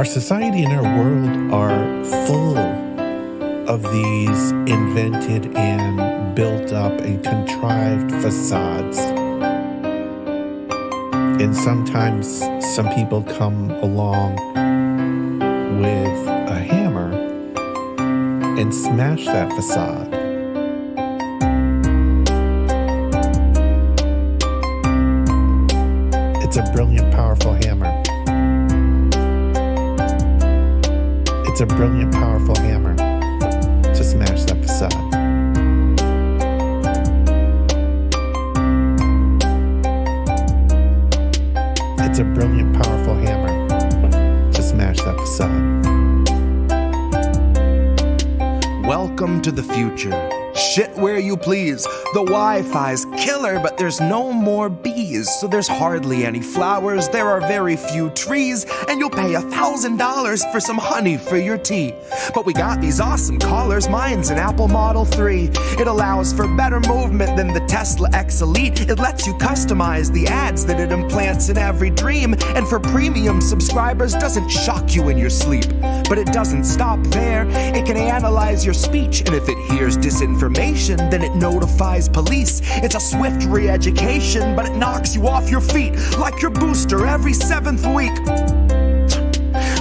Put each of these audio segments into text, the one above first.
Our society and our world are full of these invented and built up and contrived facades. And sometimes some people come along with a hammer and smash that facade. It's a brilliant, powerful hammer. It's a brilliant, powerful hammer to smash that facade. It's a brilliant, powerful hammer to smash that facade. Welcome to the future. Shit where you please. The Wi-Fi's killer, but there's no more bees, so there's hardly any flowers, there are very few trees, and you'll pay $1,000 for some honey for your tea. But we got these awesome collars, mine's an Apple Model 3. It allows for better movement than the Tesla X Elite. It lets you customize the ads that it implants in every dream, and for premium subscribers doesn't shock you in your sleep. But it doesn't stop there. It can analyze your speech, and if it hears disinformation, then it notifies police. It's a swift re-education, but it knocks you off your feet like your booster every 7th week.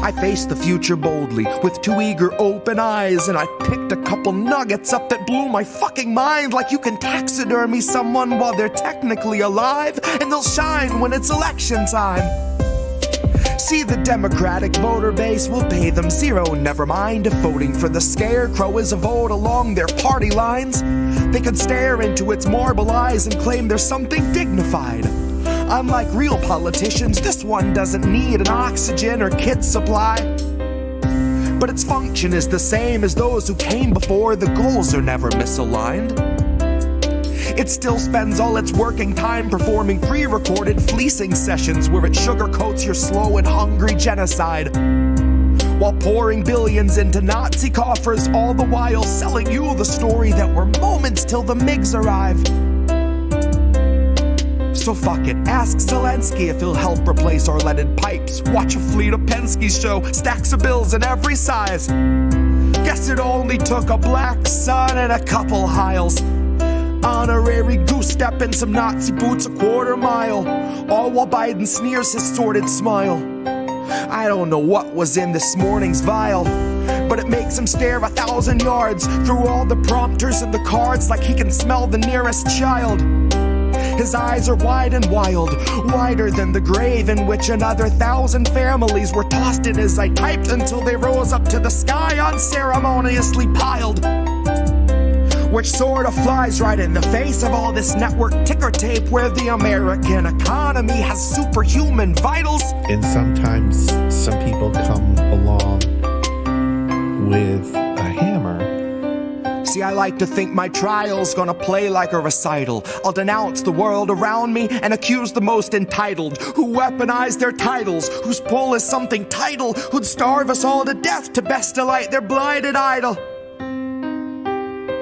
I faced the future boldly with 2 eager open eyes, and I picked a couple nuggets up that blew my fucking mind. Like you can taxidermy someone while they're technically alive, and they'll shine when it's election time. See, the Democratic voter base will pay them zero. Never mind if voting for the scarecrow is a vote along their party lines. They can stare into its marble eyes and claim there's something dignified. Unlike real politicians, this one doesn't need an oxygen or kit supply. But its function is the same as those who came before. The goals are never misaligned. It still spends all its working time performing pre-recorded fleecing sessions where it sugarcoats your slow and hungry genocide, while pouring billions into Nazi coffers, all the while selling you the story that we're moments till the MiGs arrive. So fuck it, ask Zelensky if he'll help replace our leaded pipes. Watch a fleet of Penske's show, stacks of bills in every size. Guess it only took a black sun and a couple hiles. Honorary goose step and some Nazi boots a quarter mile, all while Biden sneers his sordid smile. I don't know what was in this morning's vial, but it makes him stare 1,000 yards through all the prompters and the cards like he can smell the nearest child. His eyes are wide and wild, wider than the grave in which another 1,000 families were tossed in as I typed until they rose up to the sky unceremoniously piled. Which sort of flies right in the face of all this network ticker tape where the American economy has superhuman vitals. And sometimes some people come along with a hammer. See, I like to think my trial's gonna play like a recital. I'll denounce the world around me and accuse the most entitled, who weaponize their titles, whose pull is something title, who'd starve us all to death to best delight their blighted idol.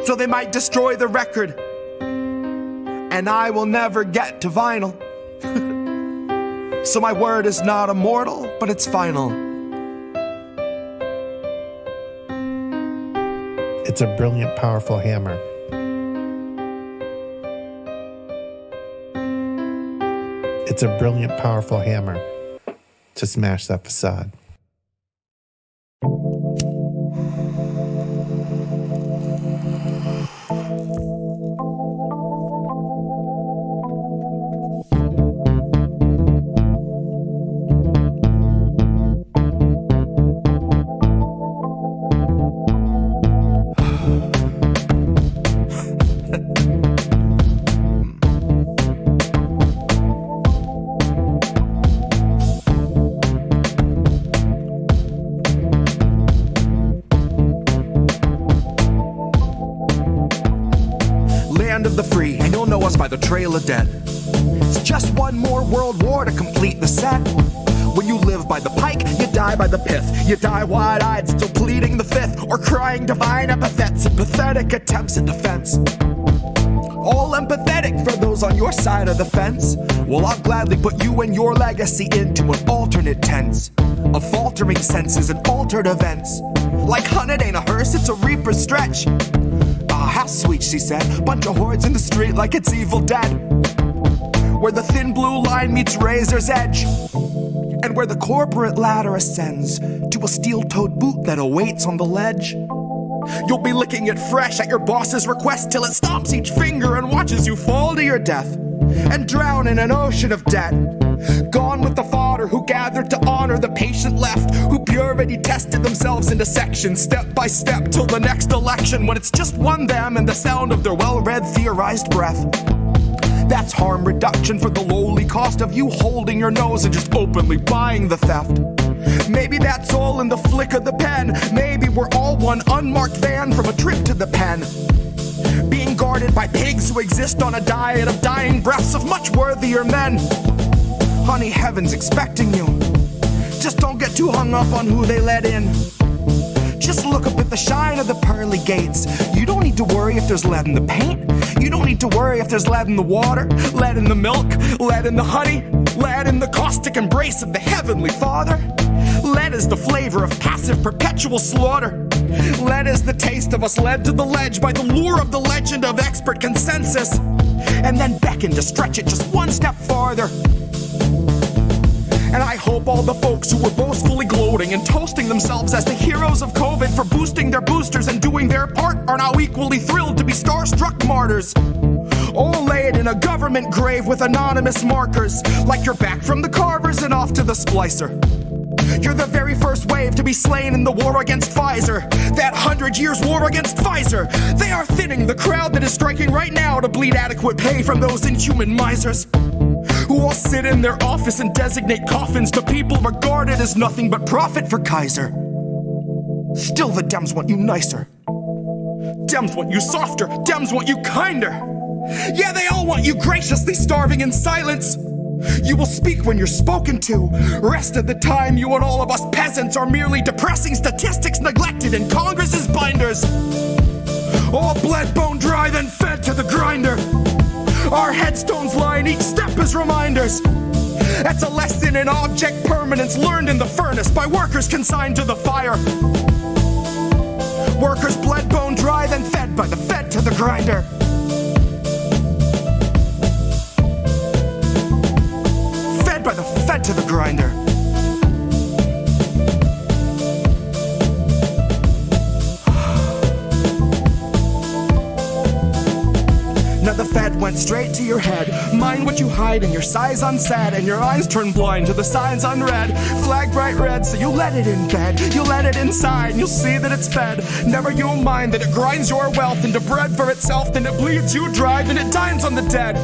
So they might destroy the record, and I will never get to vinyl. So my word is not immortal, but it's final. It's a brilliant, powerful hammer. It's a brilliant, powerful hammer to smash that facade. Of the free, and you'll know us by the trail of dead. It's just one more world war to complete the set. When you live by the pike, you die by the pith. You die wide-eyed, still pleading the fifth, or crying divine epithets and pathetic attempts at defense. All empathetic for those on your side of the fence. Well, I'll gladly put you and your legacy into an alternate tense. of faltering senses and altered events. Like hun, it ain't a hearse, it's a reaper stretch. Ah, how sweet, she said. Bunch of hordes in the street like it's Evil Dead. Where the thin blue line meets razor's edge. And where the corporate ladder ascends to a steel-toed boot that awaits on the ledge. You'll be licking it fresh at your boss's request till it stomps each finger and watches you fall to your death and drown in an ocean of debt. Gone with the fodder who gathered to honor the patient left, who purity tested themselves into sections step by step till the next election, when it's just one them and the sound of their well-read theorized breath. That's harm reduction for the lowly cost of you holding your nose and just openly buying the theft. Maybe that's all in the flick of the pen. Maybe we're all one unmarked van from a trip to the pen, being guarded by pigs who exist on a diet of dying breaths of much worthier men. Honey, heaven's expecting you. Just don't get too hung up on who they let in. Just look up at the shine of the pearly gates. You don't need to worry if there's lead in the paint. You don't need to worry if there's lead in the water, lead in the milk, lead in the honey, lead in the caustic embrace of the Heavenly Father. Lead is the flavor of passive perpetual slaughter. Lead is the taste of us led to the ledge by the lure of the legend of expert consensus, and then beckon to stretch it just one step farther. And I hope all the folks who were boastfully gloating and toasting themselves as the heroes of COVID for boosting their boosters and doing their part are now equally thrilled to be starstruck martyrs, all laid in a government grave with anonymous markers, like you're back from the carvers and off to the splicer. You're the very first wave to be slain in the war against Pfizer, that 100 years war against Pfizer. They are thinning the crowd that is striking right now to bleed adequate pay from those inhuman misers, who all sit in their office and designate coffins to people regarded as nothing but profit for Kaiser. Still the Dems want you nicer. Dems want you softer. Dems want you kinder. Yeah, they all want you graciously starving in silence. You will speak when you're spoken to. Rest of the time, you and all of us peasants are merely depressing statistics neglected in Congress's binders. All bled, bone dry, then fed to the grinder. Our headstones line each step as reminders. That's a lesson in object permanence learned in the furnace by workers consigned to the fire. Workers bled, bone dry, then fed by the fed to the grinder. Fed by the fed to the grinder. Now the Fed went straight to your head. Mind what you hide in your size unsaid, and your eyes turn blind to the signs unread. Flag bright red, so you let it in bed. You let it inside, and you'll see that it's fed. Never you mind that it grinds your wealth into bread for itself, then it bleeds you dry, then it dines on the dead.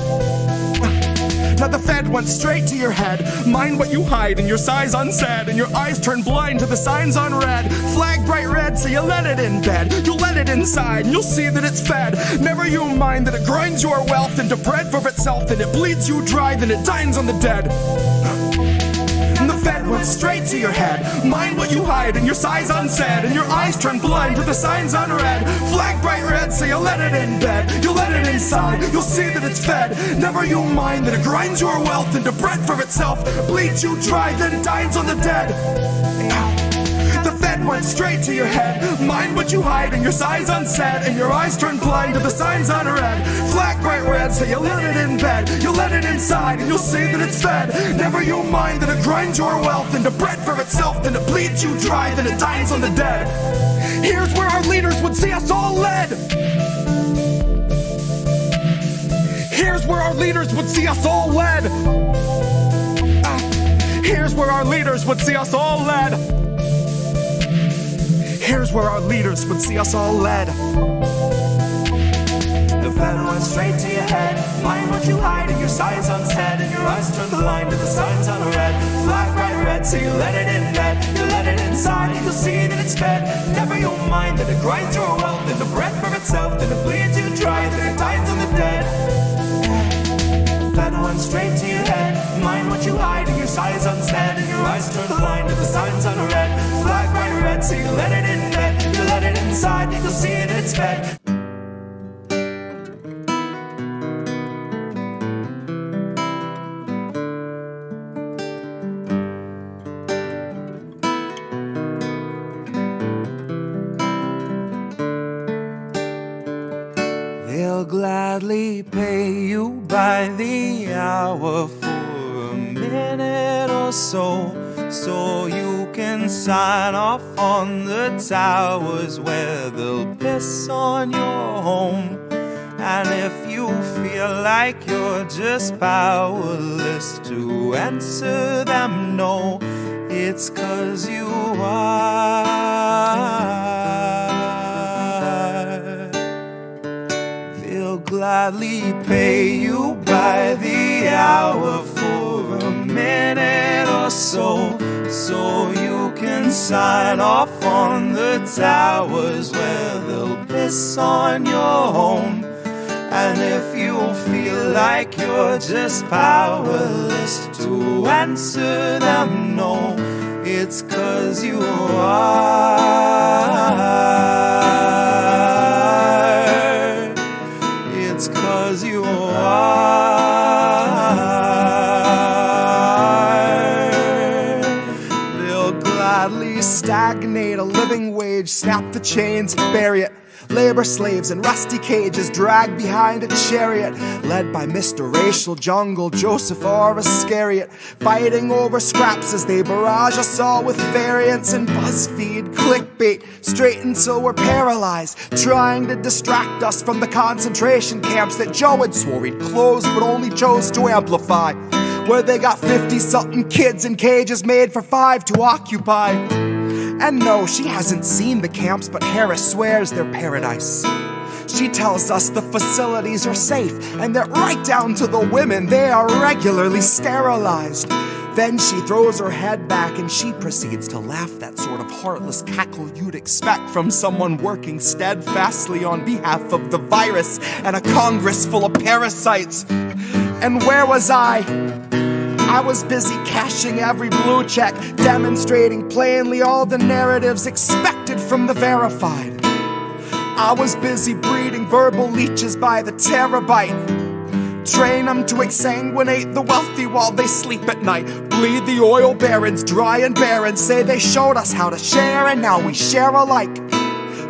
Now the Fed went straight to your head. Mind what you hide in your size unsaid, and your eyes turn blind to the signs unread. Flag bright red, so you let it in bed. You let it inside, and you'll see that it's fed. Never you mind that it grinds your wealth into bread for itself, then it bleeds you dry, then it dines on the dead. And the Fed went straight to your head. Mind what you hide in your size unsaid, and your eyes turn blind to the signs unread. Flag bright red, so you let it in bed. You let it inside, you'll see that it's fed. Never you mind that it grinds your wealth into bread for itself, bleeds you dry, then dines on the dead. The Fed went straight to your head. Mind what you hide in your size unsaid, and your eyes turn blind to the signs unread. Flag bright red, so you let it in bed. You let it inside, and you'll see that it's fed. Never you mind that it grinds your wealth into bread for itself, then it bleeds you dry, then it dines on the dead. Here's where our leaders would see us all led. Here's where our leaders would see us all led. Here's where our leaders would see us all led. Here's where our leaders would see us all led. The Fed went straight to your head. Mind what you hide in your size unsaid, and your eyes turn blind to the signs unread. Flag bright red, so you let it in bed. You let it inside, and you'll see that it's fed. Never you mind that it grinds your wealth into bread for itself, then it bleeds you dry, then it dines on the dead. Fed went straight to your head. Mind what you hide in your size unsaid, and your eyes turn blind to the signs unread. Flag bright red, so you let it in bed. You let it inside, you'll see that it's fed. by the hour for a minute or so you can sign off on the towers where they'll piss on your home. And if you feel like you're just powerless to answer them no, it's 'cause you are. They'll gladly pay you by the hour for a minute or so you can sign off on the towers where they'll piss on your home. And if you feel like you're just powerless to answer them no, it's 'cause you are. It's 'cause you are. They'll gladly stagnate a living wage, snap the chains, bury it. Labor slaves in rusty cages dragged behind a chariot, led by Mr. Racial Jungle, Joseph R. Iscariot, fighting over scraps as they barrage us all with variants and BuzzFeed clickbait, straight until we're paralyzed, trying to distract us from the concentration camps that Joe had swore he'd close but only chose to amplify, where they got 50-something kids in cages made for 5 to occupy. And no, she hasn't seen the camps, but Harris swears they're paradise. She tells us the facilities are safe, and that right down to the women, they are regularly sterilized. Then she throws her head back and she proceeds to laugh, that sort of heartless cackle you'd expect from someone working steadfastly on behalf of the virus and a Congress full of parasites. And where was I? I was busy cashing every blue check, demonstrating plainly all the narratives expected from the verified. I was busy breeding verbal leeches by the terabyte. Train them to exsanguinate the wealthy while they sleep at night. Bleed the oil barons dry and barren. Say they showed us how to share and now we share alike.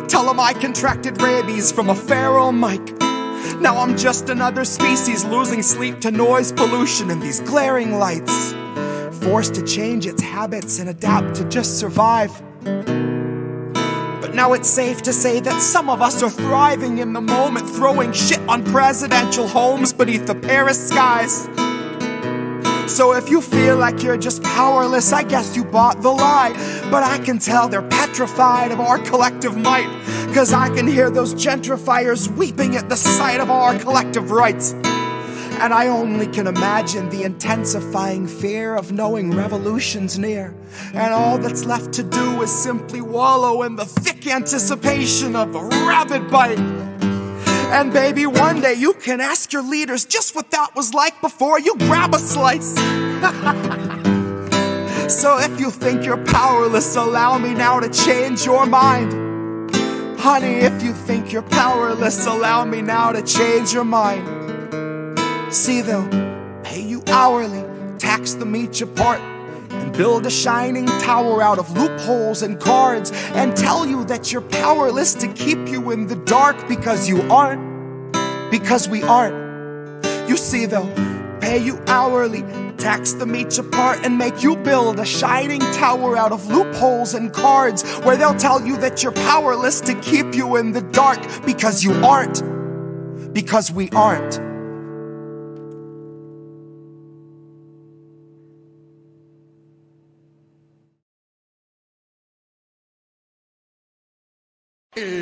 Tell them I contracted rabies from a feral mic. Now I'm just another species losing sleep to noise pollution and these glaring lights, forced to change its habits and adapt to just survive. But now it's safe to say that some of us are thriving in the moment, throwing shit on presidential homes beneath the Paris skies. So if you feel like you're just powerless, I guess you bought the lie. But I can tell they're petrified of our collective might, 'cause I can hear those gentrifiers weeping at the sight of our collective rights. And I only can imagine the intensifying fear of knowing revolution's near, and all that's left to do is simply wallow in the thick anticipation of a rabid bite. And baby, one day you can ask your leaders just what that was like before you grab a slice. So if you think you're powerless, allow me now to change your mind. Honey, if you think you're powerless, allow me now to change your mind. See, they'll pay you hourly, tax them each apart, and build a shining tower out of loopholes and cards, and tell you that you're powerless to keep you in the dark, because you aren't, because we aren't. You see, they'll pay you hourly, tax them each apart, and make you build a shining tower out of loopholes and cards, where they'll tell you that you're powerless to keep you in the dark, because you aren't, because we aren't. It's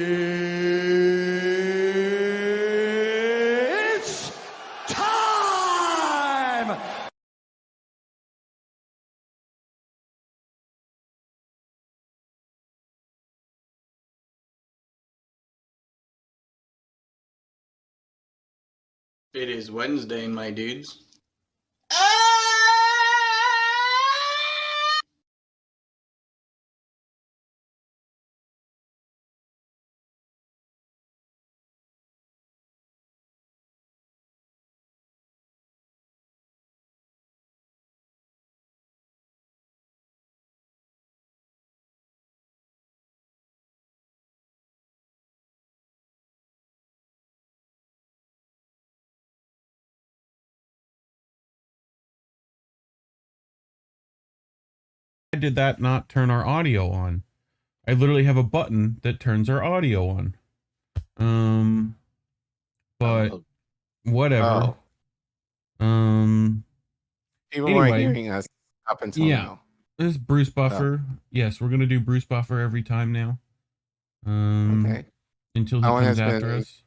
time! It is Wednesday, my dudes. did that not turn our audio on? I literally have a button that turns our audio on. But Oh, whatever. oh. People weren't Anyway, hearing us up until yeah. now. This is Bruce Buffer. Yes, we're gonna do Bruce Buffer every time now. Okay. Until he comes after us.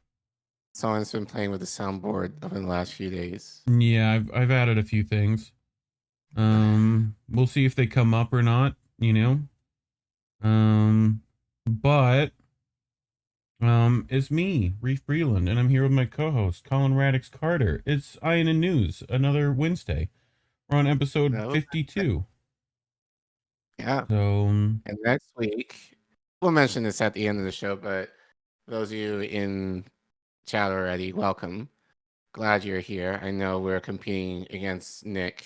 Someone's been playing with the soundboard over the last few days. Yeah, I've added a few things. We'll see if they come up or not, you know. But it's me, Reef Breland, and I'm here with my co-host, Collin Radix-Carter. It's Iron and News, another Wednesday. We're on episode 52. Yeah. So, and next week, we'll mention this at the end of the show, but those of you in chat already, welcome. Glad you're here. I know we're competing against Nick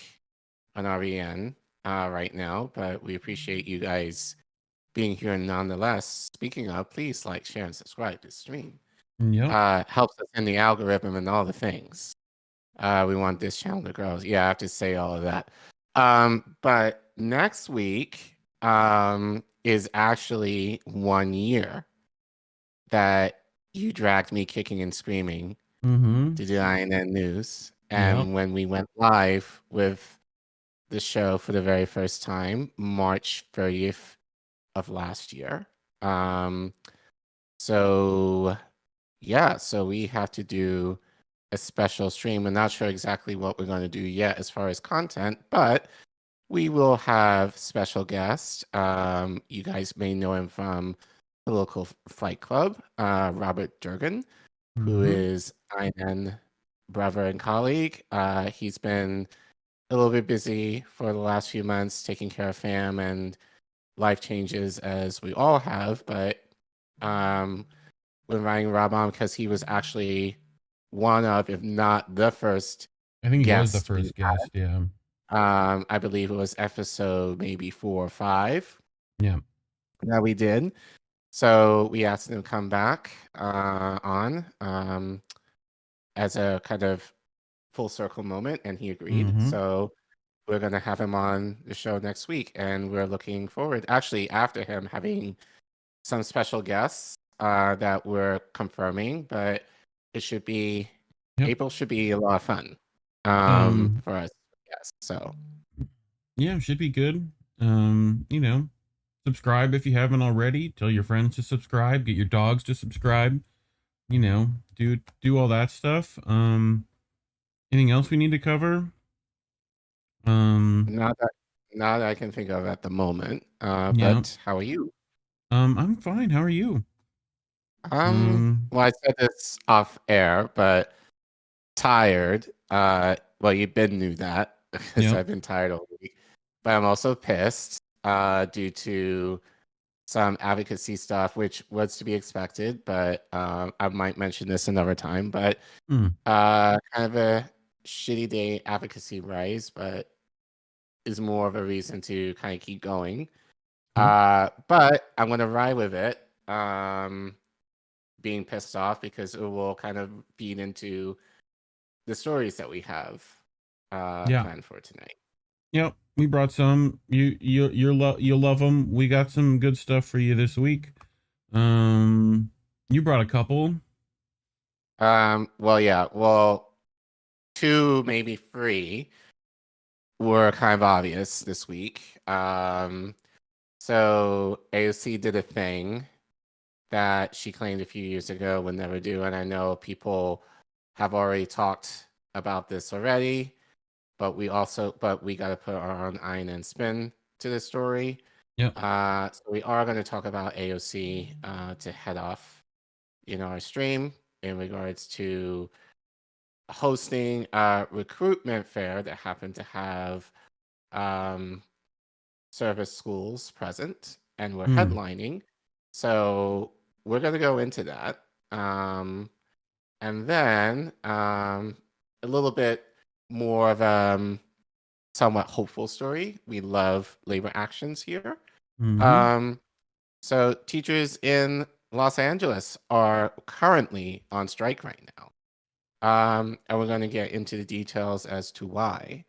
on RVN right now, but we appreciate you guys being here nonetheless. Speaking of, please like, share, and subscribe to the stream. yep. Helps us in the algorithm and all the things. We want this channel to grow. Yeah, I have to say all of that. But next week is actually 1 year that you dragged me kicking and screaming to do INN News. And when we went live with the show for the very first time, March 30th of last year. So we have to do a special stream. I'm not sure exactly what we're going to do yet as far as content, but we will have special guests. You guys may know him from the local fight club, Robert Durgan, who is INN brother and colleague. He's been a little bit busy for the last few months taking care of fam and life changes, as we all have, but we're inviting Rob on because he was actually one of, if not the first I think he was guest the first guest, yeah. I believe it was episode maybe 4 or 5. Yeah. That we did. So we asked him to come back on as a kind of full circle moment, and he agreed. So we're going to have him on the show next week, and we're looking forward, actually, after him, having some special guests that we're confirming, but it should be, April should be a lot of fun for us. Yes, so. Yeah, should be good. You know, subscribe if you haven't already. Tell your friends to subscribe. Get your dogs to subscribe. You know, do all that stuff. Anything else we need to cover? Not that I can think of at the moment. But how are you? I'm fine. How are you? Well, I said this off air, but tired. Well, you knew that because I've been tired all week. But I'm also pissed due to some advocacy stuff, which was to be expected. But I might mention this another time. But kind of a shitty day advocacy rise, but is more of a reason to kind of keep going. But I'm going to ride with it. Being pissed off because it will kind of feed into the stories that we have planned for tonight. Yep, we brought some. You'll love them. We got some good stuff for you this week. You brought a couple. Well, yeah. Well, 2, maybe 3 were kind of obvious this week. So AOC did a thing that she claimed a few years ago would never do, and I know people have already talked about this already, but we got to put our own INN spin to the story. So we are going to talk about AOC to head off, our stream in regards to hosting a recruitment fair that happened to have service schools present, and we're headlining. So we're going to go into that. And then a little bit more of a somewhat hopeful story. We love labor actions here. So teachers in Los Angeles are currently on strike right now. And we're going to get into the details as to why.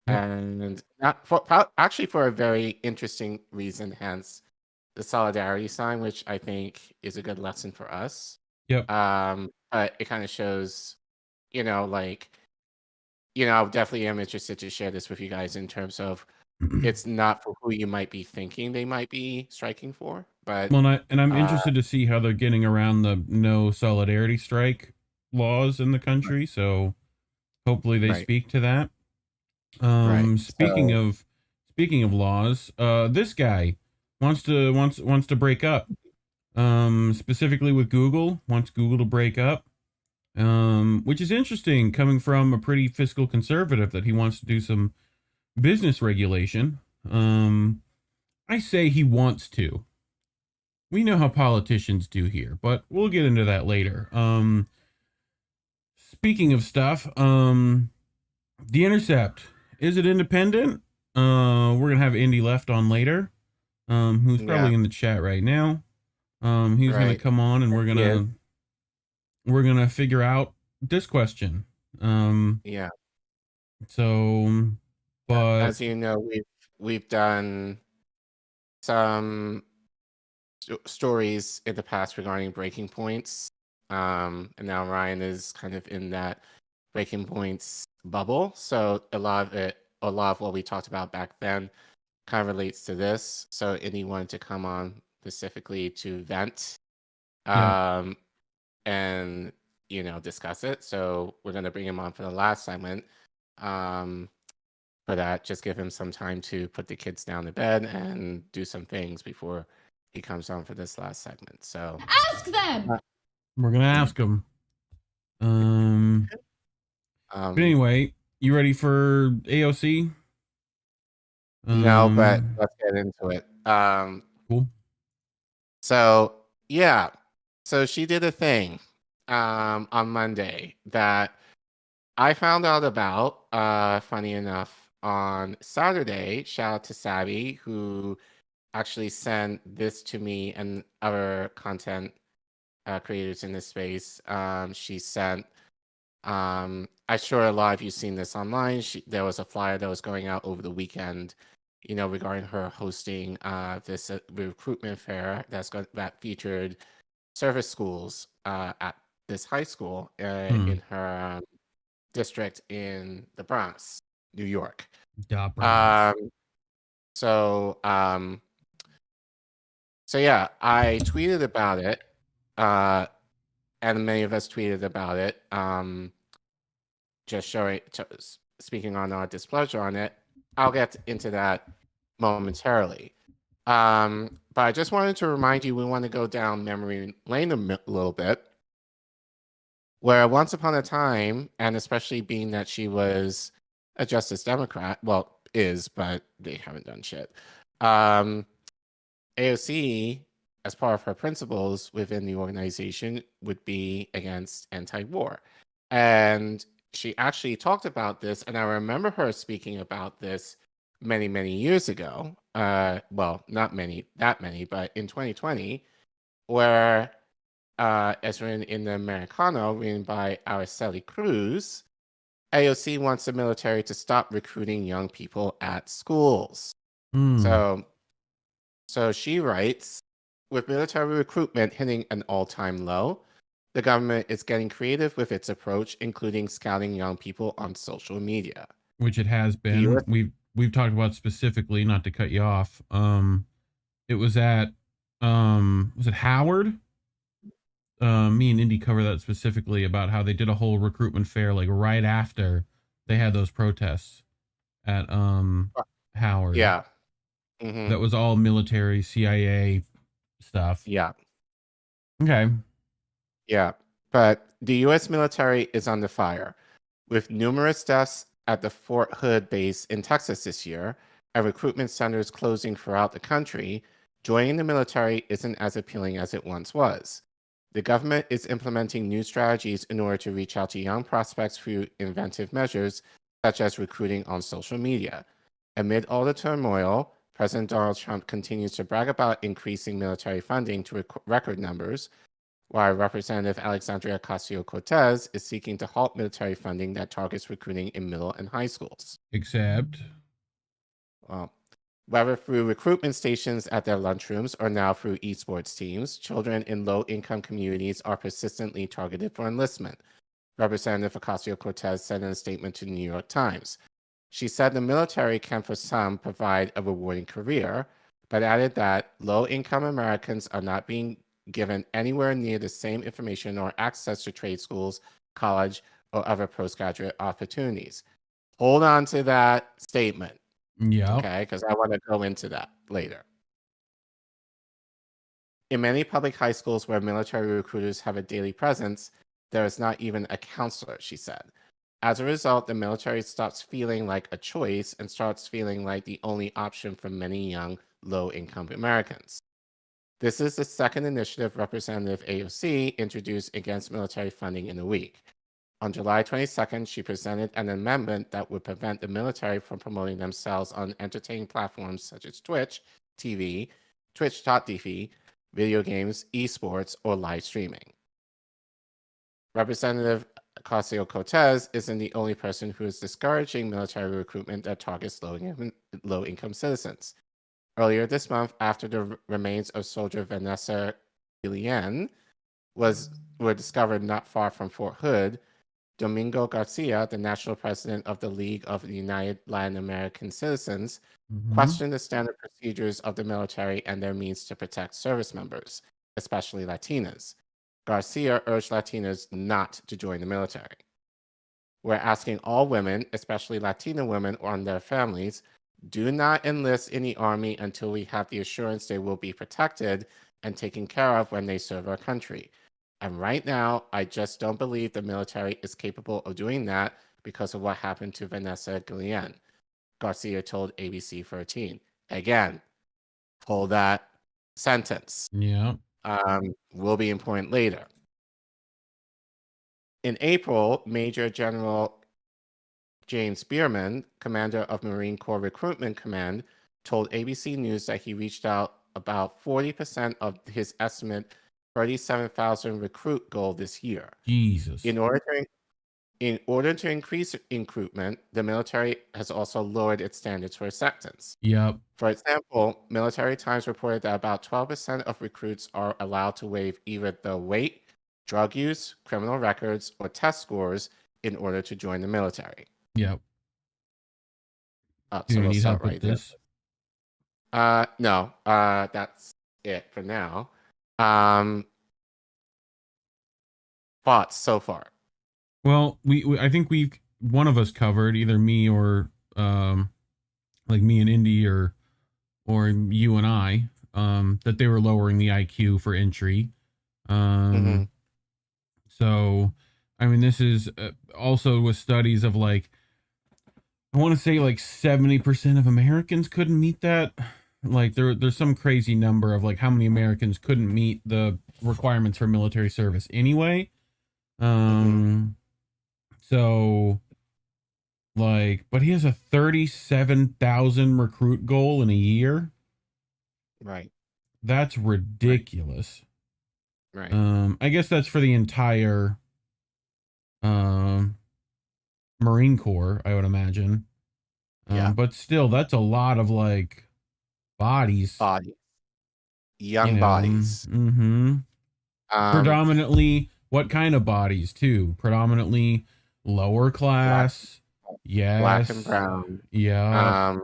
Yep. And not for actually for a very interesting reason, hence the solidarity sign, which I think is a good lesson for us. Yep. But it kind of shows, like, I definitely am interested to share this with you guys in terms of it's not for who you might be thinking they might be striking for, but Well, and I'm interested to see how they're getting around the no solidarity strike laws in the country. So hopefully they Right. speak to that. Right. Speaking of laws, this guy wants to break up. Specifically with Google, wants Google to break up. Which is interesting coming from a pretty fiscal conservative that he wants to do some business regulation. I say he wants to. We know how politicians do here, but we'll get into that later. Speaking of stuff, The Intercept, is it independent? We're gonna have Indy Left on later, who's probably in the chat right now. He's gonna come on and we're gonna figure out this question. So, but as you know, we've done some stories in the past regarding breaking points, and now Ryan is kind of in that breaking points bubble. So a lot of what we talked about back then kind of relates to this. So anyone to come on specifically to vent, and discuss it. So we're gonna bring him on for the last segment. For that, just give him some time to put the kids down to bed and do some things before he comes on for this last segment. So ask them. We're gonna ask him. But anyway, you ready for AOC? No, but let's get into it. Cool. So yeah, so she did a thing on Monday that I found out about. Funny enough, on Saturday. Shout out to Savvy, who actually sent this to me and other content creators in this space. She sent, I'm sure a lot of you seen this online. There was a flyer that was going out over the weekend, regarding her hosting this recruitment fair that featured service schools at this high school in her district in the Bronx, New York. So yeah, I tweeted about it, and many of us tweeted about it, just speaking on our displeasure on it. I'll get into that momentarily. But I just wanted to remind you, we want to go down memory lane a little bit, where once upon a time, and especially being that she was a Justice Democrat, well, but they haven't done shit. AOC, as part of her principles within the organization, would be against anti-war. And she actually talked about this, and I remember her speaking about this many, many years ago. Well, not that many, but in 2020, where, as written in the Americano, written by Araceli Cruz, AOC wants the military to stop recruiting young people at schools. So she writes, with military recruitment hitting an all-time low, the government is getting creative with its approach, including scouting young people on social media. Which it has been. We've talked about specifically, not to cut you off. It was at was it Howard? Me and Indy cover that specifically about how they did a whole recruitment fair like right after they had those protests at Howard. Yeah. That was all military, CIA stuff. Yeah. Okay. Yeah. But the U.S. military is under fire, with numerous deaths at the Fort Hood base in Texas this year, and recruitment centers closing throughout the country. Joining the military isn't as appealing as it once was. The government is implementing new strategies in order to reach out to young prospects through inventive measures, such as recruiting on social media. Amid all the turmoil, President Donald Trump continues to brag about increasing military funding to record numbers, while Representative Alexandria Ocasio-Cortez is seeking to halt military funding that targets recruiting in middle and high schools. Except, Well, whether through recruitment stations at their lunchrooms or now through esports teams, children in low-income communities are persistently targeted for enlistment, Representative Ocasio-Cortez said in a statement to the New York Times. She said the military can, for some, provide a rewarding career, but added that low-income Americans are not being given anywhere near the same information or access to trade schools, college, or other postgraduate opportunities. Hold on to that statement, yeah. okay? Because I want to go into that later. In many public high schools where military recruiters have a daily presence, there is not even a counselor, she said. As a result, the military stops feeling like a choice and starts feeling like the only option for many young, low-income Americans. This is the second initiative Representative AOC introduced against military funding in a week. On July 22nd, she presented an amendment that would prevent the military from promoting themselves on entertaining platforms such as Twitch TV, Twitch.tv, video games, esports, or live streaming. Representative Ocasio-Cortez isn't the only person who is discouraging military recruitment that targets low-income citizens. Earlier this month, after the remains of soldier Vanessa Guillen were discovered not far from Fort Hood, Domingo Garcia, the national president of the League of United Latin American Citizens, questioned the standard procedures of the military and their means to protect service members, especially Latinas. Garcia urged Latinas not to join the military. We're asking all women, especially Latina women or their families, do not enlist in the Army until we have the assurance they will be protected and taken care of when they serve our country. And right now, I just don't believe the military is capable of doing that because of what happened to Vanessa Guillen, Garcia told ABC 13. Again, hold that sentence. Yeah. Will be important later. In April, Major General James Bierman, commander of Marine Corps Recruitment Command, told ABC News that he reached out about 40% of his estimate 37,000 recruit goal this year. Jesus. In order to increase recruitment, the military has also lowered its standards for acceptance. Yep. For example, Military Times reported that about 12% of recruits are allowed to waive either the weight, drug use, criminal records, or test scores in order to join the military. Yep. So Do you we'll need start help with right there. this? No, that's it for now. Thoughts so far? Well, we I think one of us covered, either me or like me and Indy or you and I, that they were lowering the IQ for entry. So I mean, this is also with studies of like, I want to say like 70% of Americans couldn't meet that. Like there's some crazy number of like how many Americans couldn't meet the requirements for military service anyway. So like, but he has a 37,000 recruit goal in a year. Right. That's ridiculous. Right. I guess that's for the entire Marine Corps, I would imagine. Yeah. But still, that's a lot of like bodies. Young bodies. Predominantly, what kind of bodies too? Predominantly lower class. Yes. Black and brown. Yeah.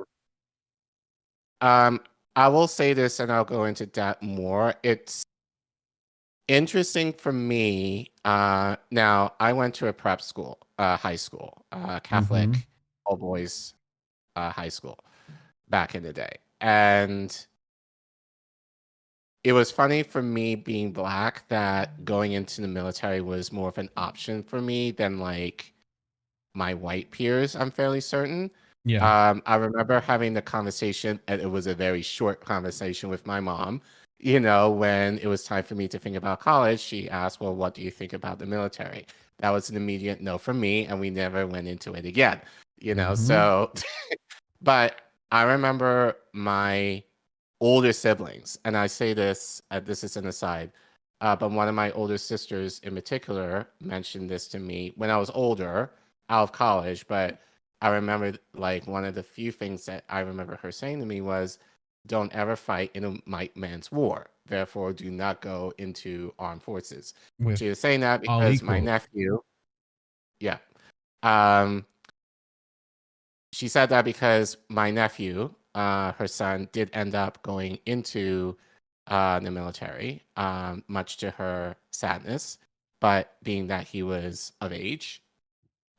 I will say this, and I'll go into that more. It's interesting for me. Now, I went to a prep school, high school, Catholic all boys high school back in the day. And it was funny for me being Black that going into the military was more of an option for me than like my white peers, I'm fairly certain. Yeah. I remember having the conversation, and it was a very short conversation with my mom. You know, when it was time for me to think about college, she asked, well, what do you think about the military? That was an immediate no from me, and we never went into it again. You know, so, but I remember my older siblings, and I say this, this is an aside, But one of my older sisters in particular mentioned this to me when I was older, out of college. But I remember, like, one of the few things that I remember her saying to me was, don't ever fight in a white man's war. Therefore, do not go into armed forces. With She was saying that all because my equal. nephew, yeah. She said that because my nephew, her son, did end up going into the military, much to her sadness. But being that he was of age,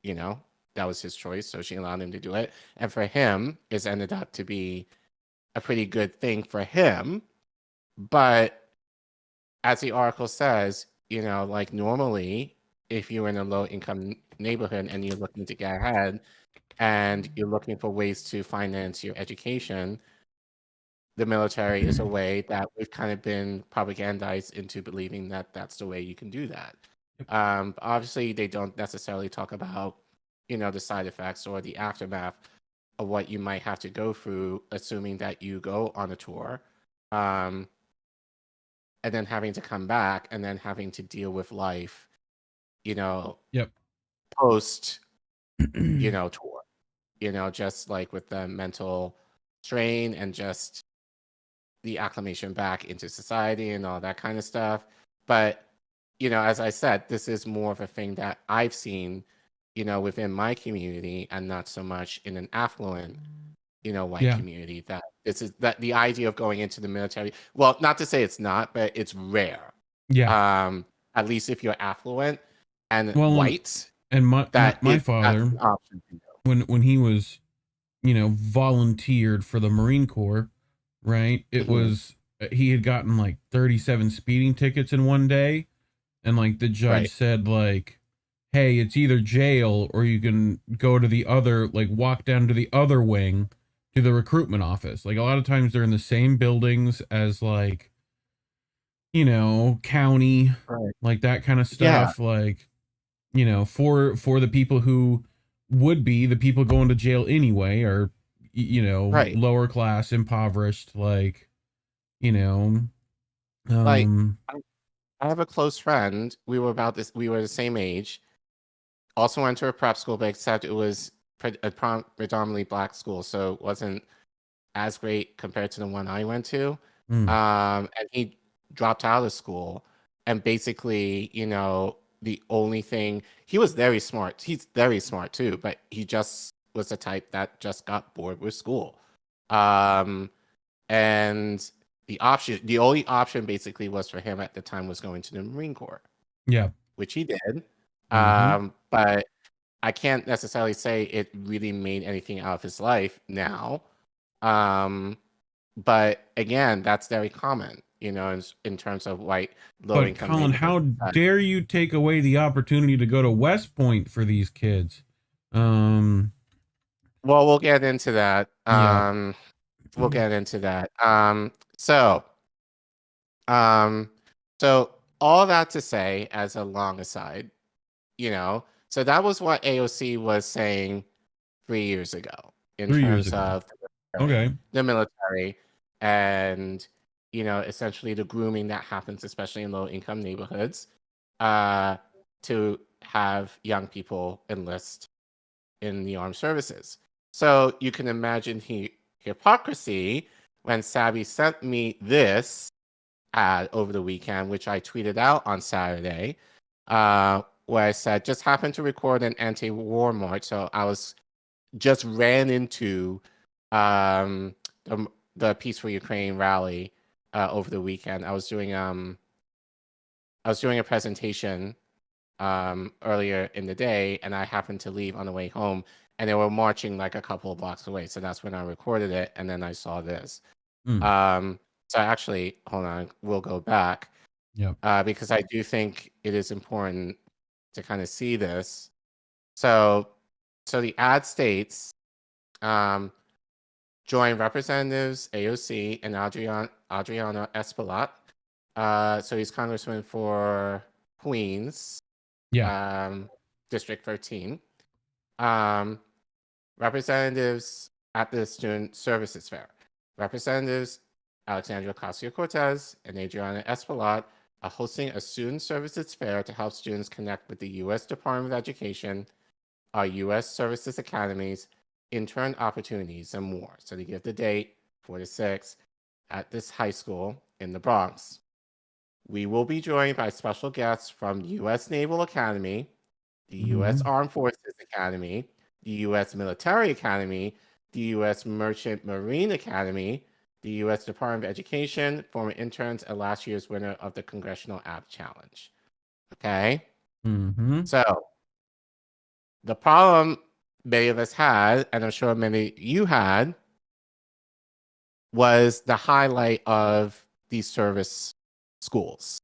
you know, that was his choice. So she allowed him to do it. And for him, it's ended up to be a pretty good thing for him. But as the article says, you know, like normally, if you're in a low income neighborhood and you're looking to get ahead and you're looking for ways to finance your education, the military is a way that we've kind of been propagandized into believing that that's the way you can do that. Obviously, they don't necessarily talk about, you know, the side effects or the aftermath of what you might have to go through, assuming that you go on a tour, and then having to come back and then having to deal with life, you know, Yep. post, you know, tour, you know, just like with the mental strain and just the acclimation back into society and all that kind of stuff. But, you know, as I said, this is more of a thing that I've seen, you know, within my community and not so much in an affluent, you know, white Yeah. community. That this is that the idea of going into the military. Well, not to say it's not, but it's rare. Yeah. At least if you're affluent and Well, white, and my that's father, an option for you. when he was, you know, volunteered for the Marine Corps, right? It Mhm. was he had gotten like 37 speeding tickets in one day, and like the judge Right. said, like, hey, it's either jail or you can go to the other, like, walk down to the other wing to the recruitment office. Like, a lot of times they're in the same buildings as, like, you know, county, Right. like that kind of Yeah. stuff. Like, you know, for the people who would be the people going to jail anyway, or, you know, Right. lower class, impoverished, like, you know, Like I have a close friend. We were the same age. Also went to a prep school, but except it was a predominantly black school, so it wasn't as great compared to the one I went to. mm, And he dropped out of school, and basically, you know, the only thing he was very smart. He's very smart too, but he just was the type that just got bored with school. Um, and the only option basically was for him at the time was going to the Marine Corps, yeah. which he did. Mm-hmm. But I can't necessarily say it really made anything out of his life now. But again, that's very common, you know, in terms of white low But income Collin, how neighborhoods. dare you take away the opportunity to go to West Point for these kids? Well, we'll get into that. Yeah. We'll get into that. So all that to say, as a long aside, you know, so that was what AOC was saying 3 years ago in 3 years terms ago. of Okay. the military and, you know, essentially the grooming that happens, especially in low income neighborhoods, to have young people enlist in the armed services. So you can imagine hypocrisy when Sabby sent me this ad over the weekend, which I tweeted out on Saturday, where I said, just happened to record an anti-war march. So I just ran into the Peace for Ukraine rally over the weekend. I was doing a presentation earlier in the day, and I happened to leave on the way home, and they were marching like a couple of blocks away. So that's when I recorded it, and then I saw this. So actually, hold on, we'll go back. Yep. Because I do think it is important to kind of see this. So the ad states, join Representatives AOC and Adriana Espaillat. So he's Congressman for Queens, District 13. Representatives at the Student Services Fair. Representatives Alexandria Ocasio-Cortez and Adriana Espaillat hosting a student services fair to help students connect with the U.S. Department of Education, our U.S. Services Academies, intern opportunities, and more. So they give the date, 4 to 6, at this high school in the Bronx. We will be joined by special guests from the U.S. Naval Academy, the U.S. Armed Forces Academy, the U.S. Military Academy, the U.S. Merchant Marine Academy, the U.S. Department of Education, former interns, and last year's winner of the Congressional App Challenge. Okay? So, the problem many of us had, and I'm sure many of you had, was the highlight of these service schools,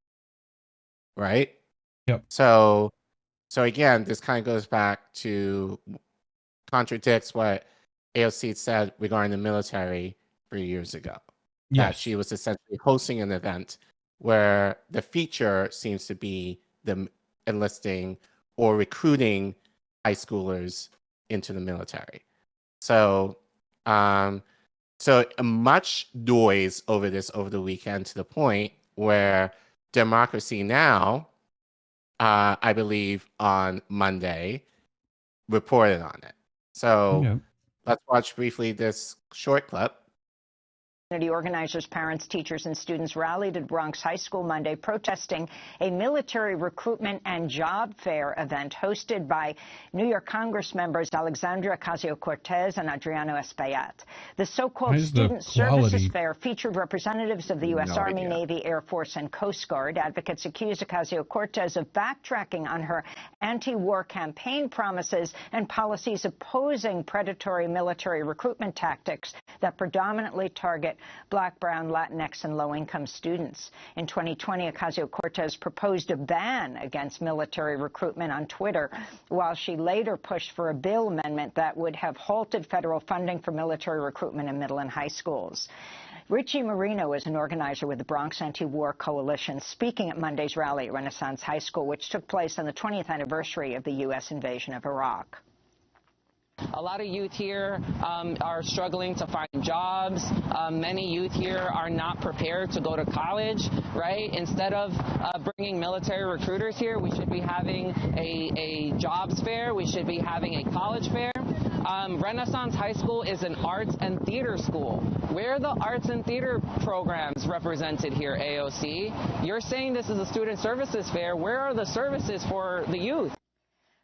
right? Yep. So again, this kind of goes back to contradicts what AOC said regarding the military 3 years ago. That Yes. she was essentially hosting an event where the feature seems to be them enlisting or recruiting high schoolers into the military. So, much noise over this over the weekend to the point where Democracy Now, I believe on Monday, reported on it. So let's watch briefly this short clip. Community organizers, parents, teachers, and students rallied at Bronx High School Monday protesting a military recruitment and job fair event hosted by New York Congress members Alexandria Ocasio-Cortez and Adriano Espaillat. The so-called Student Services Fair featured representatives of the U.S. Army, Navy, Air Force, and Coast Guard. Advocates accused Ocasio-Cortez of backtracking on her anti-war campaign promises and policies opposing predatory military recruitment tactics that predominantly target Black, Brown, Latinx, and low-income students. In 2020, Ocasio-Cortez proposed a ban against military recruitment on Twitter, while she later pushed for a bill amendment that would have halted federal funding for military recruitment in middle and high schools. Richie Marino is an organizer with the Bronx Anti-War Coalition, speaking at Monday's rally at Renaissance High School, which took place on the 20th anniversary of the U.S. invasion of Iraq. A lot of youth here are struggling to find jobs. Many youth here are not prepared to go to college, right? Instead of bringing military recruiters here, we should be having a jobs fair. We should be having a college fair. Renaissance High School is an arts and theater school. Where are the arts and theater programs represented here, AOC? You're saying this is a student services fair. Where are the services for the youth?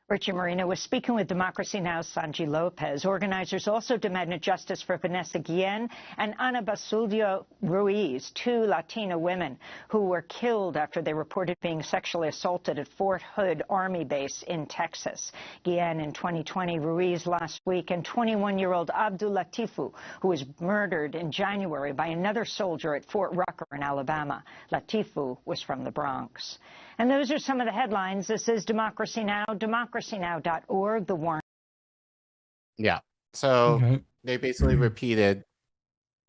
Richie Marino was speaking with Democracy Now!'s Sanji Lopez. Organizers also demanded justice for Vanessa Guillen and Ana Basilio Ruiz, two Latina women who were killed after they reported being sexually assaulted at Fort Hood Army Base in Texas. Guillen in 2020, Ruiz last week, and 21-year-old Abdul Latifu, who was murdered in January by another soldier at Fort Rucker in Alabama. Latifu was from the Bronx. And those are some of the headlines. This is Democracy Now!, democracynow.org, the warrant. Yeah. So they basically repeated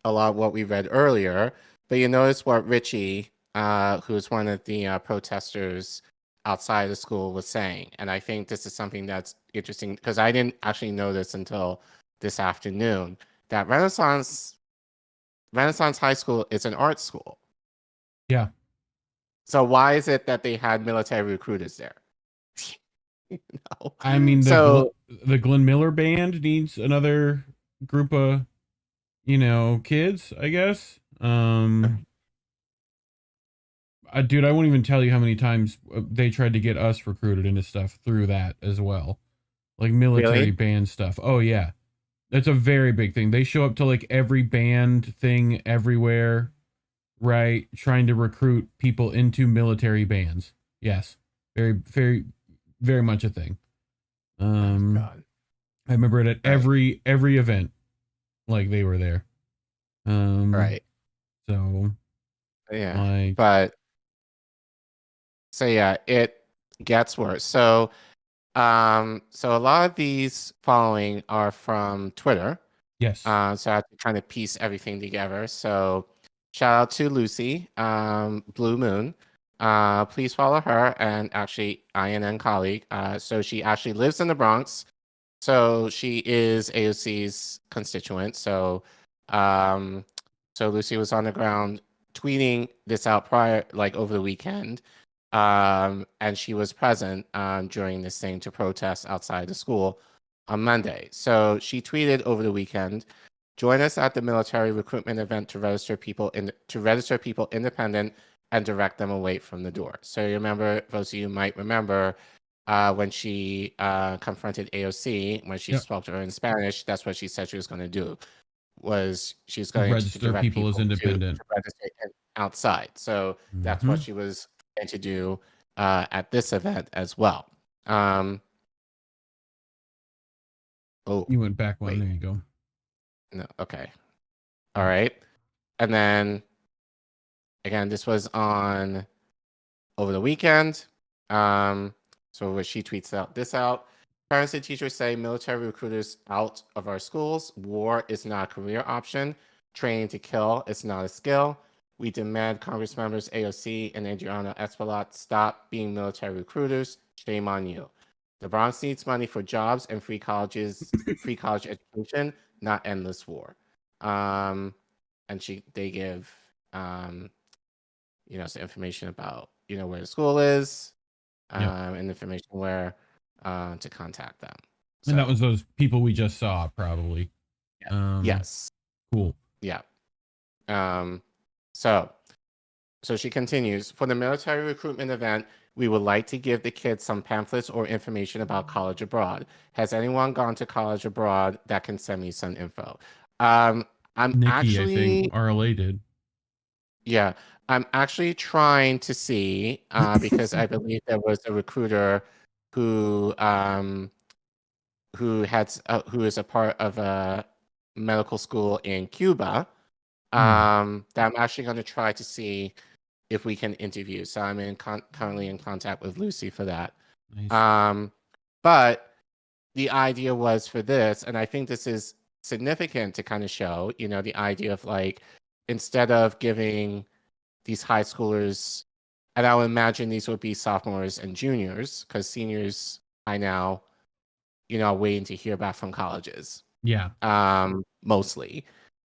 a lot of what we read earlier. But you notice what Richie, who's one of the protesters outside the school, was saying. And I think this is something that's interesting because I didn't actually know this until this afternoon, that Renaissance High School is an art school. Yeah. So why is it that they had military recruiters there? I mean, the Glenn Miller Band needs another group of, kids, I guess. Dude, I won't even tell you how many times they tried to get us recruited into stuff through that as well. Like military band stuff. Oh, yeah. That's a very big thing. They show up to like every band thing everywhere. Right, trying to recruit people into military bands. Yes, very, very, very much a thing. I remember it at every event, like they were there. Right. So, yeah, it gets worse. So a lot of these following are from Twitter. Yes. So I have to kind of piece everything together. So. Shout out to Lucy, Blue Moon. Please follow her and actually INN colleague. So she actually lives in the Bronx. So she is AOC's constituent. So Lucy was on the ground tweeting this out prior, like over the weekend. And she was present during this thing to protest outside the school on Monday. So she tweeted over the weekend, "Join us at the military recruitment event to register people independent and direct them away from the door." So you remember, those of you might remember, when she confronted AOC, when she spoke to her in Spanish, that's what she said she was going to do. Was she's going to register direct people as independent to register outside. So that's what she was going to do at this event as well. Oh, you went back one. wait. There you go. No, okay. All right. And then again, this was on over the weekend. So where she tweets out, "Parents and teachers say military recruiters out of our schools. War is not a career option. Training to kill is not a skill. We demand Congress members AOC and Adriano Espaillat stop being military recruiters. Shame on you. The Bronx needs money for jobs and free college education, not endless war." And they give some information about where the school is, and information where to contact them. And that was those people we just saw, probably. Yes. Cool. Yeah. So she continues, "For the military recruitment event, we would like to give the kids some pamphlets or information about college abroad. Has anyone gone to college abroad that can send me some info?" I'm Nikki, actually, I think RLA did. Yeah, I'm actually trying to see because I believe there was a recruiter who who is a part of a medical school in Cuba that I'm actually going to try to see if we can interview. So I'm currently in contact with Lucy for that. Nice. But the idea was for this, and I think this is significant to kind of show, the idea of like, instead of giving these high schoolers, and I would imagine these would be sophomores and juniors, because seniors by now, are waiting to hear back from colleges. Yeah. Mostly.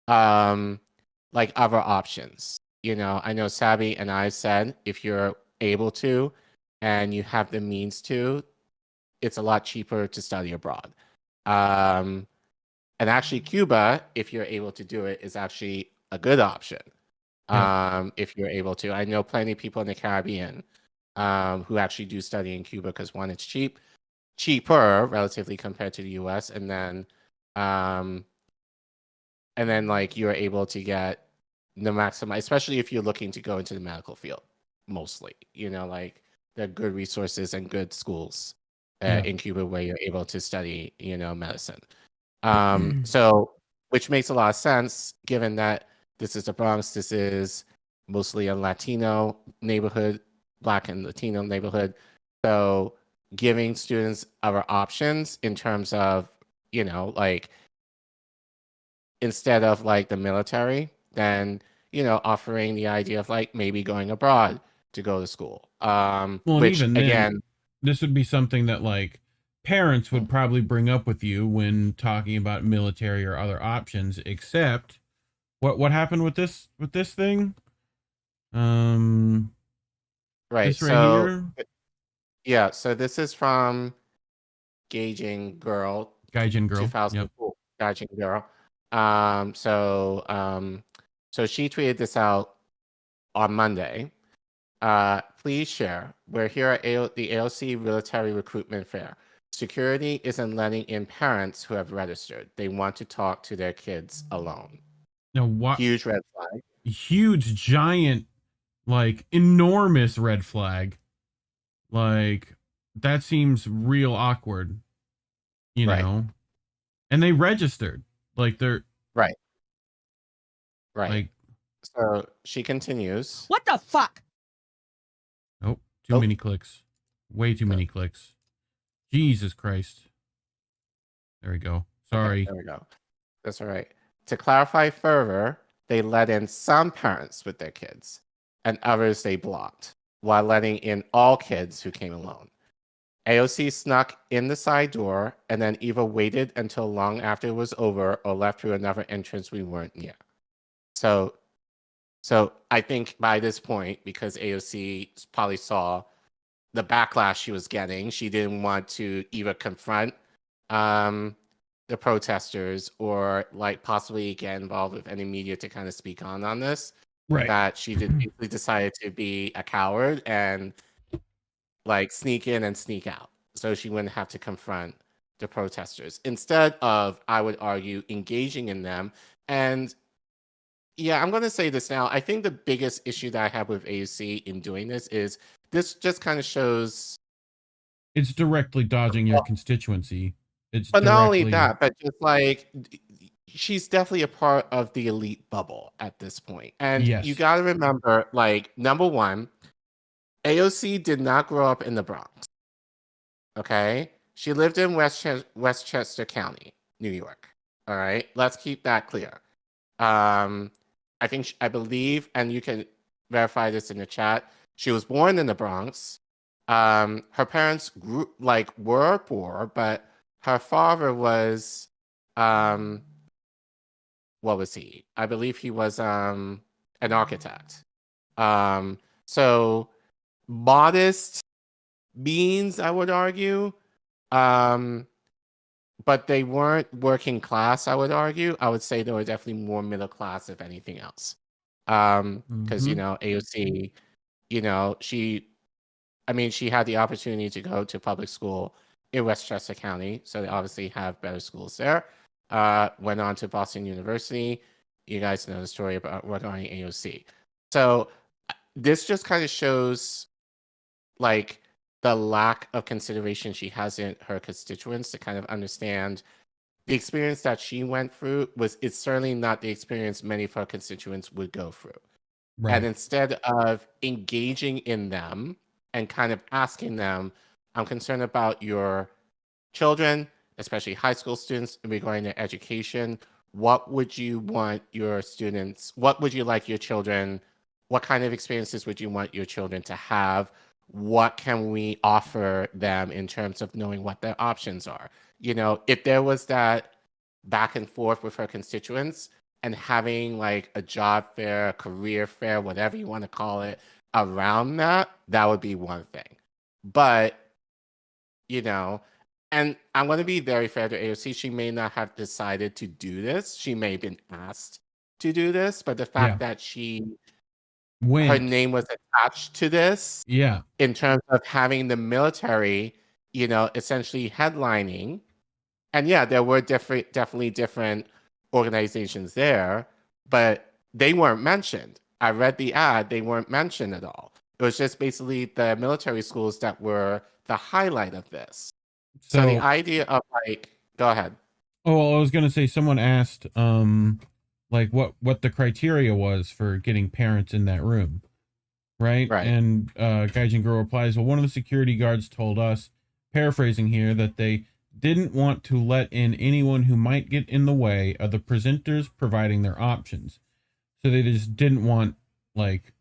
Like other options. I know Sabby and I said, if you're able to and you have the means to, it's a lot cheaper to study abroad. And actually Cuba, if you're able to do it, is actually a good option. If you're able to. I know plenty of people in the Caribbean who actually do study in Cuba because one, it's cheaper relatively compared to the US, and then like you're able to get the maximum, especially if you're looking to go into the medical field, mostly, like there are good resources and good schools in Cuba where you're able to study, medicine. So, which makes a lot of sense given that this is the Bronx. This is mostly a Latino neighborhood, Black and Latino neighborhood. So giving students other options in terms of, like, instead of like the military, then, offering the idea of like maybe going abroad to go to school. Well, which even then, again, this would be something that like parents would probably bring up with you when talking about military or other options, except what happened with this thing? right. This right So here? yeah, so this is from Gaijin Girl. 2004, Gaijin Girl. So she tweeted this out on Monday. Please share. We're here at the AOC Military Recruitment Fair. Security isn't letting in parents who have registered. They want to talk to their kids alone. Now, what? Huge red flag. Huge, giant, like enormous red flag. Like, that seems real awkward, know? And they registered. Like, they're... Right. Like... So, she continues. What the fuck? Oh, too many clicks. Way too many clicks. Jesus Christ. There we go. Sorry. Okay, there we go. That's all right. To clarify further, they let in some parents with their kids, and others they blocked, while letting in all kids who came alone. AOC snuck in the side door and then either waited until long after it was over or left through another entrance we weren't near. So So I think by this point, because AOC probably saw the backlash she was getting, she didn't want to either confront the protesters or like possibly get involved with any media to kind of speak on this. Right. That she basically decided to be a coward and like sneak in and sneak out, so she wouldn't have to confront the protesters instead of, I would argue, engaging in them. And yeah, I'm going to say this now. I think the biggest issue that I have with AOC in doing this is this just kind of shows. It's directly dodging your constituency. It's But not only directly- that, but just like she's definitely a part of the elite bubble at this point. And Yes. you got to remember, like, number one, AOC did not grow up in the Bronx. Okay? She lived in Westchester County, New York. All right? Let's keep that clear. I believe, and you can verify this in the chat, she was born in the Bronx. Her parents were poor, but her father was what was he? I believe he was an architect. So modest means, I would argue. But they weren't working class, I would argue. I would say they were definitely more middle class, if anything else. Because, you know, AOC, you know, she had the opportunity to go to public school in Westchester County. So they obviously have better schools there. Went on to Boston University. You guys know the story about regarding AOC. So this just kind of shows, like, the lack of consideration she has in her constituents to kind of understand the experience that she went through it's certainly not the experience many of her constituents would go through. Right. And instead of engaging in them and kind of asking them, I'm concerned about your children, especially high school students, regarding their education. What would you want your students, what would you like your children, what kind of experiences would you want your children to have? What can we offer them in terms of knowing what their options are? You know, if there was that back and forth with her constituents and having like a job fair, a career fair, whatever you want to call it, around that, that would be one thing. But, you know, and I'm going to be very fair to AOC. She may not have decided to do this. She may have been asked to do this, but the fact that her name was attached to this, in terms of having the military, you know, essentially headlining. And yeah, there were definitely different organizations there, but they weren't mentioned. I read the ad, they weren't mentioned at all. It was just basically the military schools that were the highlight of this. So the idea of like, go ahead. Oh, I was going to say, someone asked, like what the criteria was for getting parents in that room. Right. And Gaijin Girl replies, well, one of the security guards told us, paraphrasing here, that they didn't want to let in anyone who might get in the way of the presenters providing their options. So they just didn't want like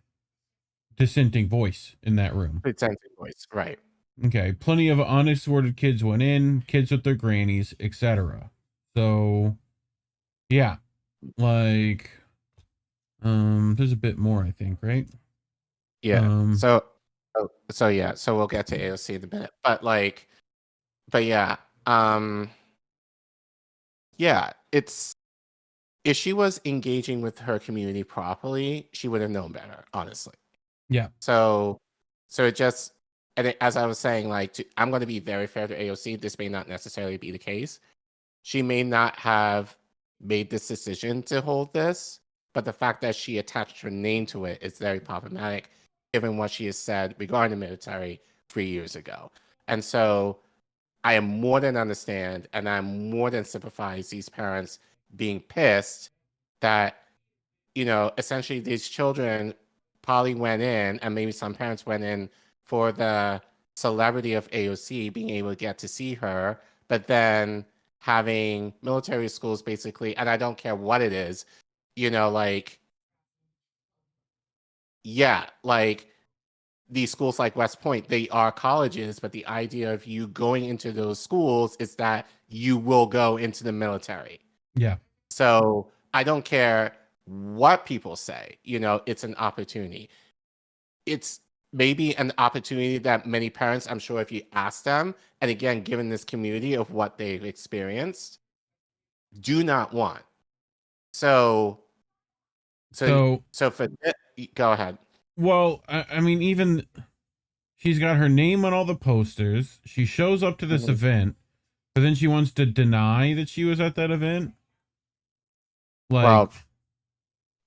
dissenting voice in that room. Dissenting voice, right. Okay. Plenty of unescorted kids went in, kids with their grannies, etc. So yeah, like there's a bit more, I think, right? Yeah. So we'll get to AOC in a minute. But yeah. Yeah, if she was engaging with her community properly, she would have known better, honestly. Yeah. So it just, as I was saying, like, I'm going to be very fair to AOC. This may not necessarily be the case. She may not have made this decision to hold this, but the fact that she attached her name to it is very problematic, given what she has said regarding the military 3 years ago. And so I am more than understand, and I'm more than sympathize these parents being pissed that, you know, essentially these children probably went in, and maybe some parents went in for the celebrity of AOC, being able to get to see her, but then having military schools basically, and I don't care what it is, you know, like, yeah, like these schools like West Point, they are colleges, but the idea of you going into those schools is that you will go into the military. Yeah. So I don't care what people say. You know, it's an opportunity. It's maybe an opportunity that many parents, I'm sure if you ask them, and again, given this community of what they've experienced, do not want. So for go ahead. Well, I mean, even she's got her name on all the posters. She shows up to this event, but then she wants to deny that she was at that event. Well,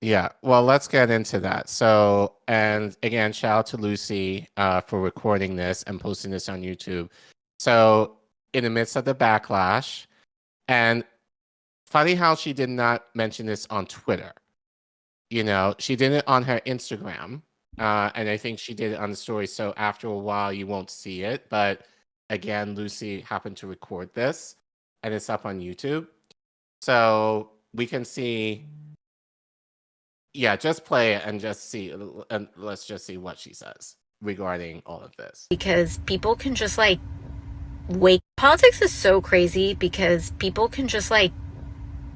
yeah. Well, let's get into that. So, and again, shout out to Lucy for recording this and posting this on YouTube. So, in the midst of the backlash, and funny how she did not mention this on Twitter. You know, she did it on her Instagram, and I think she did it on the story. So after a while, you won't see it. But again, Lucy happened to record this, and it's up on YouTube. So we can see. Yeah, just play it and just see, and let's just see what she says regarding all of this. Because people can just like politics is so crazy because people can just like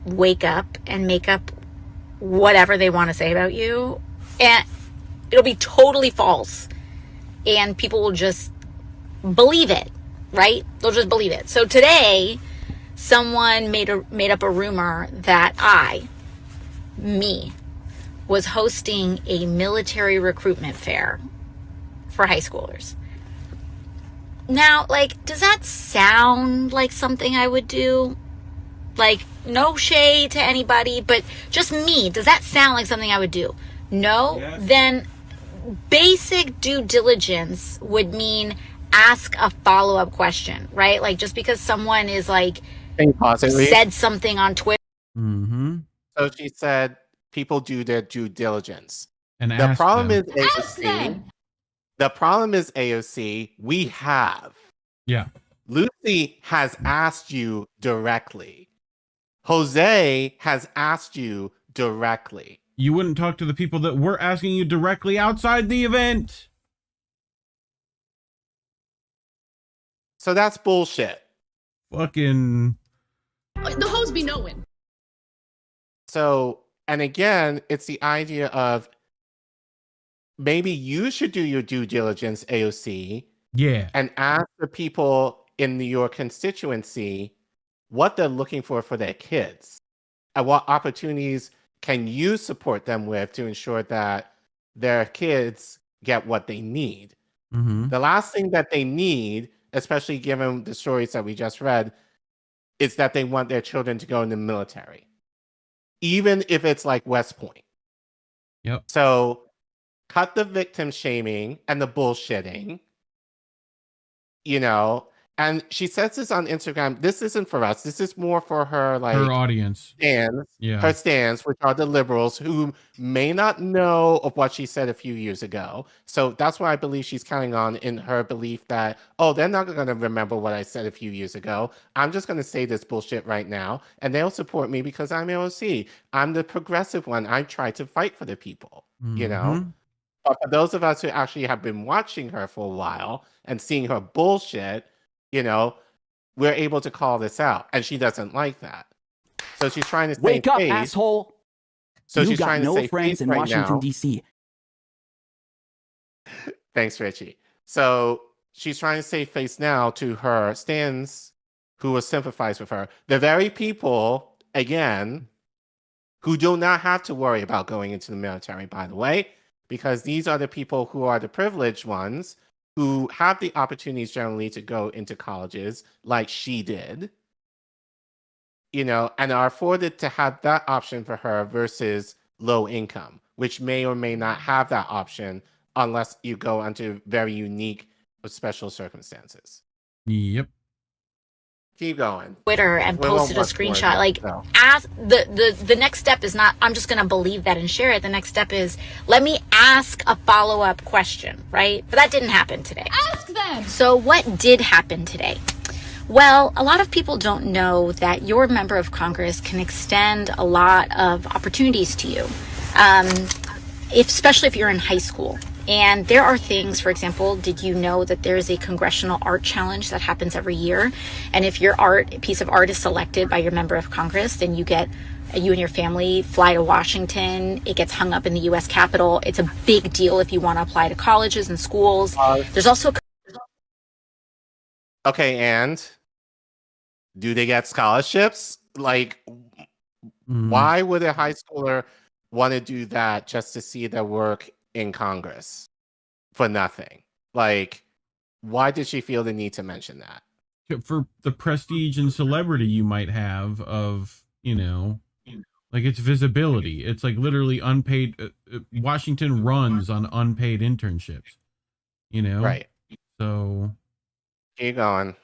wake up and make up whatever they want to say about you, and it'll be totally false, and people will just believe it, right? They'll just believe it. So today, someone made up a rumor that me, was hosting a military recruitment fair for high schoolers. Now, like, does that sound like something I would do? Like, no shade to anybody, but just me. Does that sound like something I would do? No? Yes. Then basic due diligence would mean ask a follow-up question, right? Like, just because someone is like, said something on Twitter. Mm-hmm. So she said, people do their due diligence. And the problem is AOC. The problem is AOC. We have. Yeah. Lucy has asked you directly. Jose has asked you directly. You wouldn't talk to the people that were asking you directly outside the event. So that's bullshit. Fucking. The hoes be knowing. So, and again, it's the idea of maybe you should do your due diligence, AOC. Yeah. And ask the people in your constituency what they're looking for their kids and what opportunities can you support them with to ensure that their kids get what they need. Mm-hmm. The last thing that they need, especially given the stories that we just read, is that they want their children to go in the military, even if it's like West Point. Yep. So cut the victim shaming and the bullshitting, you know. And she says this on Instagram. This isn't for us. This is more for her, like, her audience. Stands, yeah. Her stands, which are the liberals who may not know of what she said a few years ago. So that's why I believe she's counting on, in her belief that, oh, they're not going to remember what I said a few years ago. I'm just going to say this bullshit right now, and they'll support me because I'm AOC. I'm the progressive one. I try to fight for the people, you know? But for those of us who actually have been watching her for a while and seeing her bullshit, you know, we're able to call this out, and she doesn't like that. So she's trying to say, wake up, asshole. So you she's got trying no to say friends in right Washington, now. D.C. Thanks, Richie. So she's trying to save face now to her stands who will sympathize with her. The very people, again, who do not have to worry about going into the military, by the way, because these are the people who are the privileged ones who have the opportunities generally to go into colleges like she did, you know, and are afforded to have that option for her versus low income, which may or may not have that option unless you go into very unique or special circumstances. Yep. Keep going. Twitter and posted a screenshot. Like, ask the next step is not, I'm just going to believe that and share it. The next step is, let me ask a follow-up question, right? But that didn't happen today. Ask them! So what did happen today? Well, a lot of people don't know that your member of Congress can extend a lot of opportunities to you, especially if you're in high school. And there are things, for example, did you know that there's a congressional art challenge that happens every year? And if your piece of art is selected by your member of Congress, then you get you and your family fly to Washington. It gets hung up in the U.S. Capitol. It's a big deal if you want to apply to colleges and schools. There's also... Okay, and do they get scholarships? Like, why would a high schooler want to do that just to see their work in Congress for nothing? Like, why did she feel the need to mention that? For the prestige and celebrity you might have of, you know, like it's visibility. It's like literally unpaid. Washington runs on unpaid internships, you know? Right. So. Keep going.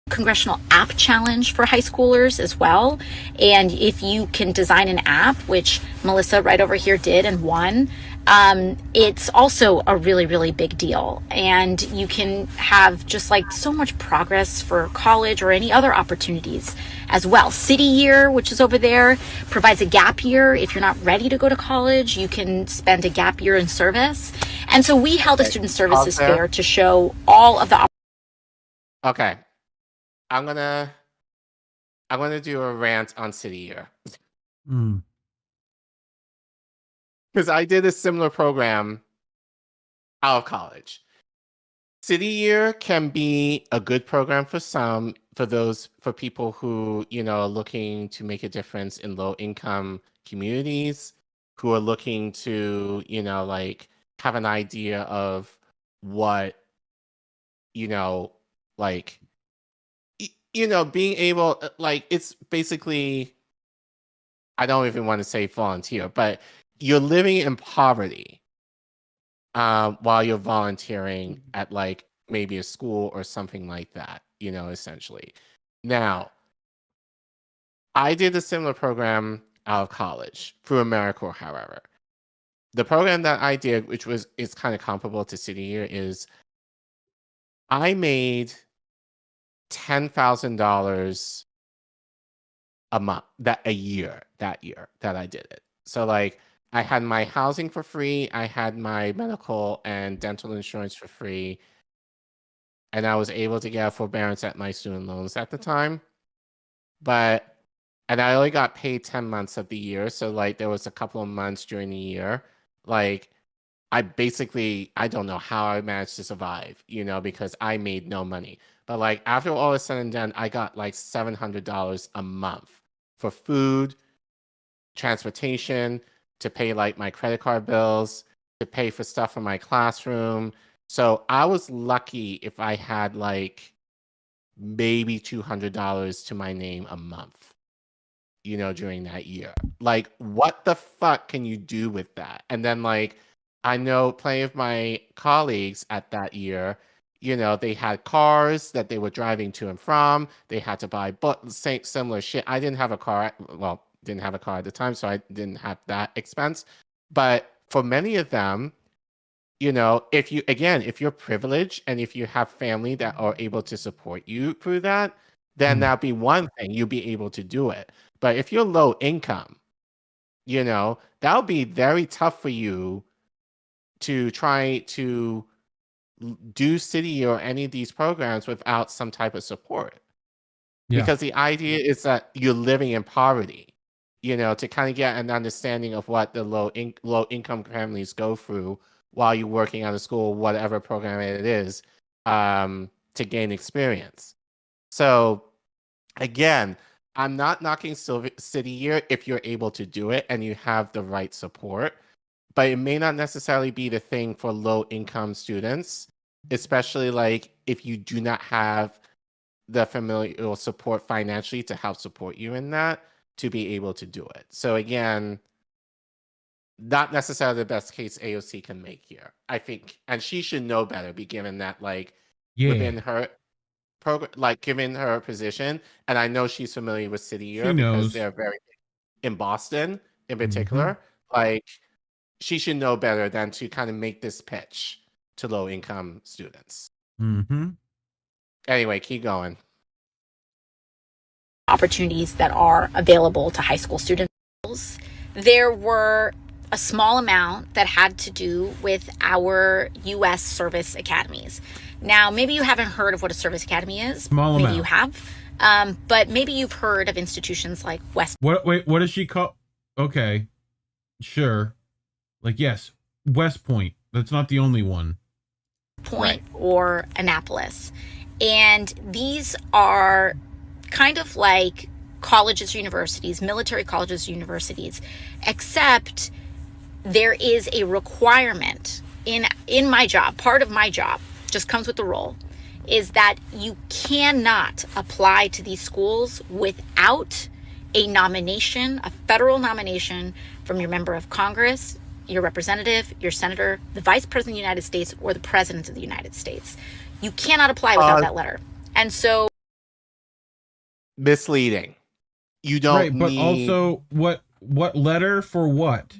Congressional app challenge for high schoolers as well. And if you can design an app, which Melissa right over here did and won, it's also a really, really big deal. And you can have just like so much progress for college or any other opportunities as well. City Year, which is over there, provides a gap year. If you're not ready to go to college, you can spend a gap year in service. And so we held a student services fair to show all of the... Okay. I'm gonna do a rant on City Year. Because I did a similar program out of college. City Year can be a good program for some, for people who, you know, are looking to make a difference in low income communities, who are looking to, you know, like have an idea of what, you know, like, you know, being able, like, it's basically, I don't even want to say volunteer, but you're living in poverty while you're volunteering at like maybe a school or something like that, you know, essentially. Now, I did a similar program out of college through AmeriCorps, however. The program that I did, which is kind of comparable to City Year, is I made $10,000 a month that year that I did it. So like I had my housing for free, I had my medical and dental insurance for free, and I was able to get a forbearance at my student loans at the time. And I only got paid 10 months of the year, so like there was a couple of months during the year, like I don't know how I managed to survive, you know, because I made no money. But like after all is said and done, I got like $700 a month for food, transportation, to pay like my credit card bills, to pay for stuff for my classroom. So I was lucky if I had like maybe $200 to my name a month, you know, during that year. Like, what the fuck can you do with that? And then like, I know plenty of my colleagues at that year, you know, they had cars that they were driving to and from. They had to buy similar shit. I didn't have a car. Well, didn't have a car at the time, so I didn't have that expense. But for many of them, you know, if you're privileged and if you have family that are able to support you through that, then that'd be one thing. You'll be able to do it. But if you're low income, you know, that'll be very tough for you to try to do City or any of these programs without some type of support. Yeah. Because the idea is that you're living in poverty, you know, to kind of get an understanding of what the low income families go through while you're working on a school, whatever program it is, to gain experience. So again, I'm not knocking City Year if you're able to do it and you have the right support, but it may not necessarily be the thing for low income students, especially like if you do not have the familial support financially to help support you in that, to be able to do it. So again, not necessarily the best case AOC can make here, I think. And she should know better, be given that like within her program, like given her position. And I know she's familiar with City Year because they're very in Boston in particular. Like she should know better than to kind of make this pitch to low income students. Anyway, keep going. Opportunities that are available to high school students. There were a small amount that had to do with our U.S. service academies. Now, maybe you haven't heard of what a service academy is. Small amount. Maybe you have. But maybe you've heard of institutions like West Wait, what does she call? Okay, sure. Like, yes, West Point. That's not the only one. Point or Annapolis. And these are kind of like colleges, universities, military colleges, universities, except there is a requirement in my job. Part of my job just comes with the role, is that you cannot apply to these schools without a nomination, a federal nomination from your member of Congress, your representative, your senator, the vice president of the United States, or the president of the United States. You cannot apply without that letter. And so... Misleading. You don't right, but need... also, what letter for what?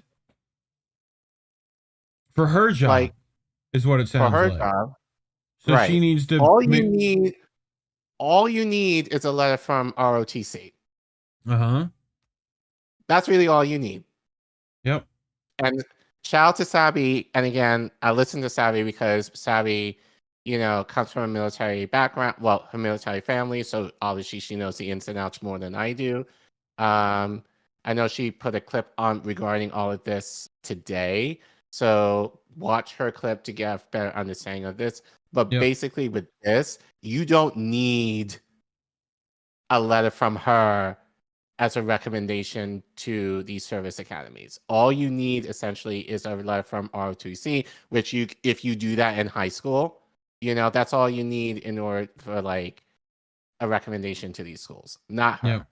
For her job, like, is what it sounds for her like. job. So right. she needs to... All you need is a letter from ROTC. Uh-huh. That's really all you need. Yep. And shout out to Sabi. And again, I listen to Sabi because Sabi, comes from a military background. Well, her military family. So obviously she knows the ins and outs more than I do. I know she put a clip on regarding all of this today. So watch her clip to get a better understanding of this. But basically with this, you don't need a letter from her as a recommendation to these service academies. All you need essentially is a letter from ROTC, which if you do that in high school, that's all you need in order for like a recommendation to these schools, not her. Yep.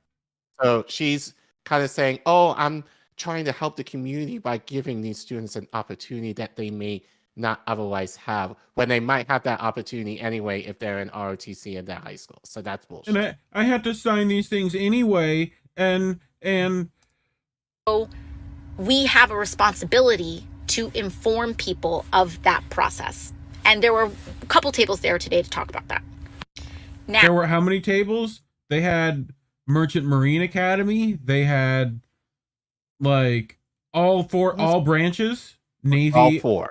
So she's kind of saying, oh, I'm trying to help the community by giving these students an opportunity that they may not otherwise have, when they might have that opportunity anyway if they're in ROTC in their high school. So that's bullshit. And I had to sign these things anyway, and so we have a responsibility to inform people of that process. And there were a couple tables there today to talk about that. Now, there were how many tables? They had Merchant Marine Academy. They had like all branches, Navy, all four,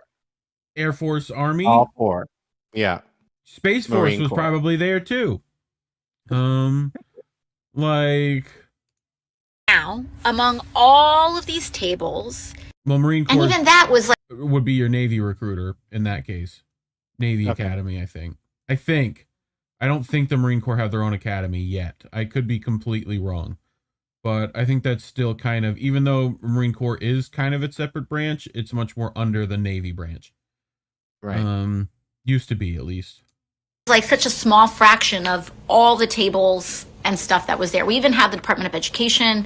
Air Force, Army, all four. Yeah. Space Force Marine was Corps. probably there too. Like now, among all of these tables, well, Marine Corps, and even that was like would be your Navy recruiter in that case. Navy Academy, I think. I don't think the Marine Corps have their own academy yet. I could be completely wrong. But I think that's still kind of, even though Marine Corps is kind of its separate branch, it's much more under the Navy branch. Right. Used to be, at least. Like such a small fraction of all the tables and stuff that was there. We even had the Department of Education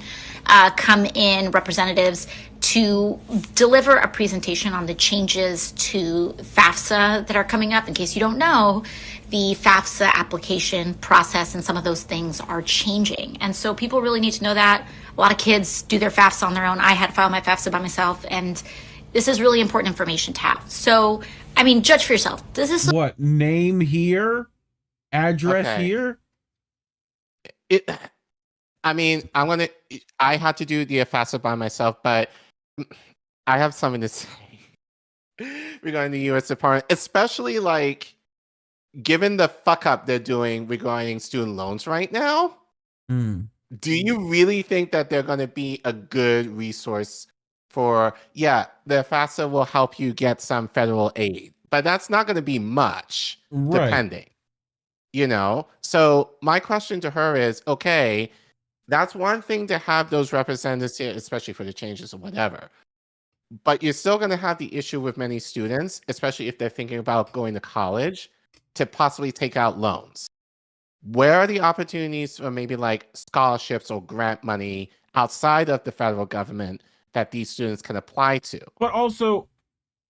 come in, representatives, to deliver a presentation on the changes to FAFSA that are coming up. In case you don't know, the FAFSA application process and some of those things are changing. And so people really need to know that. A lot of kids do their FAFSA on their own. I had to file my FAFSA by myself, and this is really important information to have. So, I mean, judge for yourself. This is what, name here? Address here? I had to do the FAFSA by myself, but I have something to say regarding the U.S. Department, especially like given the fuck up they're doing regarding student loans right now. Do you really think that they're going to be a good resource for, the FAFSA will help you get some federal aid, but that's not going to be much, depending, So my question to her is, okay, that's one thing to have those representatives, especially for the changes or whatever. But you're still going to have the issue with many students, especially if they're thinking about going to college, to possibly take out loans. Where are the opportunities for maybe like scholarships or grant money outside of the federal government that these students can apply to? But also,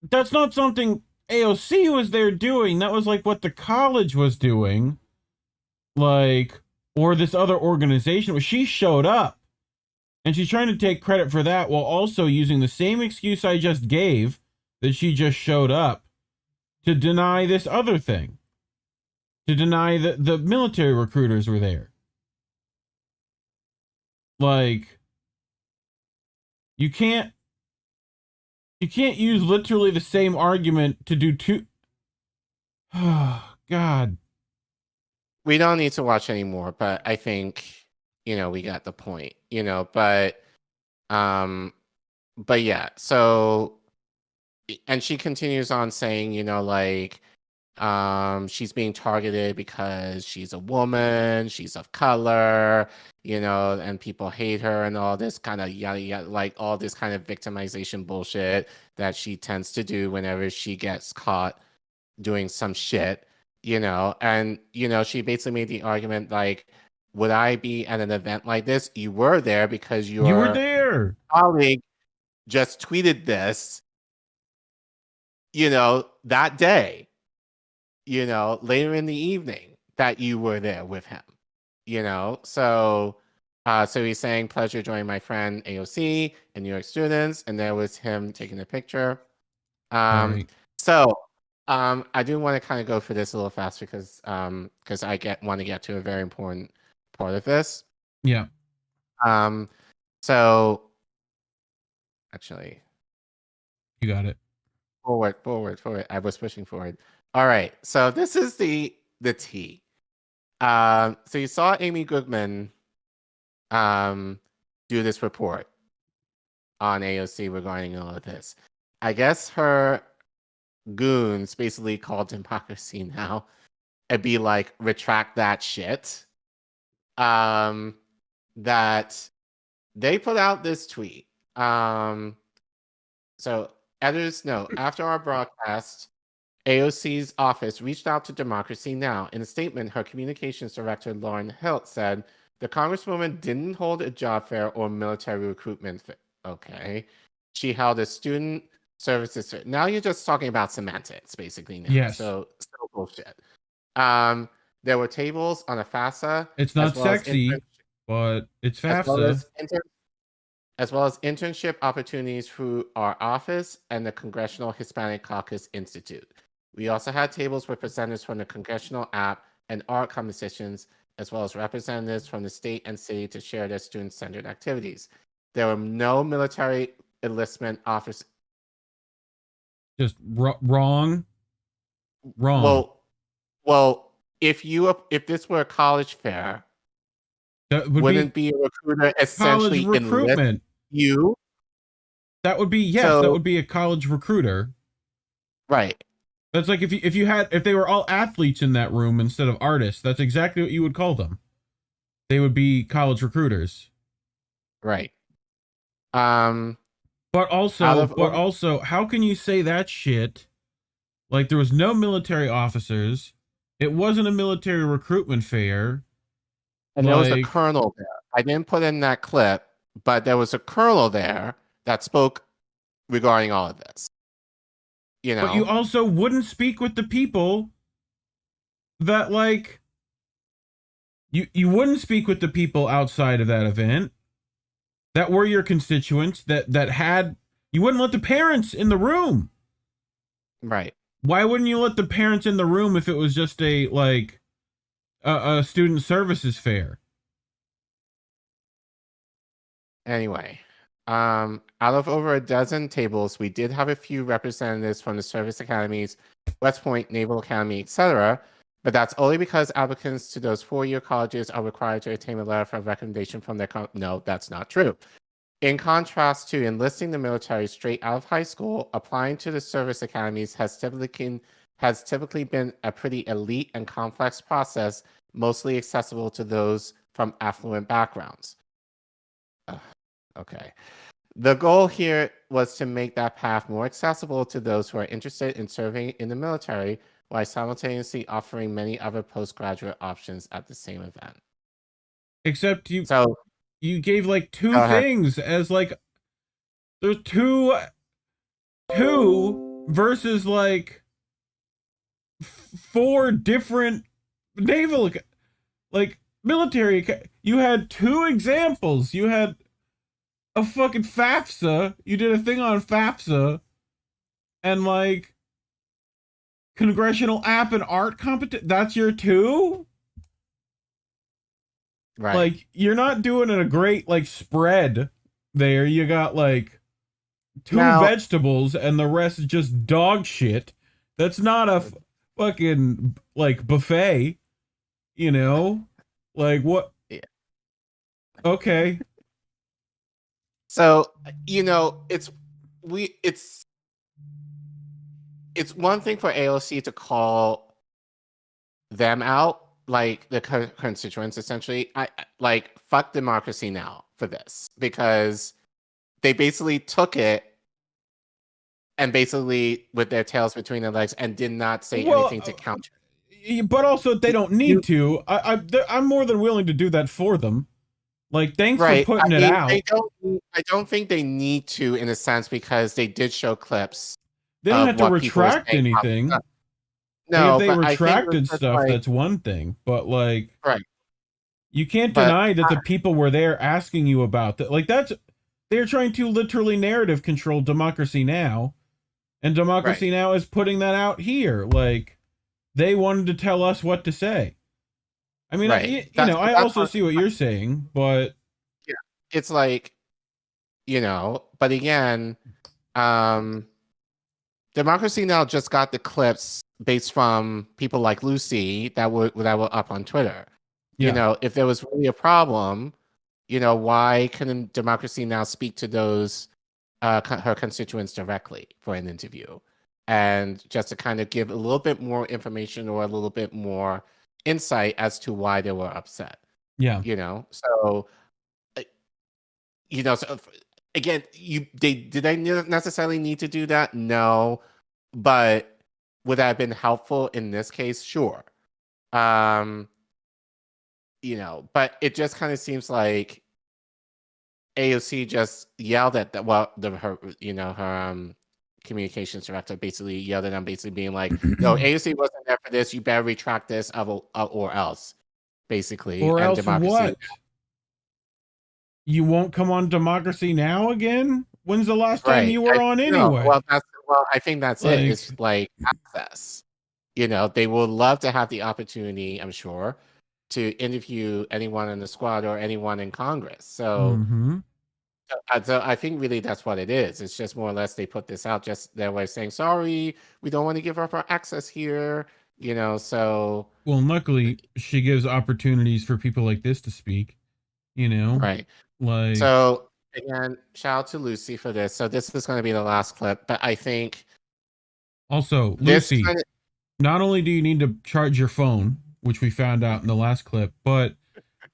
that's not something AOC was there doing. That was like what the college was doing. Like, or this other organization, where she showed up. And she's trying to take credit for that while also using the same excuse I just gave, that she just showed up, to deny this other thing. To deny that the military recruiters were there. Like, you can't use literally the same argument to do two. Oh, God. we don't need to watch anymore, but I think, we got the point, but yeah, so, and she continues on saying, she's being targeted because she's a woman, she's of color, and people hate her and all this kind of yada yada, like all this kind of victimization bullshit that she tends to do whenever she gets caught doing some shit, and she basically made the argument like, would I be at an event like this? You were there because You were there. colleague just tweeted this, that day, later in the evening that you were there with him, so he's saying, pleasure joining my friend AOC and New York students, and there was him taking a picture. Right. So I do want to kind of go for this a little fast because I want to get to a very important part of this. Yeah. So actually, You got it. forward. I was pushing forward. All right. So this is the tea. So you saw Amy Goodman do this report on AOC regarding all of this. I guess her goons basically called Democracy Now! And be like, retract that shit. That they put out this tweet. So editors note, after our broadcast, AOC's office reached out to Democracy Now! In a statement, her communications director, Lauren Hilt, said the Congresswoman didn't hold a job fair or military recruitment fair. Okay. She held a student services fair. Now you're just talking about semantics, basically. Now. Yes. So bullshit. There were tables on a FAFSA. It's not sexy, but it's FAFSA. As well as internship opportunities through our office and the Congressional Hispanic Caucus Institute. We also had tables with presenters from the Congressional App and art competitions, as well as representatives from the state and city to share their student-centered activities. There were no military enlistment offers. Just wrong. Well, if this were a college fair, that would wouldn't be a recruiter essentially recruitment. You? That would be, yes, that would be a college recruiter. Right. That's like if they were all athletes in that room instead of artists, that's exactly what you would call them. They would be college recruiters. Right. But also, how can you say that shit? Like, there was no military officers. It wasn't a military recruitment fair. And there was a colonel there. I didn't put in that clip, but there was a colonel there that spoke regarding all of this. But you also wouldn't speak with the people that, like, you wouldn't speak with the people outside of that event that were your constituents you wouldn't let the parents in the room. Right. Why wouldn't you let the parents in the room if it was just a student services fair? Anyway, out of over a dozen tables, we did have a few representatives from the service academies, West Point, Naval Academy, etc. But that's only because applicants to those four-year colleges are required to obtain a letter of recommendation from their No, that's not true. In contrast to enlisting the military straight out of high school, applying to the service academies has typically been a pretty elite and complex process, mostly accessible to those from affluent backgrounds. Okay. The goal here was to make that path more accessible to those who are interested in serving in the military, while simultaneously offering many other postgraduate options at the same event. Except you gave like two things as like there's two versus like four different naval like military. You had two examples. You had a fucking FAFSA. You did a thing on FAFSA and like Congressional App and Art competition. That's your two? Right. Like, you're not doing a great, like, spread there. You got, like, two vegetables and the rest is just dog shit. That's not a fucking, like, buffet. You know, like what? Yeah. Okay. So, it's one thing for AOC to call them out, like the constituents, essentially. Like fuck Democracy Now! For this, because they basically took it and basically with their tails between their legs and did not say anything to counter. But also, they don't need to. I'm more than willing to do that for them. Like, thanks for putting it out. I don't think they need to, in a sense, because they did show clips. They don't have to retract anything. No, if they but retracted stuff, that's one thing. But like, right, you can't deny that the people were there asking you about that. Like, they're trying to literally narrative control Democracy Now! And Democracy Now! Is putting that out here. Like, they wanted to tell us what to say. I mean, I also see what you're saying, but yeah, it's like, but again, Democracy Now! Just got the clips based from people like Lucy that were up on Twitter. Yeah. If there was really a problem, why couldn't Democracy Now! Speak to those her constituents directly for an interview, and just to kind of give a little bit more information or a little bit more insight as to why they were upset. Yeah. So again, did they necessarily need to do that? No, but would that have been helpful in this case? Sure. But it just kind of seems like AOC just yelled at her communications director basically yelled at them, basically being like, no, AOC wasn't there for this, you better retract this or else, basically. Or else what? You won't come on Democracy Now! Again? When's the last time you were on anyway? Well, I think that's it. It's like access. They would love to have the opportunity, I'm sure, to interview anyone in the squad or anyone in Congress. So, so I think really that's what it is. It's just more or less they put this out just their way of saying, sorry, we don't want to give up our access here. So. Well, luckily, she gives opportunities for people like this to speak, Right. Like. So, again, shout out to Lucy for this. So this is going to be the last clip, but I think. Also, Lucy, not only do you need to charge your phone, which we found out in the last clip, but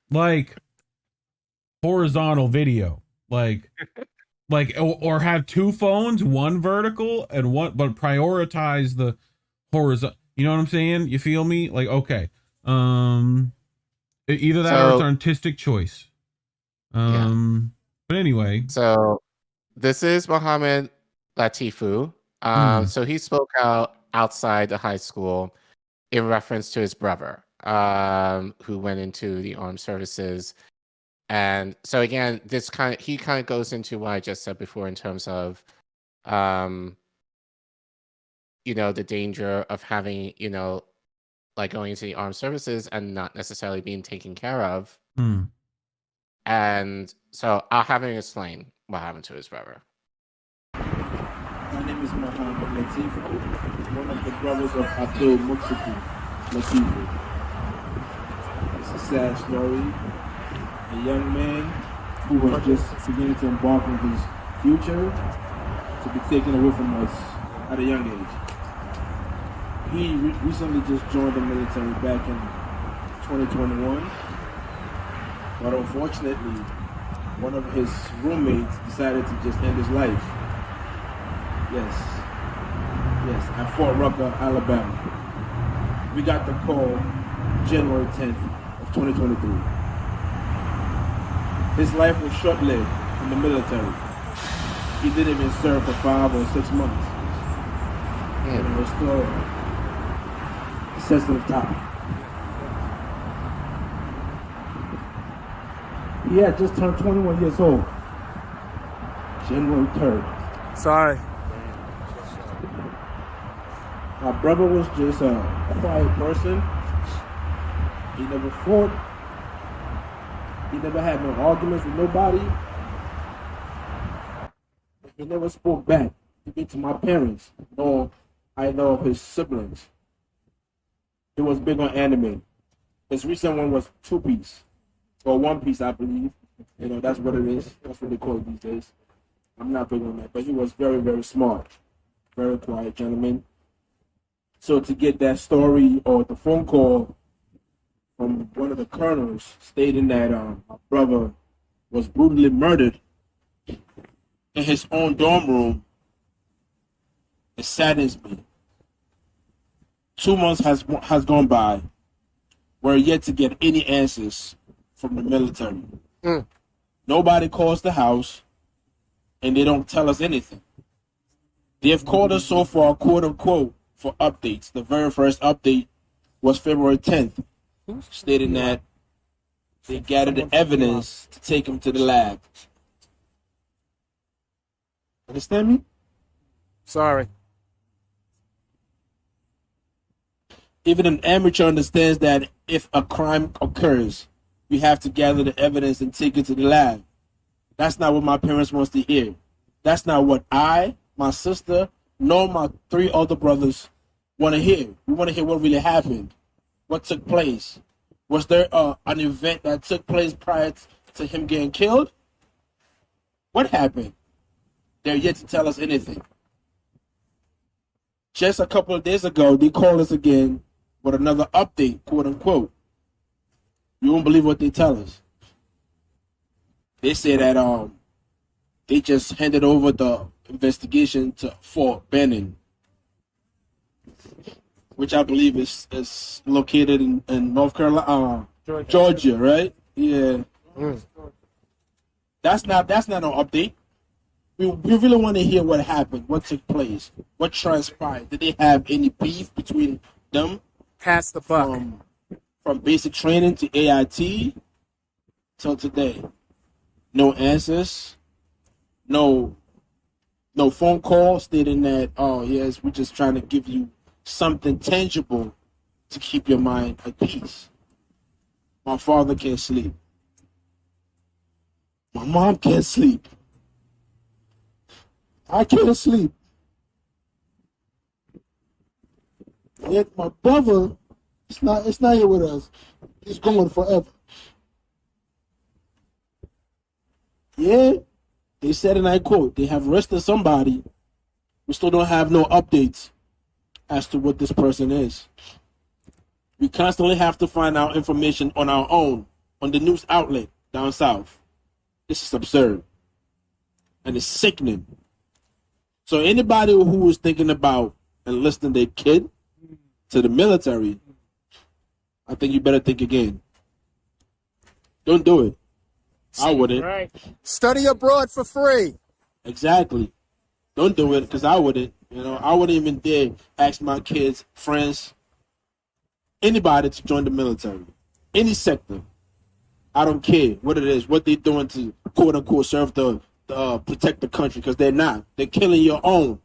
like horizontal video, like or have two phones, one vertical and one, but prioritize the horizontal. You know what I'm saying? You feel me? Like, okay, either that or it's an artistic choice. But anyway, so this is Mohammed Latifu. So he spoke out outside the high school in reference to his brother, who went into the armed services. And so again, he kind of goes into what I just said before in terms of, the danger of having, like going into the armed services and not necessarily being taken care of. And so I'll have him explain what happened to his brother. My name is Mohammed Latifu, one of the brothers of Abdul Muqtadi Latifu. It's a sad story. A young man who was just beginning to embark on his future to be taken away from us at a young age. He recently just joined the military back in 2021, but unfortunately, one of his roommates decided to just end his life. Yes, at Fort Rucker, Alabama. We got the call January 10th of 2023. His life was short-lived in the military. He didn't even serve for 5 or 6 months. And it was still a sensitive topic. He had just turned 21 years old. January 3rd. Sorry. My brother was just a quiet person. He never fought. He never had no arguments with nobody. He never spoke back, even to my parents, nor I know of his siblings. He was big on anime. His recent one was 2-piece or 1-piece, I believe. You know, that's what it is. That's what they call it these days. I'm not big on that, but he was very, very smart, very quiet gentleman. So to get that story or the phone call from one of the colonels stating that my brother was brutally murdered in his own dorm room, it saddens me. 2 months has gone by. We're yet to get any answers from the military. Nobody calls the house, and they don't tell us anything. They have called us so far, quote unquote, for updates. The very first update was February 10th, stating that they gathered the evidence to take him to the lab. Understand me? Sorry. Even an amateur understands that if a crime occurs, we have to gather the evidence and take it to the lab. That's not what my parents wants to hear. That's not what I, my sister, nor my 3 older brothers want to hear. We want to hear what really happened, what took place. Was there an event that took place prior to him getting killed? What happened? They're yet to tell us anything. Just a couple of days ago, they called us again with another update, quote unquote. You won't believe what they tell us. They say that they just handed over the investigation to Fort Benning, which I believe is located in North Carolina, Georgia, right? Yeah. That's not an update. We really want to hear what happened, what took place, what transpired. Did they have any beef between them? Pass the buck. From basic training to AIT till today. No answers. No phone call stating that, oh yes, we're just trying to give you something tangible to keep your mind at peace. My father can't sleep. My mom can't sleep. I can't sleep. Yet my brother, it's not here with us. He's gone forever. Yeah, they said, and I quote, they have arrested somebody. We still don't have no updates as to what this person is. We constantly have to find out information on our own, on the news outlet down south. This is absurd. And it's sickening. So anybody who is thinking about enlisting their kid to the military, I think you better think again. Don't do it. I wouldn't. Right. Study abroad for free. Exactly. Don't do it, because I wouldn't. You know, I wouldn't even dare ask my kids, friends, anybody to join the military. Any sector. I don't care what it is, what they're doing to quote unquote serve the protect the country, because they're not. They're killing your own.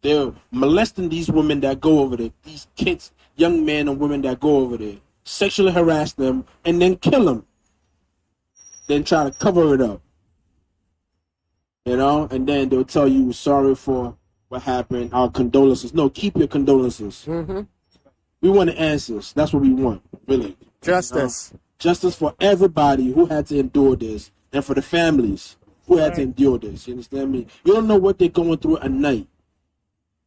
They're molesting these women that go over there, these kids, young men and women that go over there, sexually harass them, and then kill them. Then try to cover it up. You know, and then they'll tell you sorry for what happened, our condolences. No, keep your condolences. Mm-hmm. We want answers. That's what we want, really. Justice. You know? Justice for everybody who had to endure this, and for the families who had to endure this. You understand me? You don't know what they're going through at night.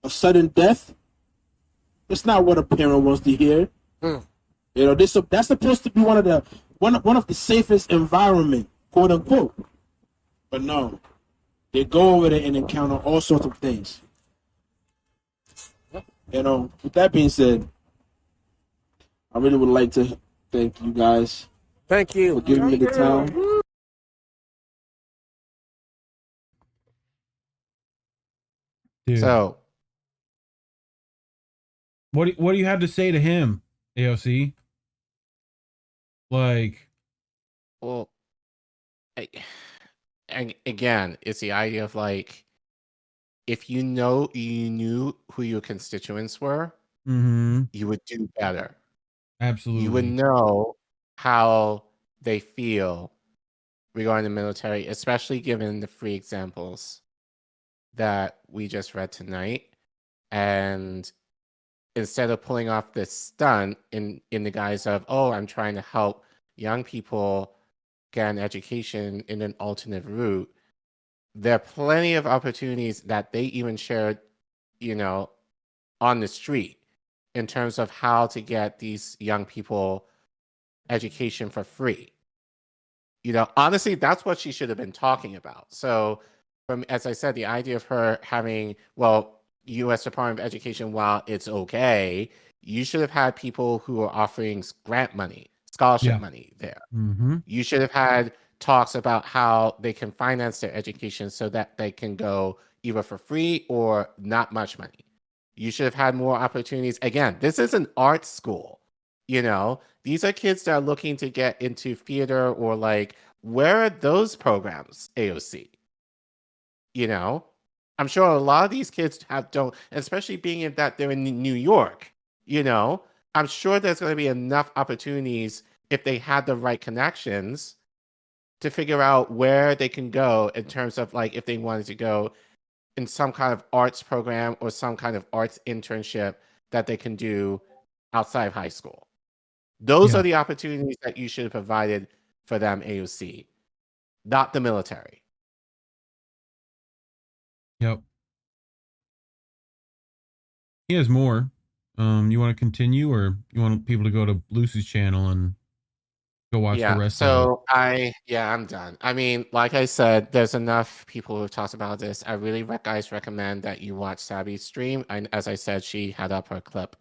A sudden death, it's not what a parent wants to hear. You know, that's supposed to be one of the safest environment, quote unquote. But no, they go over there and encounter all sorts of things. You know, with that being said, I really would like to thank you guys. Thank you for giving me the time. Dude. So, what do you have to say to him, AOC? Like, well, again, it's the idea of like, if you knew who your constituents were, you would do better. Absolutely. You would know how they feel regarding the military, especially given the 3 examples that we just read tonight. And instead of pulling off this stunt in the guise of, oh, I'm trying to help young people get an education in an alternate route, there are plenty of opportunities that they even shared, on the street in terms of how to get these young people education for free. Honestly, that's what she should have been talking about. So, as I said, the idea of her having, U.S. Department of Education, while it's okay, you should have had people who are offering grant money, scholarship money there. Mm-hmm. You should have had talks about how they can finance their education so that they can go either for free or not much money. You should have had more opportunities. Again, this is an art school. These are kids that are looking to get into theater or where are those programs, AOC? I'm sure a lot of these kids don't, especially being in that they're in New York, I'm sure there's going to be enough opportunities if they had the right connections to figure out where they can go in terms of if they wanted to go in some kind of arts program or some kind of arts internship that they can do outside of high school. Those are the opportunities that you should have provided for them, AOC, not the military. Yep. He has more. You want to continue, or you want people to go to Lucy's channel and go watch the rest of it? I'm done. I mean, like I said, there's enough people who have talked about this. I really guys recommend that you watch Sabby's stream. And as I said, she had up her clip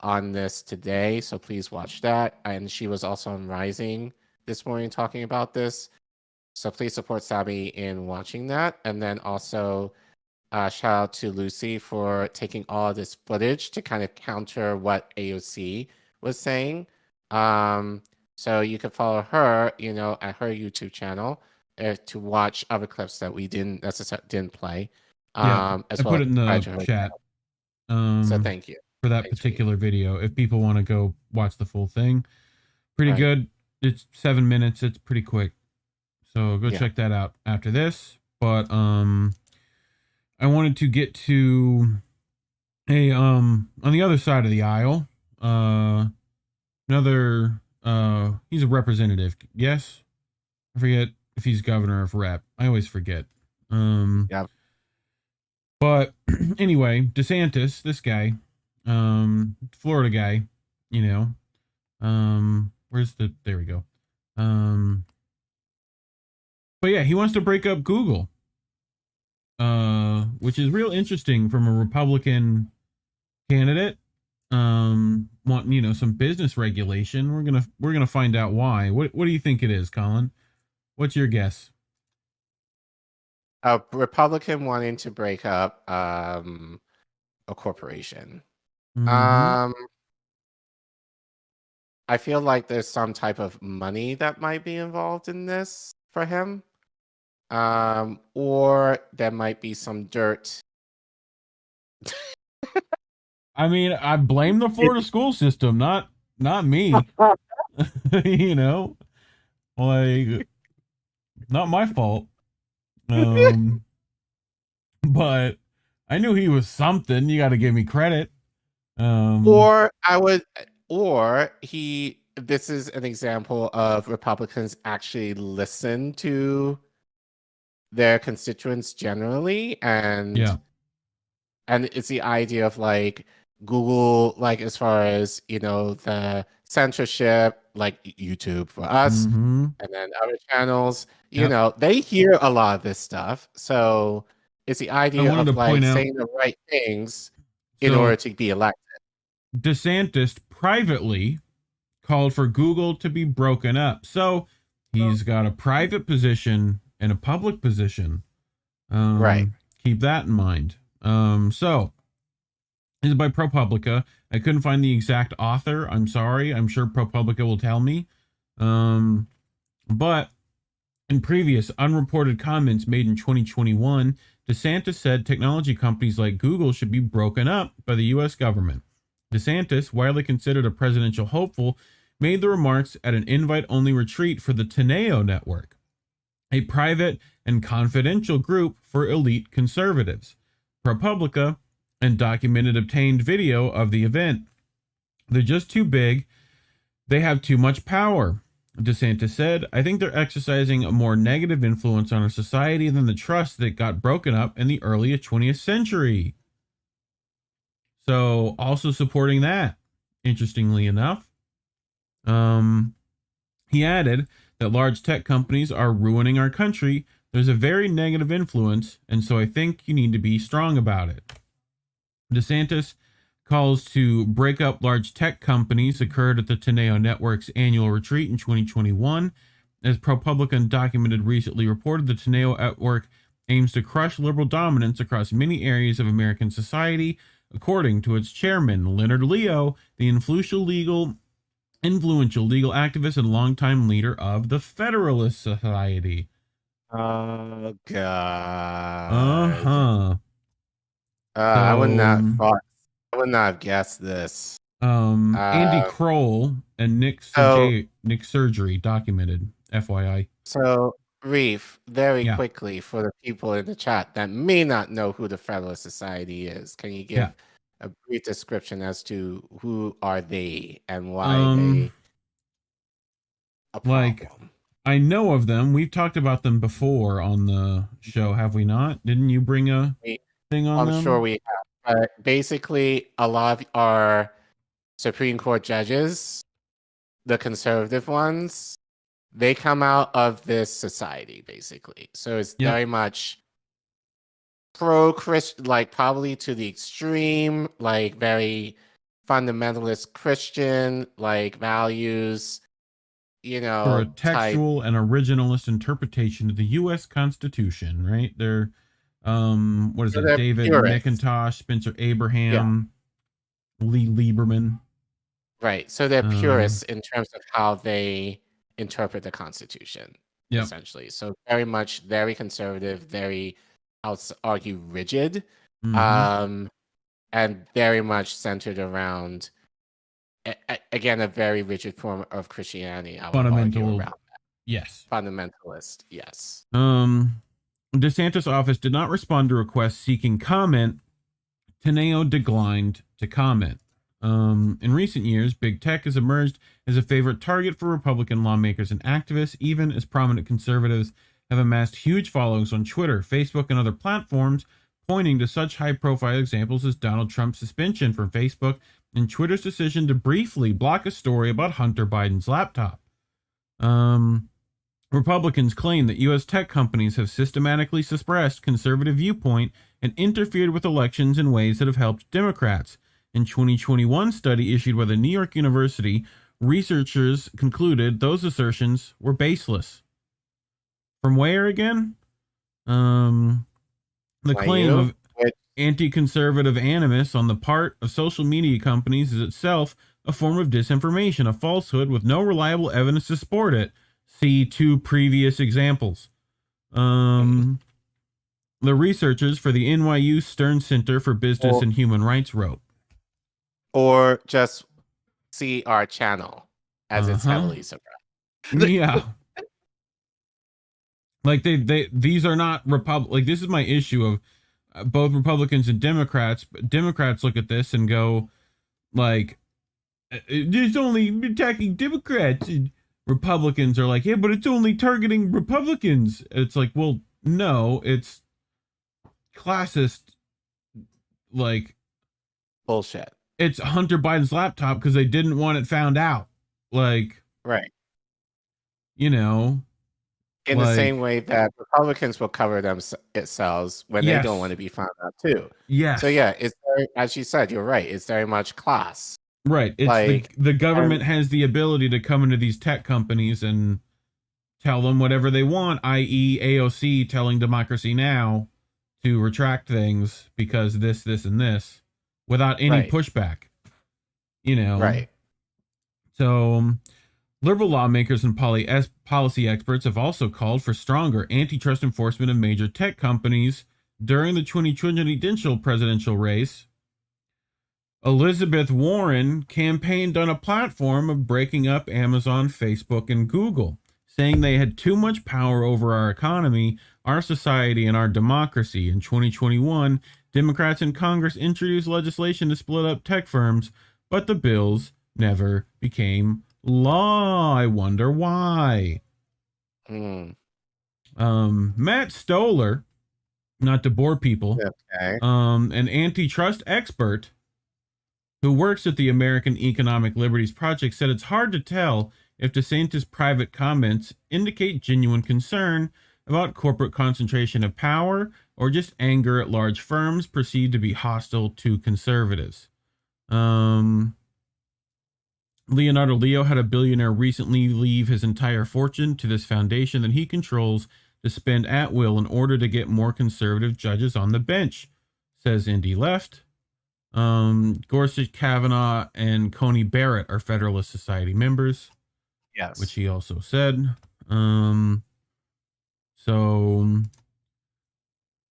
on this today, so please watch that. And she was also on Rising this morning talking about this. So please support Sabby in watching that. And then also shout out to Lucy for taking all of this footage to kind of counter what AOC was saying. So you can follow her, at her YouTube channel to watch other clips that we didn't play. As I put it in the chat. So thank you for that particular video. If people want to go watch the full thing, pretty good. It's 7 minutes. It's pretty quick. So go check that out after this. But I wanted to get to on the other side of the aisle, another he's a representative. Yes, I forget if he's governor of rep. I always forget. But anyway, DeSantis, this guy, Florida guy, there we go. But yeah, he wants to break up Google, which is real interesting from a Republican candidate. Want some business regulation. We're gonna find out why. What do you think it is, Collin? What's your guess? A Republican wanting to break up a corporation. Mm-hmm. I feel like there's some type of money that might be involved in this for him. Or there might be some dirt. I mean, I blame the Florida school system, not me. Not my fault. But I knew he was something. You got to give me credit. This is an example of Republicans actually listen to their constituents generally, and it's the idea of Google, as far as the censorship, YouTube for us, and then other channels, they hear a lot of this stuff. So it's the idea of saying the right things in order to be elected. DeSantis privately called for Google to be broken up. So he's got a private position and a public position. Right. Keep that in mind. So this is by ProPublica. I couldn't find the exact author. I'm sorry. I'm sure ProPublica will tell me. But in previous unreported comments made in 2021, DeSantis said technology companies like Google should be broken up by the U.S. government. DeSantis, widely considered a presidential hopeful, made the remarks at an invite-only retreat for the Teneo Network, a private and confidential group for elite conservatives. ProPublica, and documented obtained video of the event. They're just too big. They have too much power. DeSantis said, I think they're exercising a more negative influence on our society than the trust that got broken up in the early 20th century. So also supporting that, interestingly enough. He added that large tech companies are ruining our country. There's a very negative influence, and so I think you need to be strong about it. DeSantis calls to break up large tech companies occurred at the Teneo Network's annual retreat in 2021. As ProPublica documented recently reported, the Teneo Network aims to crush liberal dominance across many areas of American society, according to its chairman, Leonard Leo, the influential legal activist and longtime leader of the Federalist Society. Oh, God. Uh-huh. I would not have guessed this. Andy Kroll and Nick Surgery documented, FYI. So, Reef, very quickly, for the people in the chat that may not know who the Federalist Society is, can you give a brief description as to who are they and why they a problem? Like, I know of them. We've talked about them before on the show, have we not? Didn't you bring a thing on them? I'm sure we have. But basically, a lot of our Supreme Court judges, the conservative ones, they come out of this society, basically. So it's very much pro-Christian, like probably to the extreme, like very fundamentalist Christian, like values, you know. For a textual and originalist interpretation of the U.S. Constitution, right? They're what is it? David McIntosh, Spencer Abraham, Lee Lieberman. Right. So they're purists in terms of how they interpret the Constitution, essentially. So very conservative, very, I'll argue, rigid, and very much centered around, again, a very rigid form of Christianity. I would argue around that. Yes. Fundamentalist, yes. DeSantis' office did not respond to requests seeking comment. Teneo declined to comment. In recent years, big tech has emerged as a favorite target for Republican lawmakers and activists, even as prominent conservatives have amassed huge followings on Twitter, Facebook, and other platforms, pointing to such high-profile examples as Donald Trump's suspension from Facebook and Twitter's decision to briefly block a story about Hunter Biden's laptop. Republicans claim that U.S. tech companies have systematically suppressed conservative viewpoint and interfered with elections in ways that have helped Democrats. In 2021 study issued by the New York University, researchers concluded those assertions were baseless. From where again? The claim of anti-conservative animus on the part of social media companies is itself a form of disinformation, a falsehood with no reliable evidence to support it. See two previous examples. The researchers for the NYU Stern Center for Business and Human Rights wrote. Or just see our channel, as it's heavily suppressed. Yeah. Like these are not like this is my issue of both Republicans and Democrats. Democrats look at this and go like, it's only attacking Democrats. And Republicans are like, yeah, but it's only targeting Republicans. It's like, well, no, it's classist, like bullshit. It's Hunter Biden's laptop because they didn't want it found out. Like, right. You know, in the same way that Republicans will cover themselves when they don't want to be found out too. Yeah. So yeah, it's very, as you said, you're right. It's very much class. Right. It's like, the government has the ability to come into these tech companies and tell them whatever they want, i.e. AOC telling Democracy Now! To retract things because this, and this, without any pushback. You know? Right. So, liberal lawmakers and policy experts have also called for stronger antitrust enforcement of major tech companies during the 2020 presidential race. Elizabeth Warren campaigned on a platform of breaking up Amazon, Facebook, and Google, saying they had too much power over our economy, our society, and our democracy. In 2021, Democrats in Congress introduced legislation to split up tech firms, but the bills never became law. I wonder why. Matt Stoller, not to bore people, an antitrust expert who works at the American Economic Liberties Project, said it's hard to tell if DeSantis' private comments indicate genuine concern about corporate concentration of power or just anger at large firms perceived to be hostile to conservatives. Leonardo Leo had a billionaire recently leave his entire fortune to this foundation that he controls to spend at will in order to get more conservative judges on the bench, says Indy Left. Gorsuch, Kavanaugh, and Coney Barrett are Federalist Society members. Yes. Which he also said. So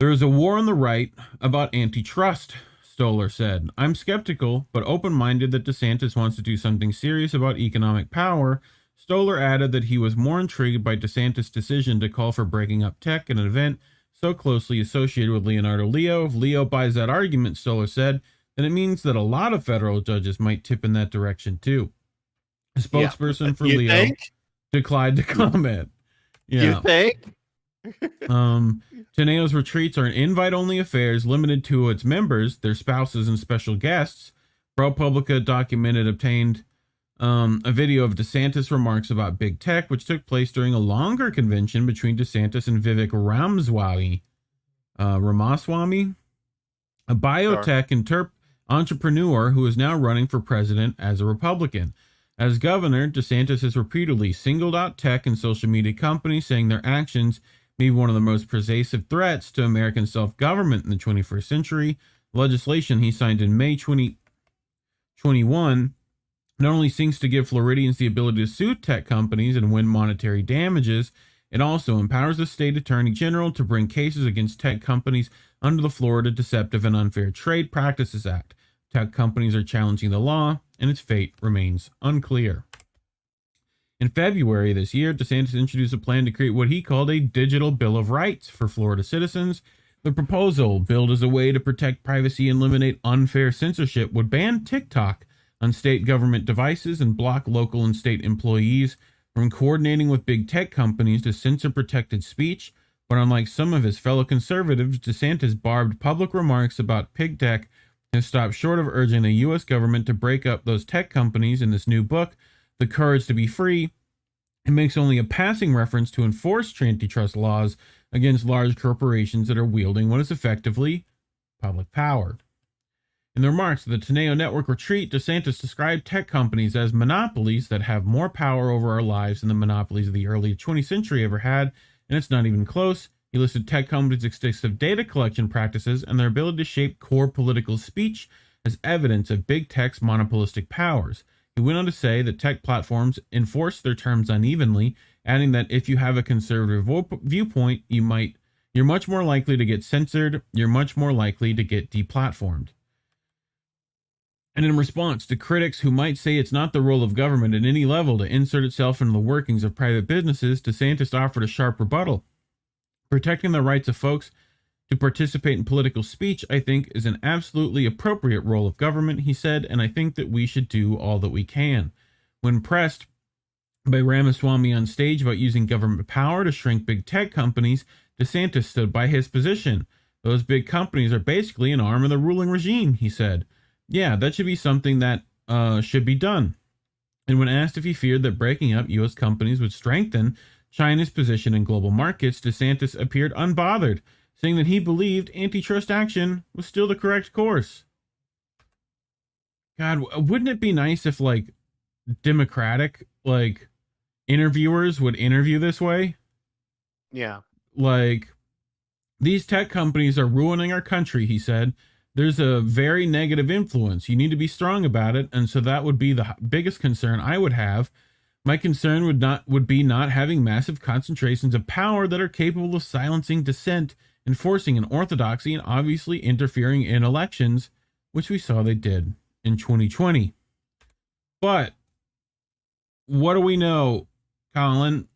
there's a war on the right about antitrust, Stoller said. I'm skeptical, but open-minded that DeSantis wants to do something serious about economic power. Stoller added that he was more intrigued by DeSantis' decision to call for breaking up tech at an event so closely associated with Leonardo Leo. If Leo buys that argument, Stoller said, then it means that a lot of federal judges might tip in that direction too. A spokesperson for Leo declined to comment. You think? Teneo's retreats are invite-only affairs limited to its members, their spouses, and special guests. ProPublica obtained a video of DeSantis' remarks about big tech, which took place during a longer convention between DeSantis and Vivek Ramaswamy, a biotech entrepreneur who is now running for president as a Republican. As governor, DeSantis has repeatedly singled out tech and social media companies, saying their actions may be one of the most pervasive threats to American self-government in the 21st century. Legislation he signed in May 2021 not only seeks to give Floridians the ability to sue tech companies and win monetary damages, it also empowers the state attorney general to bring cases against tech companies under the Florida Deceptive and Unfair Trade Practices Act. Tech companies are challenging the law, and its fate remains unclear. In February this year, DeSantis introduced a plan to create what he called a digital Bill of Rights for Florida citizens. The proposal, billed as a way to protect privacy and eliminate unfair censorship, would ban TikTok on state government devices and block local and state employees from coordinating with big tech companies to censor protected speech. But unlike some of his fellow conservatives, DeSantis' barbed public remarks about big tech has stopped short of urging the U.S. government to break up those tech companies. In this new book, The Courage to Be Free, it makes only a passing reference to enforce antitrust laws against large corporations that are wielding what is effectively public power. In the remarks of the Teneo Network retreat, DeSantis described tech companies as monopolies that have more power over our lives than the monopolies of the early 20th century ever had, and it's not even close. He listed tech companies' extensive data collection practices and their ability to shape core political speech as evidence of big tech's monopolistic powers. He went on to say that tech platforms enforce their terms unevenly, adding that if you have a conservative viewpoint, you're much more likely to get censored, you're much more likely to get deplatformed. And in response to critics who might say it's not the role of government at any level to insert itself into the workings of private businesses, DeSantis offered a sharp rebuttal. Protecting the rights of folks to participate in political speech, I think, is an absolutely appropriate role of government, he said, and I think that we should do all that we can. When pressed by Ramaswamy on stage about using government power to shrink big tech companies, DeSantis stood by his position. Those big companies are basically an arm of the ruling regime, he said. Yeah, that should be something that should be done. And when asked if he feared that breaking up U.S. companies would strengthen China's position in global markets, DeSantis appeared unbothered, saying that he believed antitrust action was still the correct course. God, wouldn't it be nice if, Democratic, interviewers would interview this way? Yeah. These tech companies are ruining our country, he said. There's a very negative influence. You need to be strong about it, and so that would be the biggest concern I would have. My concern would be not having massive concentrations of power that are capable of silencing dissent, enforcing an orthodoxy, and obviously interfering in elections, which we saw they did in 2020. But what do we know, Collin?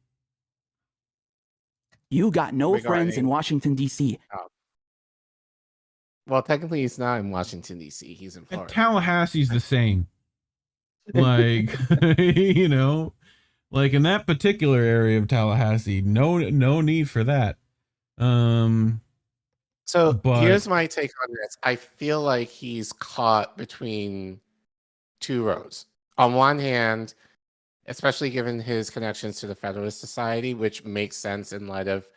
You got no friends in Washington, D.C. Well, technically, he's not in Washington D.C. He's in And Florida. Tallahassee's the same. Like, you know, like in that particular area of Tallahassee, no need for that. So but here's my take on this. I feel like he's caught between two roads. On one hand, especially given his connections to the Federalist Society, which makes sense in light of,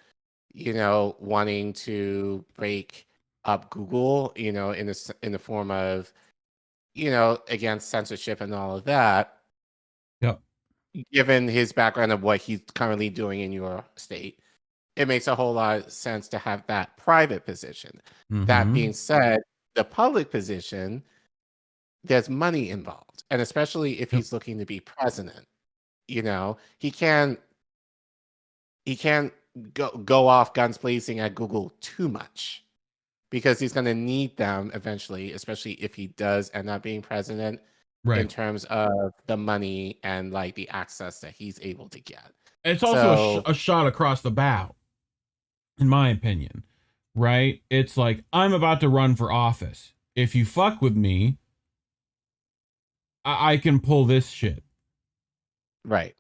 wanting to break up Google, in the form of, against censorship and all of that. Yep. Given his background of what he's currently doing in your state, it makes a whole lot of sense to have that private position. That being said, the public position, there's money involved. And especially if he's looking to be president, he can't go off guns blazing at Google too much, because he's going to need them eventually, especially if he does end up being president, in terms of the money and like the access that he's able to get. It's also a shot across the bow, in my opinion, right? It's like, I'm about to run for office. If you fuck with me, I can pull this shit. Right.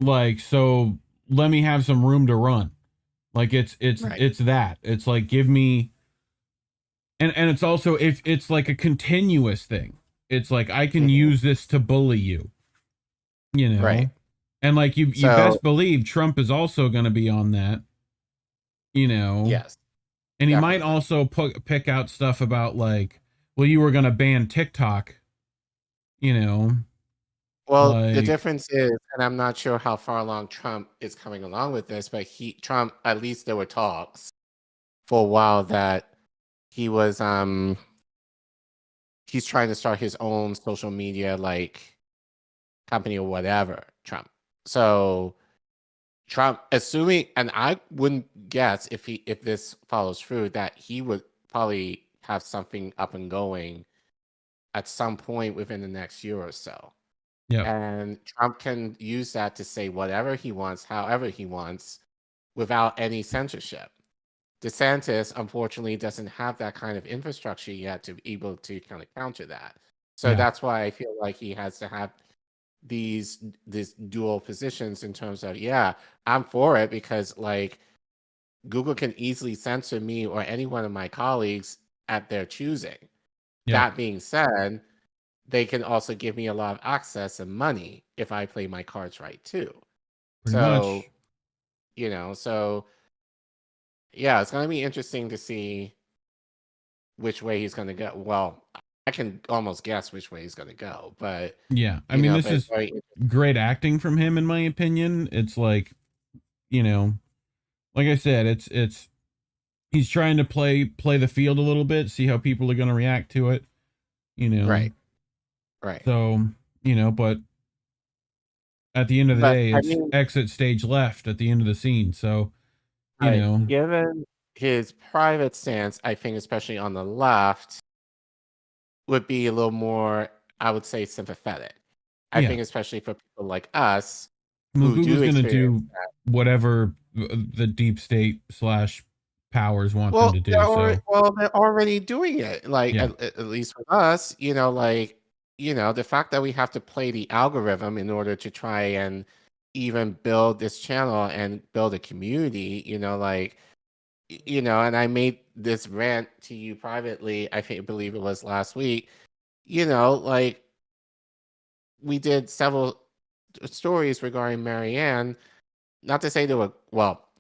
Like, so let me have some room to run. Like, it's that. It's like, give me, and it's also, if it's like a continuous thing. It's like, I can use this to bully you, Right. And like, you best believe Trump is also going to be on that, Yes. And he might also pick out stuff about like, well, you were going to ban TikTok, Well, like, the difference is, and I'm not sure how far along Trump is coming along with this, but Trump, at least there were talks for a while that he was he's trying to start his own social media like company or whatever, Trump. So Trump, assuming, and I wouldn't guess if this follows through, that he would probably have something up and going at some point within the next year or so. Yeah. And Trump can use that to say whatever he wants, however he wants, without any censorship. DeSantis, unfortunately, doesn't have that kind of infrastructure yet to be able to kind of counter that. So that's why I feel like he has to have these dual positions in terms of, I'm for it because like Google can easily censor me or any one of my colleagues at their choosing. That being said, they can also give me a lot of access and money if I play my cards right too. Pretty much. It's going to be interesting to see which way he's going to go. Well, I can almost guess which way he's going to go, but I mean, this is great acting from him, in my opinion. It's like, like I said, it's he's trying to play the field a little bit, see how people are going to react to it, Right. So, but at the end of the day, it's exit stage left at the end of the scene. So, given his private stance, I think, especially on the left, would be a little more, I would say, sympathetic. I think, especially for people like us, who Google's going to do whatever the deep state / powers want them to do. They're already doing it. Like, at least with us, the fact that we have to play the algorithm in order to try and even build this channel and build a community, and I made this rant to you privately, I believe it was last week, like we did several stories regarding Marianne, not to say they were,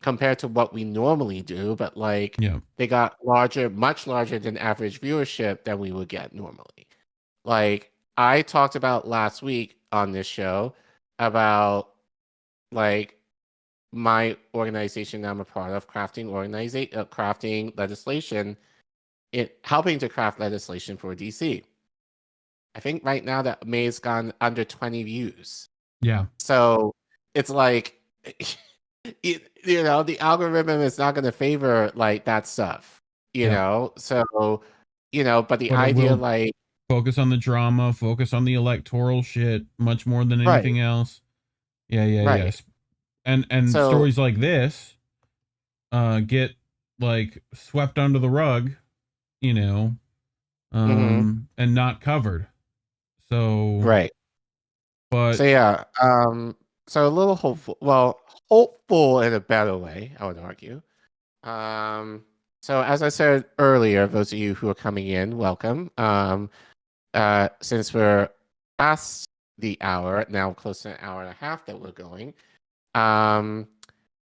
compared to what we normally do, but like they got much larger than average viewership than we would get normally. Like I talked about last week on this show about like my organization I'm a part of, crafting legislation, helping to craft legislation for DC. I think right now that may has gone under 20 views. Yeah. So it's like, the algorithm is not going to favor like that stuff, know? So, but the idea like focus on the drama, focus on the electoral shit much more than anything else. Yes. And so, stories like this get like swept under the rug, you know, and not covered. So Right. but So yeah, so a little hopeful. Well, hopeful in a better way, I would argue. So as I said earlier, those of you who are coming in, welcome. Since we're past the hour, now close to an hour and a half that we're going,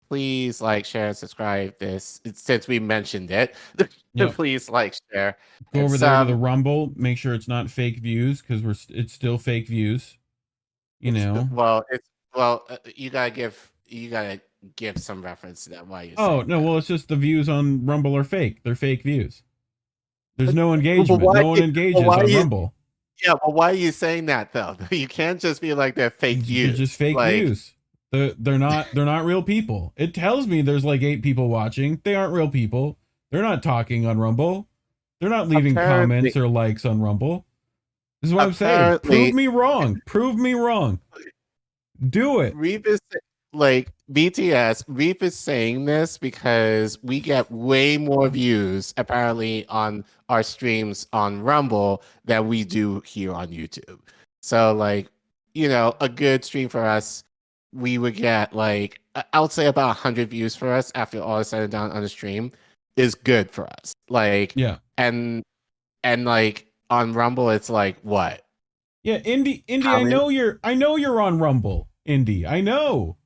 please like, share, and subscribe this. Since we mentioned it, Yep. please like, share. Go over there to the Rumble. Make sure it's not fake views because it's still fake views. You know. You gotta give some reference to that. Why you? Oh no, well it's just the views on Rumble are fake. They're fake views. There's no engagement. No one engages on Rumble. Yeah, well, why are you saying that though? You can't just be like they're fake views. They're just fake views. They're not real people. It tells me there's like 8 people watching. They aren't real people. They're not talking on Rumble. They're not leaving comments or likes on Rumble. This is what I'm saying. Prove me wrong. Prove me wrong. Do it. Reef is like BTS. Reef is saying this because we get way more views apparently on our streams on Rumble than we do here on YouTube. So like, a good stream for us, we would get like, I would say about 100 views for us after all is said and done on the stream is good for us. Like, yeah. And like on Rumble, it's like what? Yeah, Indy, I know you're on Rumble, Indy. I know.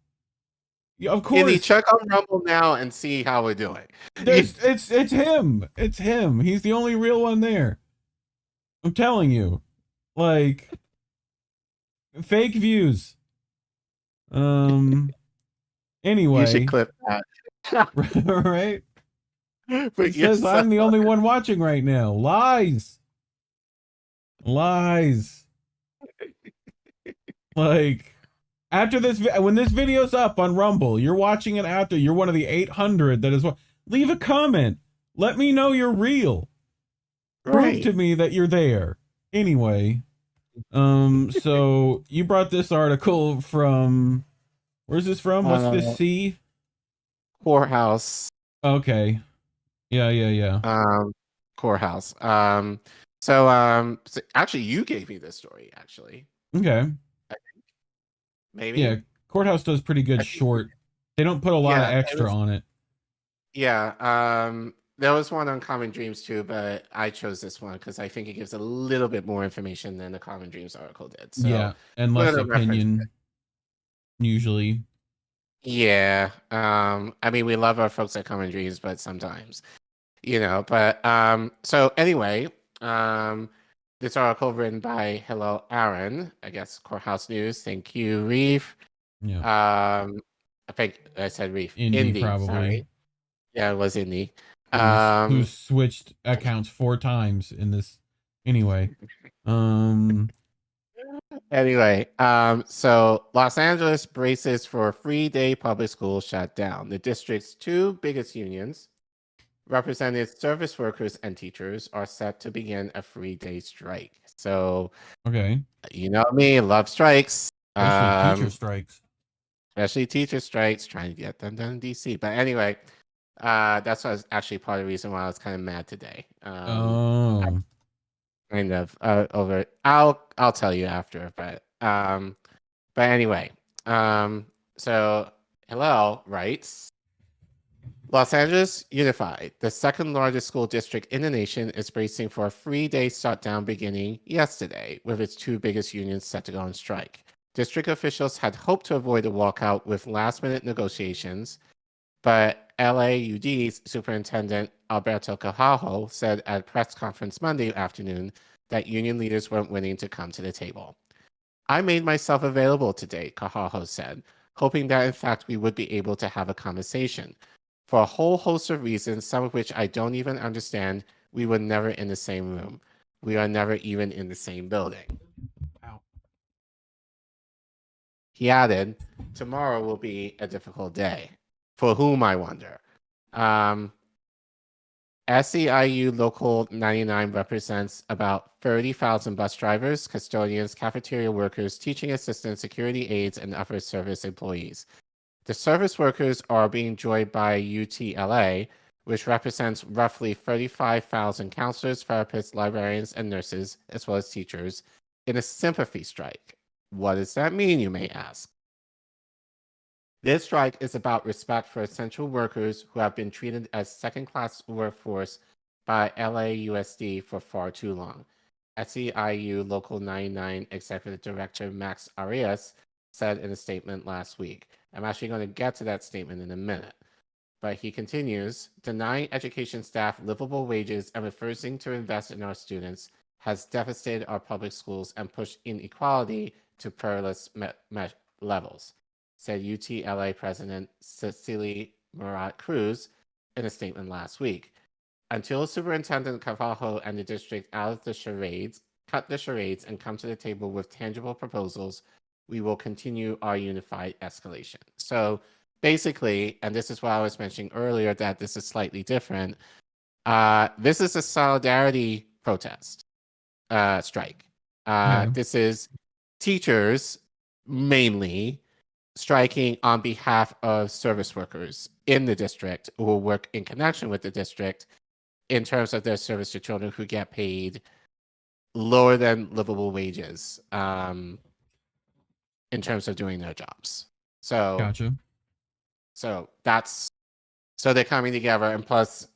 Yeah, of course. Indy, check on Rumble now and see how we're doing. It's him. It's him. He's the only real one there. I'm telling you. Like fake views. Anyway. You should clip that. Right? But it says I'm the only one watching right now. Lies. Like after this, when this video's up on Rumble, you're watching it after. You're one of the 800 that is. Leave a comment. Let me know you're real. Prove to me that you're there. Anyway, so you brought this article from. Where's this from? What's this? C. Courthouse. Okay. Yeah. Courthouse. So actually, you gave me this story. Actually. Okay. I think. Maybe. Yeah, Courthouse does pretty good short. They don't put a lot of extra on it. Yeah. There was one on Common Dreams too, but I chose this one because I think it gives a little bit more information than the Common Dreams article did. So yeah, and less opinion. Usually. Yeah. I mean, we love our folks at Common Dreams, but sometimes, But so anyway, this article written by Hello Aaron, I guess Courthouse News. Thank you, Reef. Yeah. I think I said Reef. Indy probably. Sorry. Yeah, it was Indy. Who switched accounts 4 times in this. Anyway. Anyway, so Los Angeles braces for a 3-day public school shutdown. The district's 2 biggest unions, representing service workers and teachers, are set to begin a 3-day strike. So, okay, you know me, love strikes. Especially teacher strikes. Especially teacher strikes, trying to get them done in DC. But anyway, that's actually part of the reason why I was kind of mad today. Kind of over. I'll tell you after, but anyway, so Hello writes. Los Angeles Unified, the second largest school district in the nation, is bracing for a 3-day shutdown beginning yesterday, with its 2 biggest unions set to go on strike. District officials had hoped to avoid a walkout with last-minute negotiations, but LAUD's Superintendent Alberto Cajajo said at a press conference Monday afternoon that union leaders weren't willing to come to the table. I made myself available today, Cajajo said, hoping that in fact we would be able to have a conversation. For a whole host of reasons, some of which I don't even understand, we were never in the same room. We are never even in the same building. Wow. He added, tomorrow will be a difficult day. For whom, I wonder. SEIU Local 99 represents about 30,000 bus drivers, custodians, cafeteria workers, teaching assistants, security aides, and other service employees. The service workers are being joined by UTLA, which represents roughly 35,000 counselors, therapists, librarians, and nurses, as well as teachers, in a sympathy strike. What does that mean, you may ask? This strike is about respect for essential workers who have been treated as second-class workforce by LAUSD for far too long. SEIU Local 99 Executive Director Max Arias said in a statement last week. I'm actually going to get to that statement in a minute. But he continues, denying education staff livable wages and refusing to invest in our students has devastated our public schools and pushed inequality to perilous levels, said UTLA President Cecily Murat-Cruz in a statement last week. Until Superintendent Carvalho and the district cut the charades and come to the table with tangible proposals, we will continue our unified escalation. So basically, and this is what I was mentioning earlier, that this is slightly different. This is a solidarity protest strike. This is teachers mainly striking on behalf of service workers in the district who will work in connection with the district in terms of their service to children who get paid lower than livable wages in terms of doing their jobs. So Gotcha. So they're coming together, and plus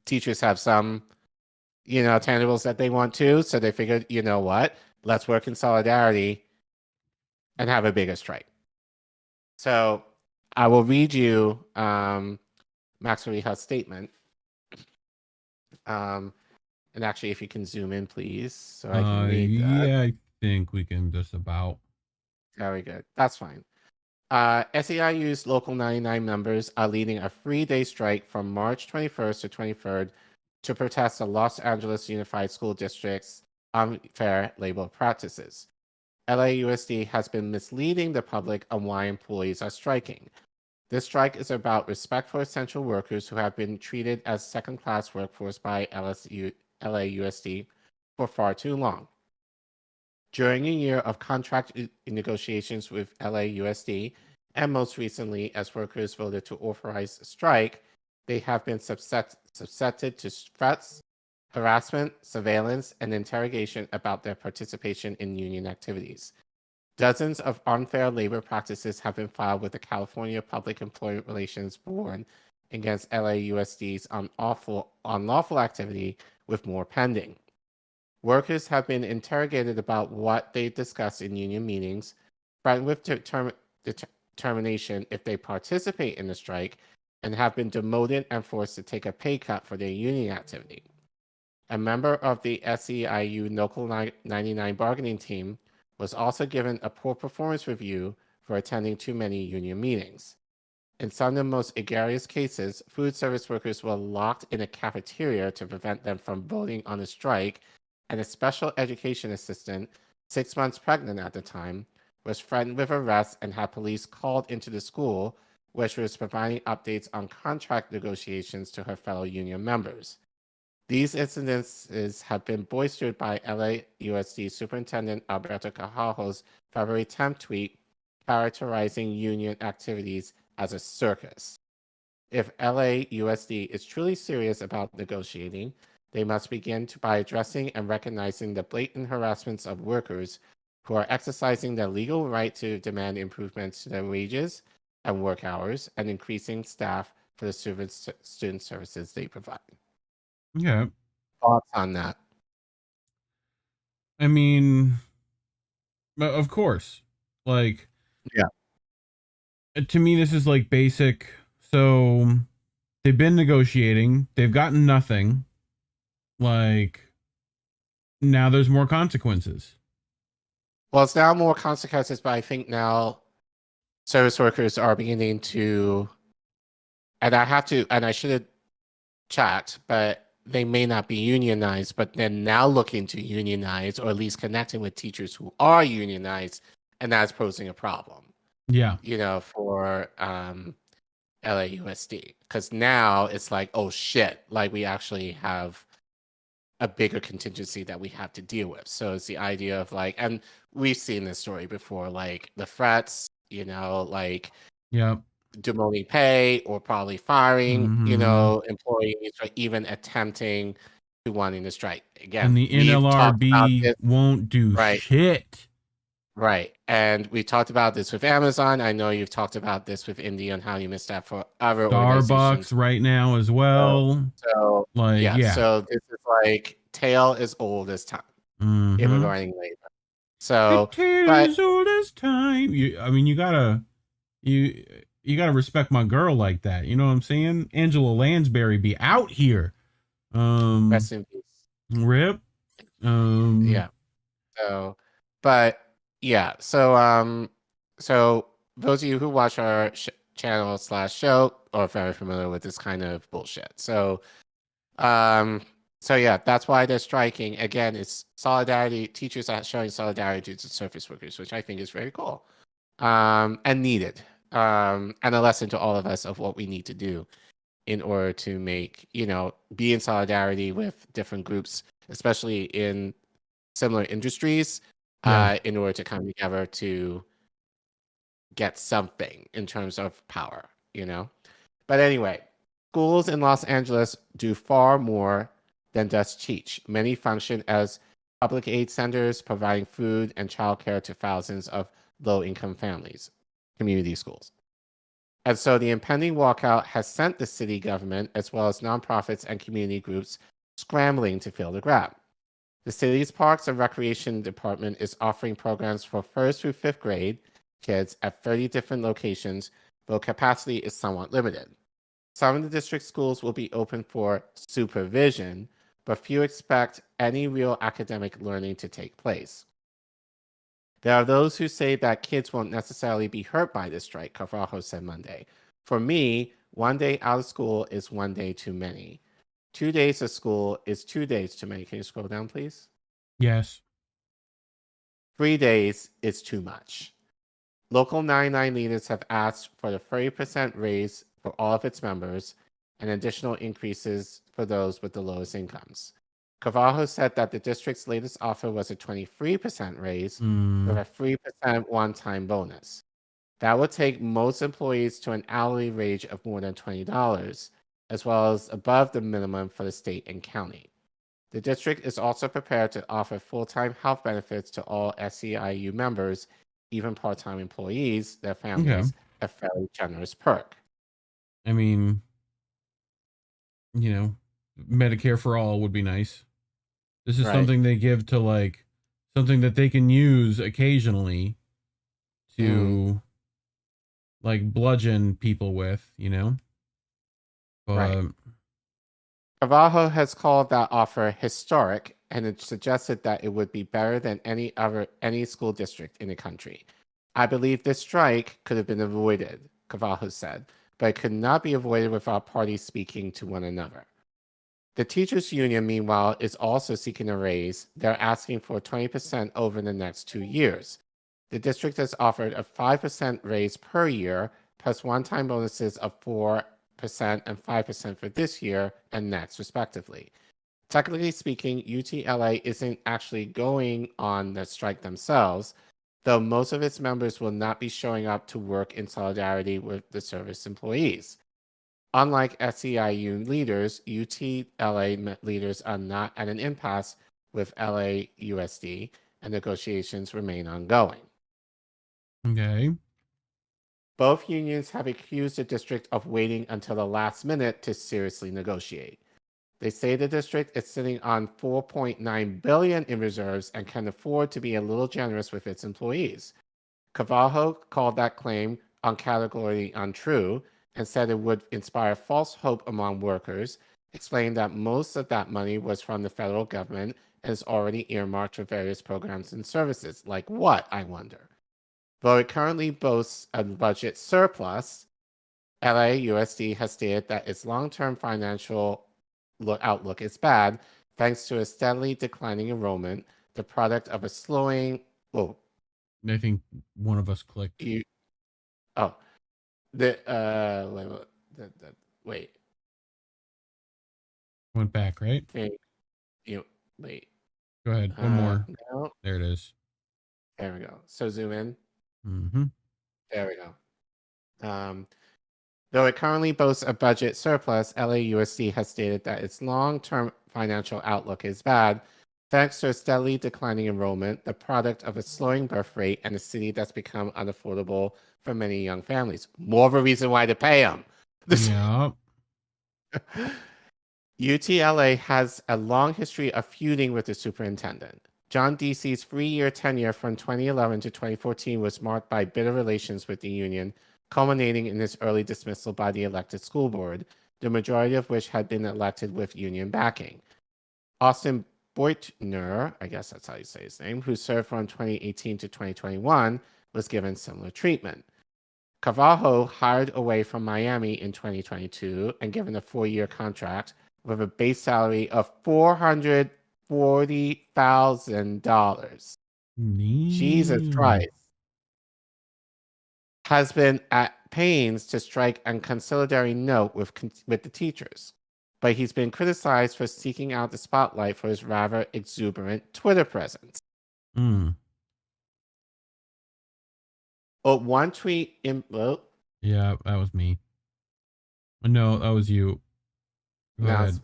teachers have some, tangibles that they want to. So they figured, you know what, let's work in solidarity and have a bigger strike. So I will read you Max Arias' statement. And actually, if you can zoom in, please, so I can read that. Yeah, I think we can just about. Very good. That's fine. SEIU's Local 99 members are leading a 3-day strike from March 21st to 23rd to protest the Los Angeles Unified School District's unfair labor practices. LAUSD has been misleading the public on why employees are striking. This strike is about respect for essential workers who have been treated as second-class workforce by LAUSD for far too long. During a year of contract negotiations with LAUSD, and most recently as workers voted to authorize a strike, they have been subjected to threats, harassment, surveillance, and interrogation about their participation in union activities. Dozens of unfair labor practices have been filed with the California Public Employment Relations Board against LAUSD's unlawful activity, with more pending. Workers have been interrogated about what they discuss in union meetings, threatened with termination if they participate in the strike, and have been demoted and forced to take a pay cut for their union activity. A member of the SEIU Local 99 bargaining team was also given a poor performance review for attending too many union meetings. In some of the most egregious cases, food service workers were locked in a cafeteria to prevent them from voting on a strike, and a special education assistant, 6 months pregnant at the time, was threatened with arrest and had police called into the school, where she was providing updates on contract negotiations to her fellow union members. These incidences have been bolstered by LAUSD Superintendent Alberto Carvalho's February 10th tweet characterizing union activities as a circus. If LAUSD is truly serious about negotiating, they must begin by addressing and recognizing the blatant harassments of workers who are exercising their legal right to demand improvements to their wages and work hours and increasing staff for the student services they provide. Yeah. Thoughts on that? I mean, of course. Like, yeah. To me, this is like basic. So they've been negotiating, they've gotten nothing. Like, now there's more consequences. Well, it's now more consequences, but I think now service workers are beginning to, and I should have checked, but they may not be unionized, but they're now looking to unionize, or at least connecting with teachers who are unionized, and that's posing a problem. Yeah. For LAUSD. Because now it's like, oh shit, like we actually have a bigger contingency that we have to deal with. So it's the idea of like, and we've seen this story before, like the threats, like yeah, demoting pay or probably firing, Mhm. employees for even attempting to wanting to strike. Again, And the we've talked about NLRB this, won't do right? shit. Right. And we talked about this with Amazon. I know you've talked about this with India and how you missed that for other Starbucks organizations. right now as well. So Like, yeah. So this is like tale as old as time in Mm-hmm. regarding labor. The So, tale but as old as time. You gotta respect my girl like that. You know what I'm saying? Angela Lansbury be out here. rest in peace. Rip. Yeah. So, but yeah. So those of you who watch our channel / show are very familiar with this kind of bullshit. So yeah, that's why they're striking. Again, it's solidarity. Teachers are showing solidarity to service workers, which I think is very cool, and needed, and a lesson to all of us of what we need to do in order to make, be in solidarity with different groups, especially in similar industries, in order to come together to get something in terms of power, But anyway, schools in Los Angeles do far more than just teach. Many function as public aid centers, providing food and childcare to thousands of low-income families, community schools. And so the impending walkout has sent the city government, as well as nonprofits and community groups, scrambling to fill the gap. The city's Parks and Recreation Department is offering programs for 1st through 5th grade kids at 30 different locations, though capacity is somewhat limited. Some of the district schools will be open for supervision, but few expect any real academic learning to take place. There are those who say that kids won't necessarily be hurt by this strike, Carvalho said Monday. For me, 1 day out of school is 1 day too many. 2 days of school is 2 days too many. Can you scroll down, please? Yes. 3 days is too much. Local 99 leaders have asked for the 30% raise for all of its members and additional increases for those with the lowest incomes. Carvalho said that the district's latest offer was a 23% raise with a 3% one-time bonus. That would take most employees to an hourly wage of more than $20, as well as above the minimum for the state and county. The district is also prepared to offer full-time health benefits to all SEIU members, even part-time employees, their families, a fairly generous perk. I mean, Medicare for all would be nice. This is something they give to like something that they can use occasionally to like bludgeon people with, But right. Carvalho has called that offer historic, and it suggested that it would be better than any school district in the country. I believe this strike could have been avoided, Carvalho said, but it could not be avoided without parties speaking to one another. The teachers union, meanwhile, is also seeking a raise. They're asking for 20% over the next 2 years. The district has offered a 5% raise per year, plus one-time bonuses of 4% and 5% for this year and next, respectively. Technically speaking, UTLA isn't actually going on the strike themselves, though most of its members will not be showing up to work in solidarity with the service employees. Unlike SEIU leaders, UTLA leaders are not at an impasse with LAUSD, and negotiations remain ongoing. Okay. Both unions have accused the district of waiting until the last minute to seriously negotiate. They say the district is sitting on $4.9 billion in reserves and can afford to be a little generous with its employees. Carvalho called that claim categorically untrue and said it would inspire false hope among workers, explained that most of that money was from the federal government and is already earmarked for various programs and services. Like what, I wonder? Though it currently boasts a budget surplus, LAUSD has stated that its long-term financial outlook is bad, thanks to a steadily declining enrollment, the product of a slowing. Oh, I think one of us clicked. Wait. Went back, right? Wait. Go ahead. One more. No. There it is. There we go. So zoom in. Mm-hmm. There we go. Though it currently boasts a budget surplus, LAUSD has stated that its long-term financial outlook is bad, thanks to a steadily declining enrollment, the product of a slowing birth rate, and a city that's become unaffordable for many young families. More of a reason why to pay them. Yeah. UTLA has a long history of feuding with the superintendent. John Deasy's 3-year tenure from 2011 to 2014 was marked by bitter relations with the union, culminating in his early dismissal by the elected school board, the majority of which had been elected with union backing. Austin Beutner, I guess that's how you say his name, who served from 2018 to 2021, was given similar treatment. Carvalho hired away from Miami in 2022 and given a 4-year contract with a base salary of $440,000. Jesus Christ. Has been at pains to strike a conciliatory note with the teachers, but he's been criticized for seeking out the spotlight for his rather exuberant Twitter presence. One tweet in... Well, yeah, that was me. No, that was you. Go ahead.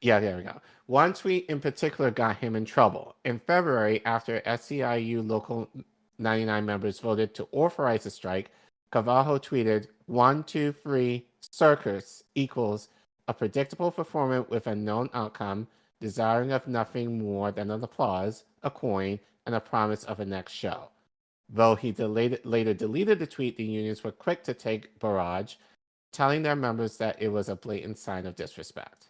Yeah, there we go. One tweet in particular got him in trouble. In February, after SEIU Local 99 members voted to authorize the strike, Carvalho tweeted, 1, 2, 3, circus equals a predictable performance with a known outcome, desiring of nothing more than an applause, a coin, and a promise of a next show. Though he later deleted the tweet, the unions were quick to take barrage, telling their members that it was a blatant sign of disrespect.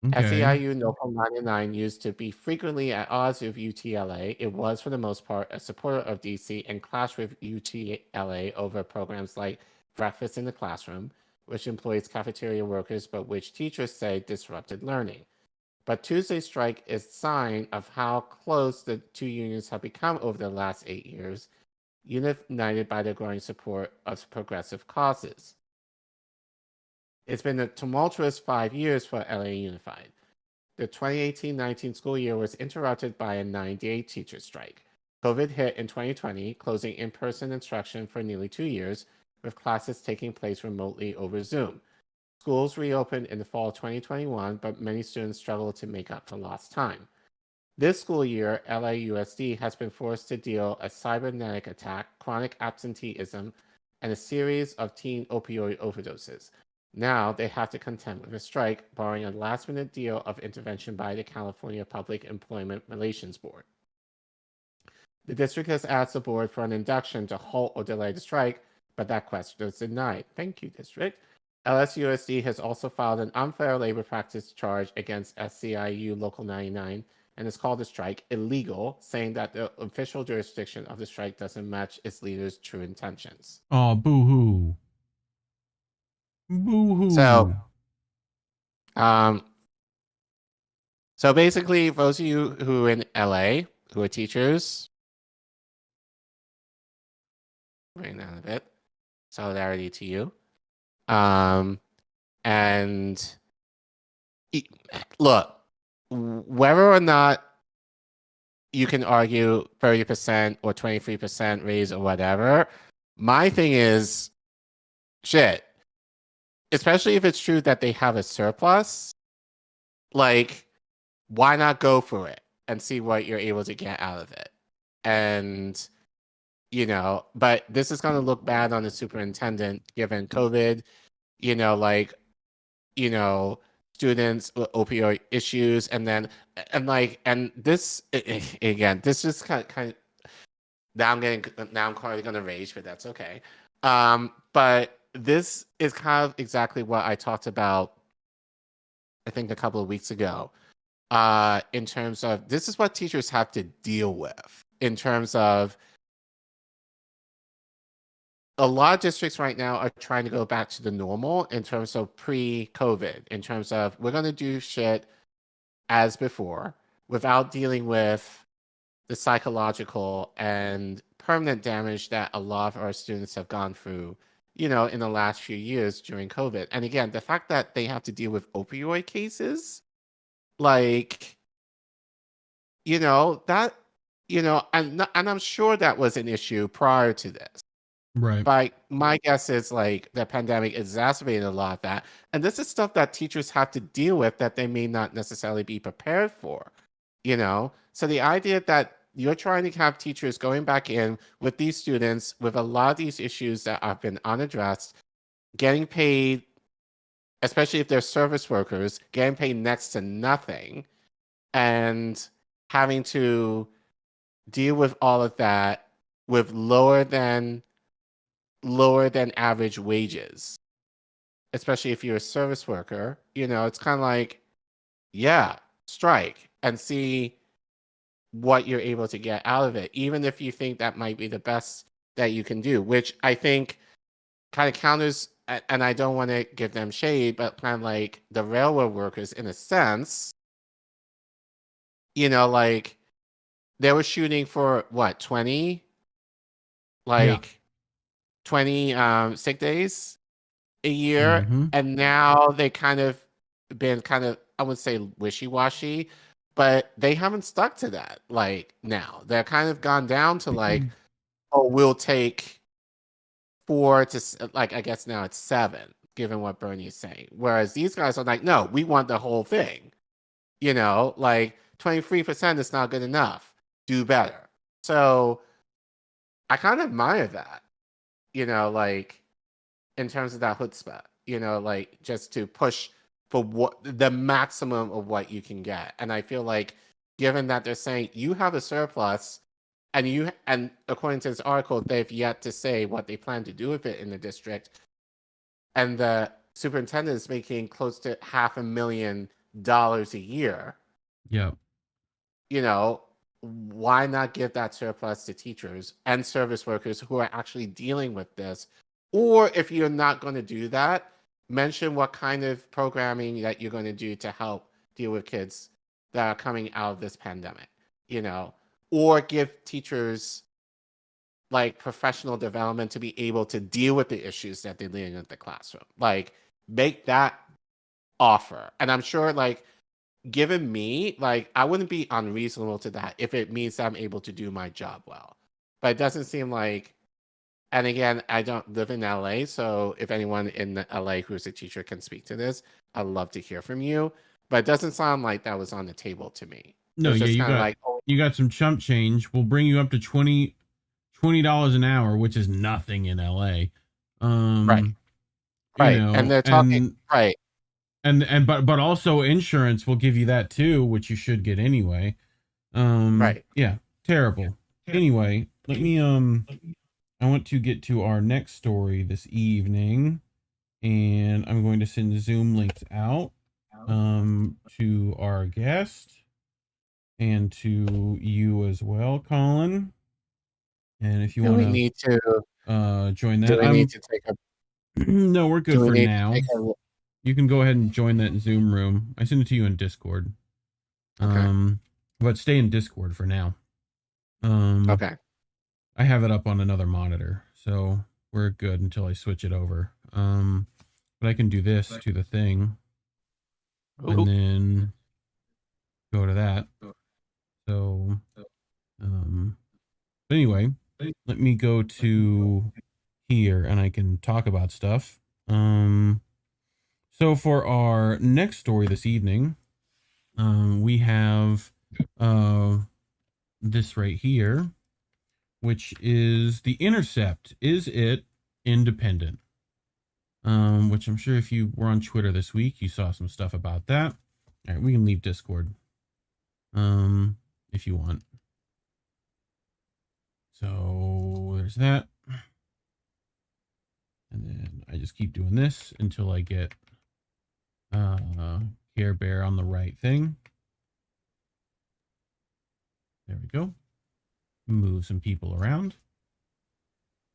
Okay. SEIU Local 99 used to be frequently at odds with UTLA. It was, for the most part, a supporter of DC and clashed with UTLA over programs like Breakfast in the Classroom, which employs cafeteria workers but which teachers say disrupted learning. But Tuesday's strike is a sign of how close the two unions have become over the last 8 years, united by the growing support of progressive causes. It's been a tumultuous 5 years for LA Unified. The 2018-19 school year was interrupted by a 9-day teacher strike. COVID hit in 2020, closing in-person instruction for nearly 2 years, with classes taking place remotely over Zoom. Schools reopened in the fall of 2021, but many students struggled to make up for lost time. This school year, LAUSD has been forced to deal a cybernetic attack, chronic absenteeism, and a series of teen opioid overdoses. Now they have to contend with a strike, barring a last-minute deal of intervention by the California Public Employment Relations Board. The district has asked the board for an induction to halt or delay the strike, but that question was denied. Thank you, district. LSUSD has also filed an unfair labor practice charge against SEIU Local 99 and has called the strike illegal, saying that the official jurisdiction of the strike doesn't match its leaders' true intentions. Oh, boo-hoo. Boo-hoo. So basically, those of you who are in LA, who are teachers, bring down a bit, solidarity to you. And look, whether or not you can argue 30% or 23% raise or whatever, my thing is, shit, especially if it's true that they have a surplus, like, why not go for it and see what you're able to get out of it? And, you know, but this is going to look bad on the superintendent given COVID, you know, like, you know, students with opioid issues. And then, and this, again, this is kind of, now I'm probably going to rage, but that's okay. But this is kind of exactly what I talked about, I think, a couple of weeks ago, in terms of this is what teachers have to deal with in terms of a lot of districts right now are trying to go back to the normal in terms of pre-COVID, in terms of we're going to do shit as before without dealing with the psychological and permanent damage that a lot of our students have gone through, you know, in the last few years during COVID. And again, the fact that they have to deal with opioid cases, like, you know, that, you know, and I'm sure that was an issue prior to this. Right. But my guess is like the pandemic exacerbated a lot of that. And this is stuff that teachers have to deal with that they may not necessarily be prepared for, you know? So the idea that you're trying to have teachers going back in with these students with a lot of these issues that have been unaddressed, getting paid, especially if they're service workers, getting paid next to nothing, and having to deal with all of that with lower than average wages, especially if you're a service worker, you know, it's kind of like, yeah, strike and see what you're able to get out of it, even if you think that might be the best that you can do, which I think kind of counters, and I don't want to give them shade, but kind of like the railroad workers in a sense, you know, like they were shooting for what, 20? Like, yeah. 20 sick days a year, and now they kind of been I would say wishy-washy, but they haven't stuck to that. Like now they're kind of gone down to like, oh, we'll take 4 to like, I guess now it's 7, given what Bernie's saying. Whereas these guys are like, no, we want the whole thing. You know, like 23% is not good enough. Do better. So I kind of admire that. You know, like in terms of that chutzpah, you know, like just to push for what the maximum of what you can get. And I feel like given that they're saying you have a surplus and according to this article, they've yet to say what they plan to do with it in the district. And the superintendent is making close to $500,000 a year. Yeah. You know, why not give that surplus to teachers and service workers who are actually dealing with this? Or if you're not going to do that, mention what kind of programming that you're going to do to help deal with kids that are coming out of this pandemic, you know, or give teachers like professional development to be able to deal with the issues that they're dealing with in the classroom. Like make that offer. And I'm sure like, given me, like, I wouldn't be unreasonable to that if it means I'm able to do my job well. But it doesn't seem like, and again, I don't live in LA, so if anyone in LA who's a teacher can speak to this, I'd love to hear from you. But it doesn't sound like that was on the table to me. No, yeah, you got some chump change. We'll bring you up to $20 an hour, which is nothing in LA. Right. Right. You know, and they're talking, right. But also insurance will give you that too, which you should get anyway. Right. Yeah. Terrible. Anyway, let me I want to get to our next story this evening, and I'm going to send the Zoom links out to our guest and to you as well, Collin. And if you want to need to join that, do we need to take a no, we're good for now. You can go ahead and join that Zoom room. I sent it to you in Discord. Okay. But stay in Discord for now. Okay. I have it up on another monitor, so we're good until I switch it over. But I can do this to the thing. And then go to that. So, but anyway, let me go to here and I can talk about stuff. So for our next story this evening, we have this right here, which is the Intercept. Is it independent? Which I'm sure if you were on Twitter this week, you saw some stuff about that. All right, we can leave Discord if you want. So there's that. And then I just keep doing this until I get Care Bear on the right thing. There we go. Move some people around.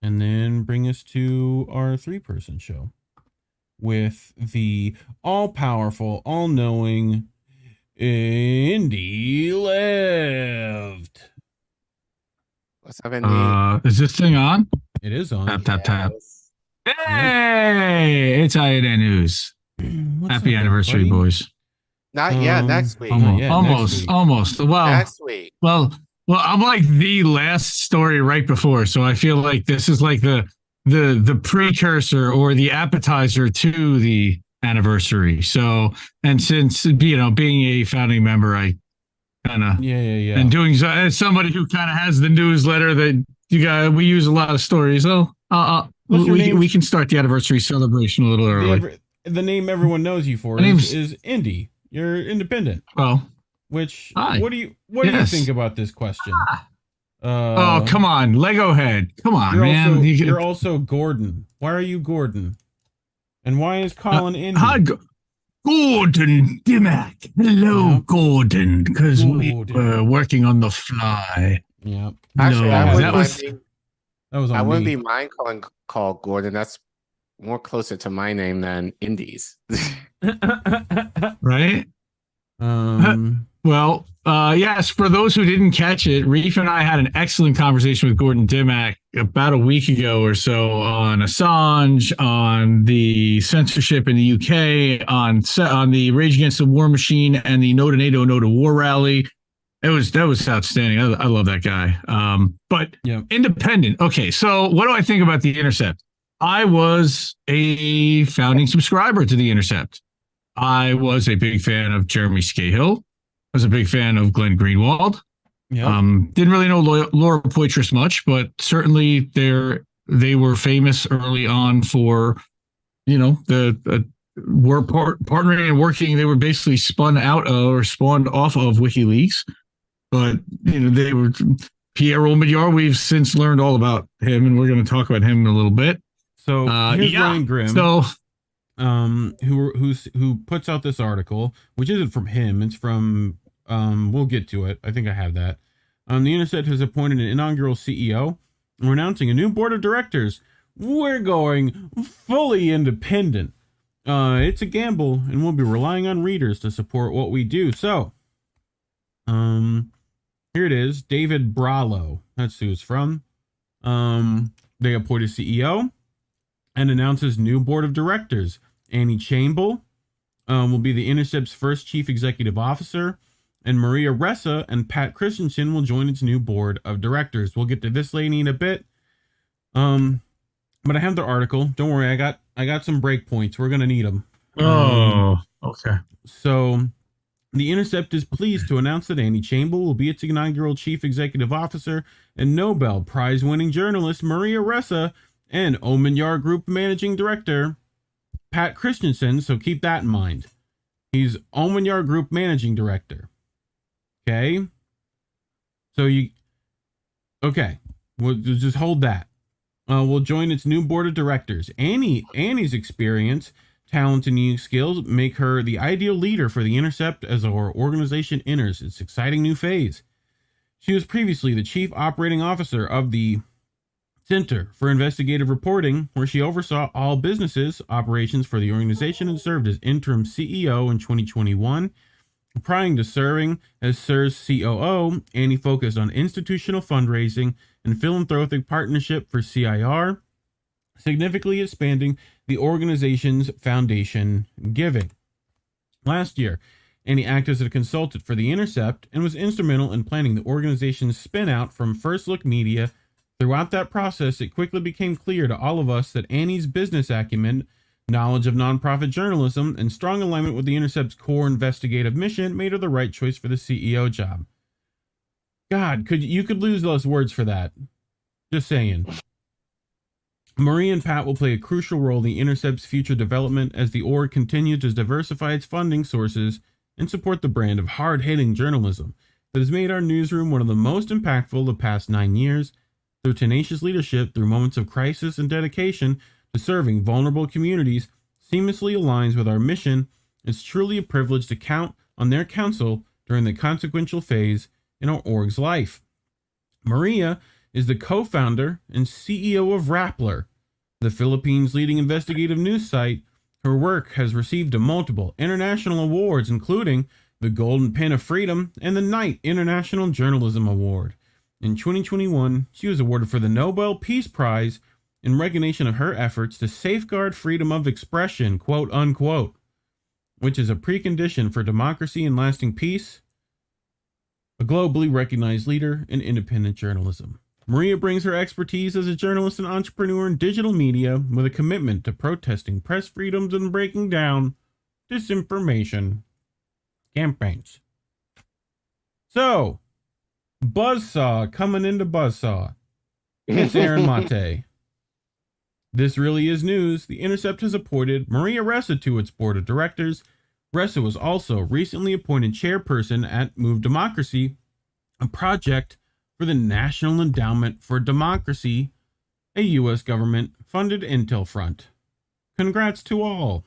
And then bring us to our 3-person show with the all-powerful, all-knowing Indy Left. What's up, Indy? Is this thing on? It is on. Tap, tap, tap. Hey, it's INN News. Happy anniversary, buddy? Boys. Not yet. Next week. Almost. Well, next week. Well, I'm like the last story right before, so I feel like this is like the the precursor or the appetizer to the anniversary. So, and since being a founding member, I kind of and doing as somebody who kind of has the newsletter that we use a lot of stories. So, we can start the anniversary celebration a little early. The name everyone knows you for is Indy. You're independent. Well, what do you think about this question? Come on, Lego head. Come on, man. You're also Gordon. Why are you Gordon? And why is Collin Indy? Gordon Dimmack. Hello, Gordon. Because we were working on the fly. Yeah. Actually, no, I wouldn't be mind called Gordon. That's more closer to my name than Indy's. Right? Well, yes, for those who didn't catch it, Reef and I had an excellent conversation with Gordon Dimmack about a week ago or so on Assange, on the censorship in the UK, on the Rage Against the War Machine and the No to NATO, No to War rally. That was outstanding. I love that guy. But independent. Okay, so what do I think about the Intercept? I was a founding subscriber to the Intercept. I was a big fan of Jeremy Scahill. I was a big fan of Glenn Greenwald. Didn't really know Laura Poitras much, but certainly they were famous early on for, the were partnering and working. They were basically spun out of or spawned off of WikiLeaks. But they were Pierre Omidyar. We've since learned all about him, and we're going to talk about him in a little bit. So here's Ryan Grimm. So, who puts out this article, which isn't from him. It's from we'll get to it. I think I have that. The Intercept has appointed an inaugural CEO. We're announcing a new board of directors. We're going fully independent. It's a gamble, and we'll be relying on readers to support what we do. So, here it is. David Brallo. That's who it's from. They appointed CEO and announces new board of directors. Annie Chamble will be the Intercept's first chief executive officer, and Maria Ressa and Pat Christensen will join its new board of directors. We'll get to this lady in a bit. But I have the article. Don't worry, I got some break points. We're gonna need them. Okay. So, the Intercept is pleased to announce that Annie Chamble will be its inaugural chief executive officer, and Nobel Prize-winning journalist Maria Ressa and Omidyar Group managing director Pat Christensen. So keep that in mind. He's Omidyar Group managing director. Okay. So we'll just hold that. We'll join its new board of directors. Annie's experience, talent, and unique skills make her the ideal leader for the Intercept as our organization enters its exciting new phase. She was previously the chief operating officer of the Center for Investigative Reporting, where she oversaw all businesses operations for the organization and served as interim CEO in 2021. Prior to serving as CER's COO, Annie focused on institutional fundraising and philanthropic partnership for CIR, significantly expanding the organization's foundation giving. Last year, Annie acted as a consultant for The Intercept and was instrumental in planning the organization's spin-out from First Look Media. Throughout that process, it quickly became clear to all of us that Annie's business acumen, knowledge of nonprofit journalism, and strong alignment with The Intercept's core investigative mission made her the right choice for the CEO job. God, you could lose those words for that. Just saying. Marie and Pat will play a crucial role in The Intercept's future development as the org continues to diversify its funding sources and support the brand of hard-hitting journalism that has made our newsroom one of the most impactful of the past 9 years. Through tenacious leadership, through moments of crisis, and dedication to serving vulnerable communities seamlessly aligns with our mission. It's truly a privilege to count on their counsel during the consequential phase in our org's life. Maria is the co-founder and CEO of Rappler, the Philippines' leading investigative news site. Her work has received multiple international awards, including the Golden Pin of Freedom and the Knight International Journalism Award. In 2021, she was awarded for the Nobel Peace Prize in recognition of her efforts to safeguard freedom of expression, quote unquote, which is a precondition for democracy and lasting peace, a globally recognized leader in independent journalism. Maria brings her expertise as a journalist and entrepreneur in digital media with a commitment to protesting press freedoms and breaking down disinformation campaigns. So, Buzzsaw coming into Buzzsaw. It's Aaron Mate. This really is news. The Intercept has appointed Maria Ressa to its board of directors. Ressa was also recently appointed chairperson at Move Democracy, a project for the National Endowment for Democracy, a U.S. government-funded intel front. Congrats to all.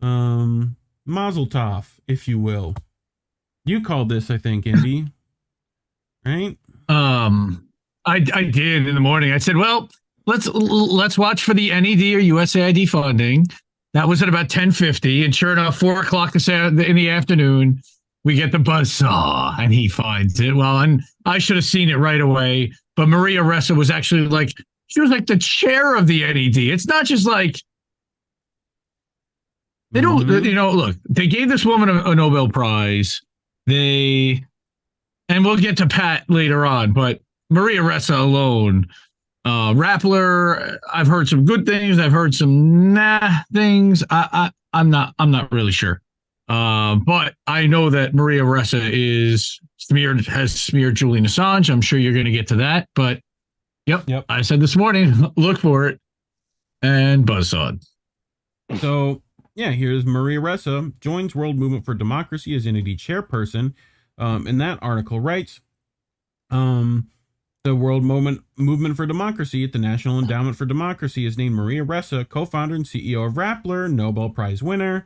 Mazel tov, if you will. You called this, I think, Indy. Right? I did in the morning. I said, well, let's watch for the NED or USAID funding. That was at about 10:50, and sure enough, 4:00 in the afternoon, we get the buzzsaw, and he finds it. Well, and I should have seen it right away, but Maria Ressa was actually she was like the chair of the NED. It's not just like they don't, look, they gave this woman a Nobel Prize. And we'll get to Pat later on, but Maria Ressa alone, Rappler, I've heard some good things. I've heard some things. I'm not really sure. But I know that Maria Ressa has smeared Julian Assange. I'm sure you're going to get to that, but yep. I said this morning, look for it, and buzzsaw. So yeah, here's Maria Ressa joins World Movement for Democracy as NED chairperson. And that article writes, the World Movement for Democracy at the National Endowment for Democracy has named Maria Ressa, co-founder and CEO of Rappler, Nobel Prize winner,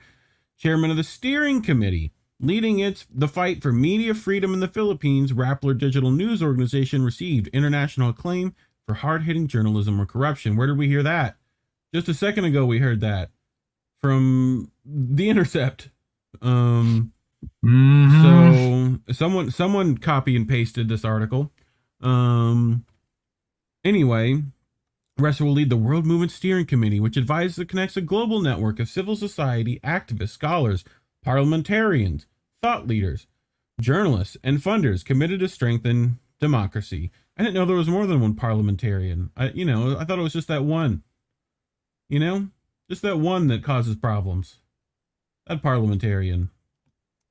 chairman of the steering committee, leading the fight for media freedom in the Philippines. Rappler digital news organization received international acclaim for hard-hitting journalism or corruption. Where did we hear that? Just a second ago, we heard that from The Intercept. So someone copy and pasted this article. Anyway, Ressa will lead the World Movement Steering Committee, which advises and connects a global network of civil society activists, scholars, parliamentarians, thought leaders, journalists, and funders committed to strengthen democracy. I didn't know there was more than one parliamentarian. I thought it was just that one. Just that one that causes problems. That parliamentarian.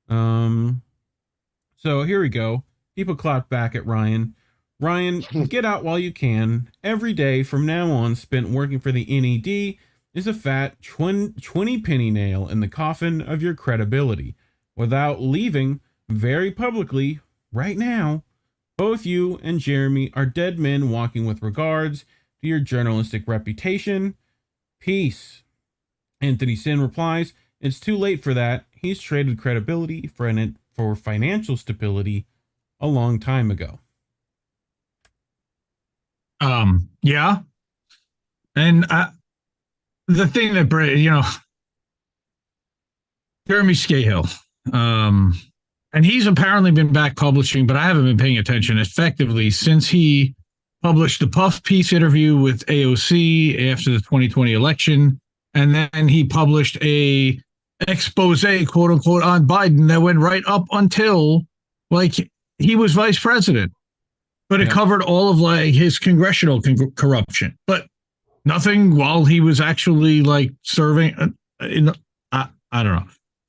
So here we go. People clap back at Ryan. Ryan, get out while you can. Every day from now on spent working for the NED is a fat 20 penny nail in the coffin of your credibility. Without leaving very publicly right now, both you and Jeremy are dead men walking with regards to your journalistic reputation. Peace. Anthony Sin replies, it's too late for that. He's traded credibility for financial stability a long time ago. Yeah. And the thing that, Jeremy Scahill, and he's apparently been back publishing, but I haven't been paying attention effectively since he published the Puff Piece interview with AOC after the 2020 election. And then he published a expose, quote unquote, on Biden that went right up until he was vice president. But it covered all of his congressional corruption, but nothing while he was actually serving. I don't know.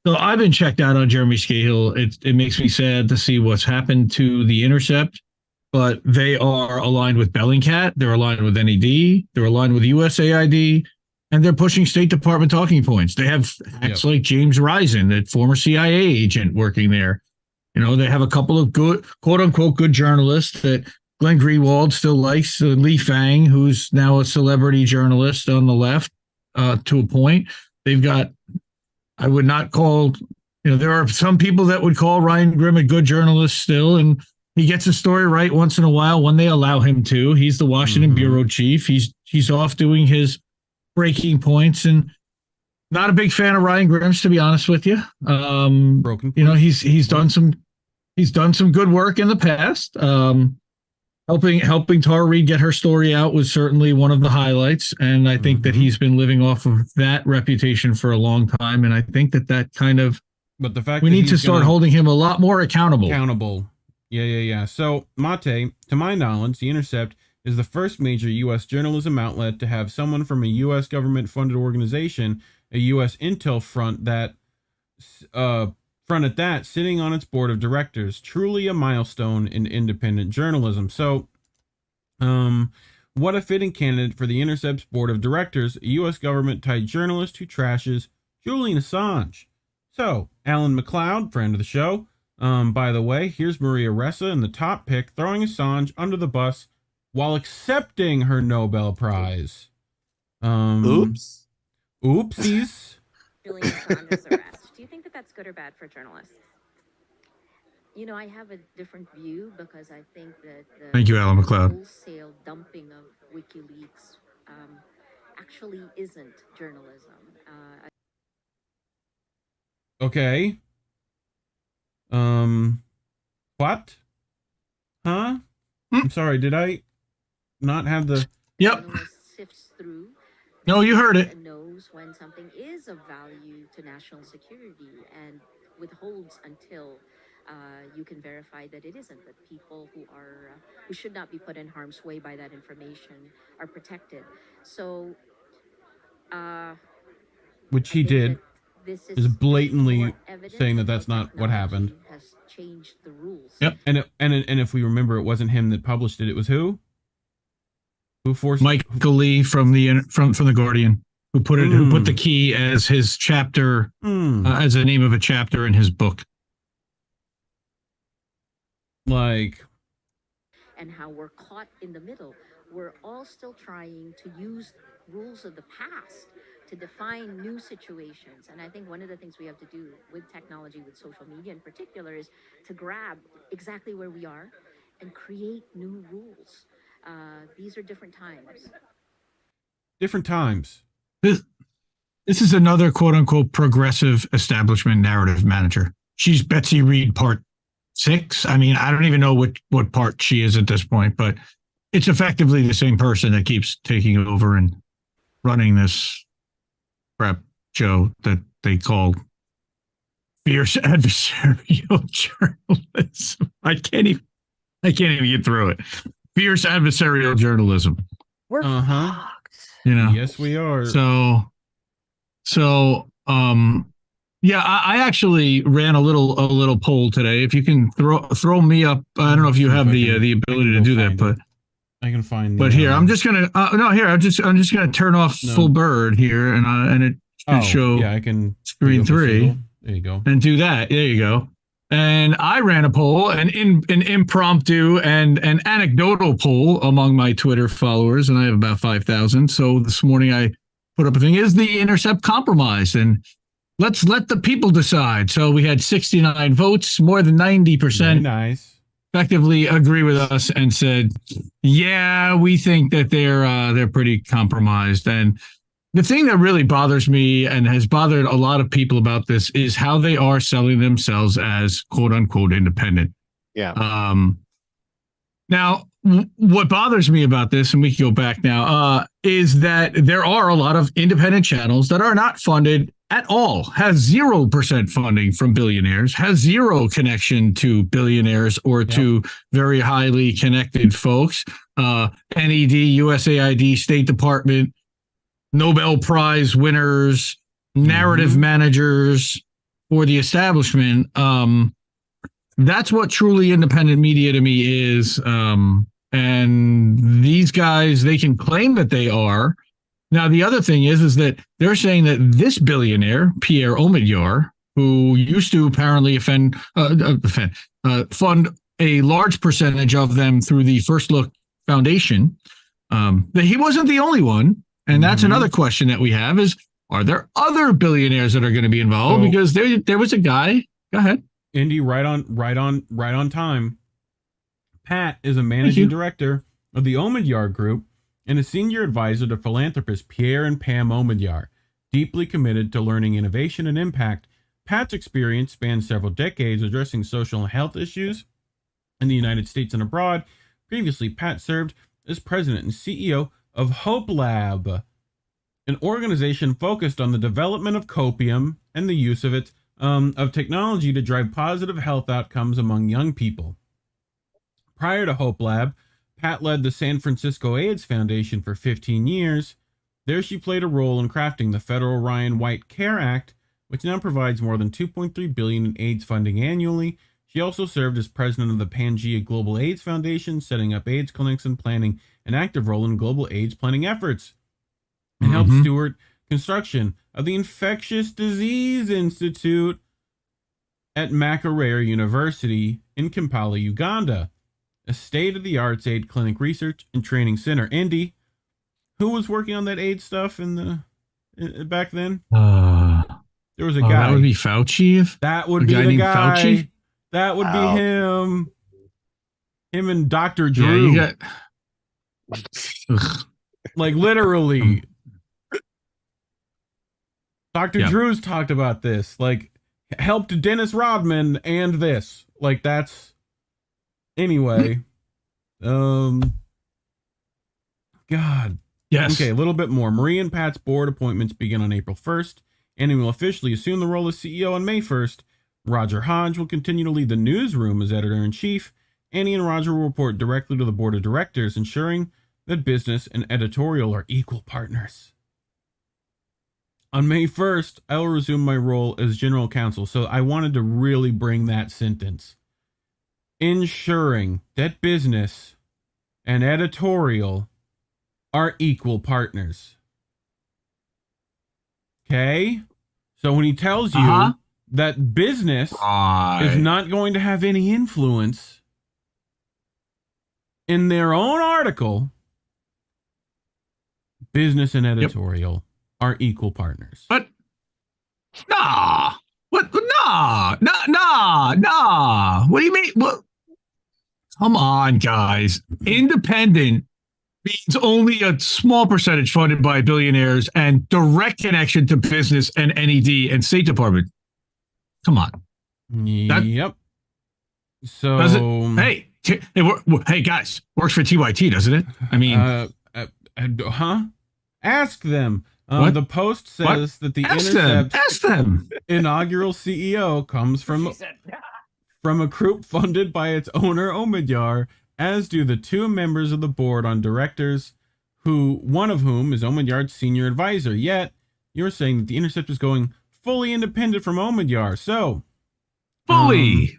So I've been checked out on Jeremy Scahill. It makes me sad to see what's happened to The Intercept, but they are aligned with Bellingcat. They're aligned with NED. They're aligned with USAID, and they're pushing State Department talking points. They have hacks like James Risen, that former CIA agent working there. They have a couple of good, quote unquote, good journalists that Glenn Greenwald still likes. Lee Fang, who's now a celebrity journalist on the left, to a point. They've got, I would not call, there are some people that would call Ryan Grimm a good journalist still, and he gets a story right once in a while when they allow him to. He's the Washington bureau chief. He's off doing his breaking points, and not a big fan of Ryan Grimm's, to be honest with you. Broken. He's done some good work in the past. Helping Tara Reid get her story out was certainly one of the highlights, and I think that he's been living off of that reputation for a long time. And I think that kind of, but the fact we need to start holding him a lot more accountable. Yeah. So, Mate, to my knowledge, The Intercept is the first major U.S. journalism outlet to have someone from a U.S. government-funded organization, a U.S. intel front at that, sitting on its board of directors. Truly a milestone in independent journalism. So, what a fitting candidate for The Intercept's board of directors, a U.S. government-tied journalist who trashes Julian Assange. So, Alan McLeod, friend of the show. By the way, here's Maria Ressa in the top pick, throwing Assange under the bus while accepting her Nobel Prize. Oops. Oopsies. Julian Assange's arrest. Do you think that that's good or bad for journalists? You know, I have a different view because I think that the Thank you, Alan McLeod. wholesale dumping of WikiLeaks actually isn't journalism. Okay. What? Huh? I'm sorry, did I not have the... Yep. Sifts through. No, you heard it. Knows when something is of value to national security and withholds until you can verify that it isn't. That people who should not be put in harm's way by that information are protected. So, which he did. This is blatantly saying that that's not what happened. Has changed the rules. Yep. And if we remember, it wasn't him that published it. It was who? Who forced Michael Lee from the Guardian, who put the key as his chapter, as the name of a chapter in his book. Like, and how we're caught in the middle. We're all still trying to use rules of the past to define new situations. And I think one of the things we have to do with technology, with social media in particular, is to grab exactly where we are and create new rules. These are different times. Different times. This is another quote-unquote progressive establishment narrative manager. She's Betsy Reed part 6. I mean, I don't even know what part she is at this point, but it's effectively the same person that keeps taking over and running this crap show that they call fierce adversarial journalism. I can't even get through it. Fierce adversarial journalism. We're fucked. You know. Yes, we are. So yeah, I actually ran a little poll today. If you can throw me up, I don't know if you have the ability to do that, but I can find. But here, I'm just gonna I'm just gonna turn off full bird here, and it should show. Yeah, I can screen 3. There you go. And do that. There you go. And I ran a poll, an impromptu and an anecdotal poll among my Twitter followers, and I have about 5,000. So this morning I put up a thing: is the Intercept compromised? And let's let the people decide. So we had 69 votes, more than 90%. Nice. Effectively agree with us and said, yeah, we think that they're pretty compromised. And the thing that really bothers me and has bothered a lot of people about this is how they are selling themselves as quote unquote independent. Yeah. Now, what bothers me about this, and we can go back now, is that there are a lot of independent channels that are not funded at all, has 0% funding from billionaires, has zero connection to billionaires or to very highly connected folks. NED, USAID, State Department, Nobel Prize winners, narrative managers for the establishment. That's what truly independent media to me is. And these guys, they can claim that they are. Now, the other thing is that they're saying that this billionaire, Pierre Omidyar, who used to apparently fund a large percentage of them through the First Look Foundation, that he wasn't the only one. And that's another question that we have is, are there other billionaires that are going to be involved? Because there was a guy. Go ahead. Indy, right on time. Pat is a managing director of the Omidyar Group and a senior advisor to philanthropists Pierre and Pam Omidyar. Deeply committed to learning innovation and impact, Pat's experience spans several decades addressing social and health issues in the United States and abroad. Previously, Pat served as president and CEO of Hope Lab, an organization focused on the development of copium and the use of technology to drive positive health outcomes among young people. Prior to Hope Lab, Pat led the San Francisco AIDS Foundation for 15 years. There she played a role in crafting the federal Ryan White CARE Act, which now provides more than $2.3 billion in AIDS funding annually. She also served as president of the Pangea Global AIDS Foundation, setting up AIDS clinics and planning an active role in global AIDS planning efforts, and helped steward construction of the Infectious Disease Institute at Makerere University in Kampala, Uganda, a state-of-the-art AIDS clinic research and training center. Indy, who was working on that AIDS stuff back then? There was a guy. That would be Fauci. That would be the guy. Fauci? That would be him. Him and Dr. Drew. Yeah, like literally. Dr. Drew's talked about this. Like helped Dennis Rodman and this. Like that's anyway. God. Yes. Okay, a little bit more. Marie and Pat's board appointments begin on April 1st. Annie will officially assume the role of CEO on May 1st. Roger Hodge will continue to lead the newsroom as editor-in-chief. Annie and Roger will report directly to the board of directors, ensuring that business and editorial are equal partners. On May 1st, I will resume my role as general counsel. So I wanted to really bring that sentence. Ensuring that business and editorial are equal partners. Okay? So when he tells you that business is not going to have any influence in their own article, business and editorial are equal partners. But nah. What? Nah. What do you mean? What? Come on, guys. Independent means only a small percentage funded by billionaires and direct connection to business and NED and State Department. Come on. Yep. So hey guys, works for TYT, doesn't it? I mean, ask them. The Post says that the Intercept inaugural CEO comes from a group funded by its owner Omidyar, as do the two members of the board on directors, one of whom is Omidyar's senior advisor. Yet you're saying that the Intercept is going fully independent from Omidyar. So fully,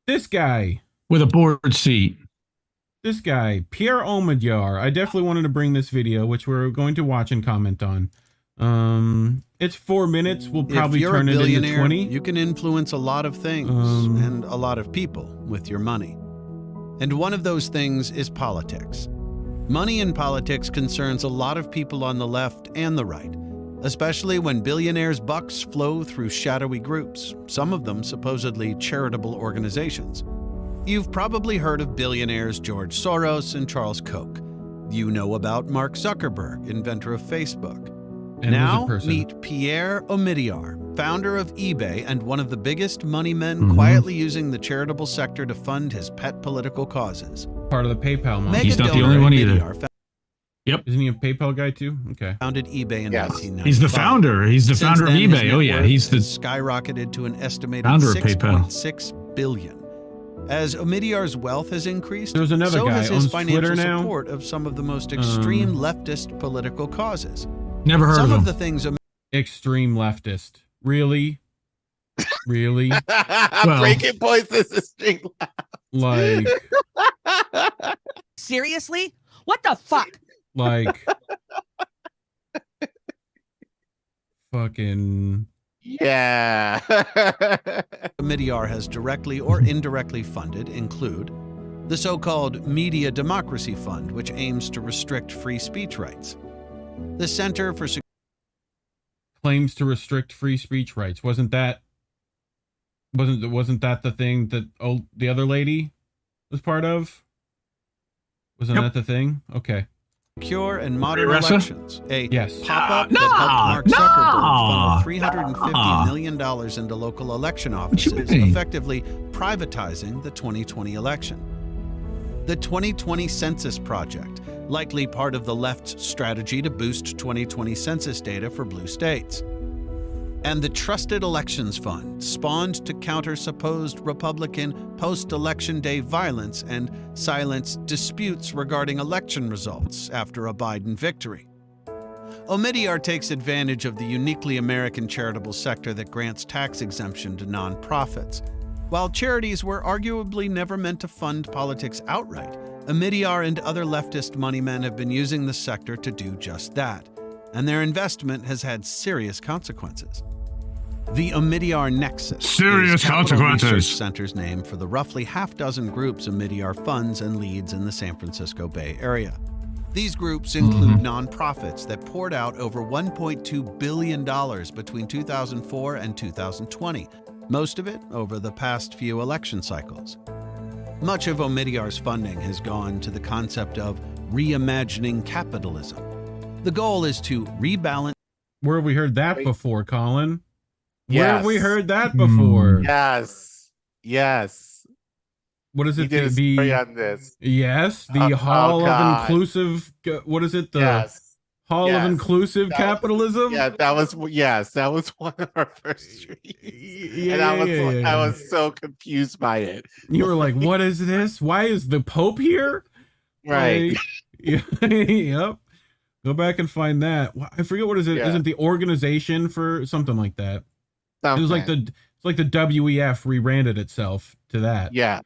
this guy with a board seat. This guy, Pierre Omidyar. I definitely wanted to bring this video, which we're going to watch and comment on. It's 4 minutes. We'll probably turn it into 20. You can influence a lot of things and a lot of people with your money. And one of those things is politics. Money in politics concerns a lot of people on the left and the right, especially when billionaires' bucks flow through shadowy groups, some of them supposedly charitable organizations. You've probably heard of billionaires George Soros and Charles Koch. You know about Mark Zuckerberg, inventor of Facebook. And now meet Pierre Omidyar, founder of eBay and one of the biggest money men quietly using the charitable sector to fund his pet political causes. Part of the PayPal money. He's not the only one either. Yep. Isn't he a PayPal guy too? Okay. Founded eBay in 1995. He's the founder. He's the founder of eBay. Oh yeah, he's the skyrocketed to an estimated founder of PayPal. $6.6 billion. As Omidyar's wealth has increased, there's another so guy has his owns financial Twitter now. Support of some of the most extreme leftist political causes. Never heard some of of him. the things. Extreme leftist. Really? Really? Breaking points is extreme like. Seriously? What the fuck? Like. Fucking. Yeah. Omidyar has directly or indirectly funded include the so-called Media Democracy Fund, which aims to restrict free speech rights. The Center for claims to restrict free speech rights. Wasn't that the thing that the other lady was part of? Wasn't that the thing? Okay. Secure and Modern Elections, a pop-up that helped Mark Zuckerberg funnel $350 million into local election offices, effectively privatizing the 2020 election. The 2020 Census Project, likely part of the left's strategy to boost 2020 census data for blue states. and the Trusted Elections Fund, spawned to counter supposed Republican post-election day violence and silence disputes regarding election results after a Biden victory. Omidyar takes advantage of the uniquely American charitable sector that grants tax exemption to nonprofits. While charities were arguably never meant to fund politics outright, Omidyar and other leftist moneymen have been using the sector to do just that, and their investment has had serious consequences. The Omidyar Nexus Serious is Capital consequences. Research Center's name for the roughly half-dozen groups Omidyar funds and leads in the San Francisco Bay Area. These groups include nonprofits that poured out over $1.2 billion between 2004 and 2020, most of it over the past few election cycles. Much of Omidyar's funding has gone to the concept of reimagining capitalism. The goal is to rebalance. Where have we heard that before, Colin? Where Yes. have we heard that before? Yes. Yes. What is You it? did a The story on this. yes, the Oh, Hall of God. Inclusive. What is it? The Yes. Hall Yes. of Inclusive That was- Capitalism. Yeah, that was one of our first streams. Yeah, And I was yeah, yeah, I was so confused by it. You were like, "What is this? Why is the Pope here?" Right. Like, yep. Go back and find that. I forget what is it. Yeah. Isn't the organization for something like that? It was like Something. it's like the WEF rebranded itself to that. Yeah.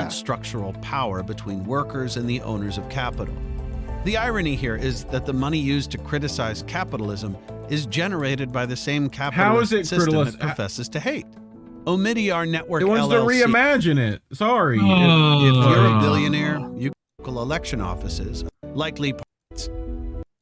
Structural power between workers and the owners of capital. The irony here is that the money used to criticize capitalism is generated by the same capitalist it system criticized- it professes to hate. Omidyar Network It wants to LLC. reimagine it. Sorry. If you're a Oh. billionaire, you can local election offices, likely parts,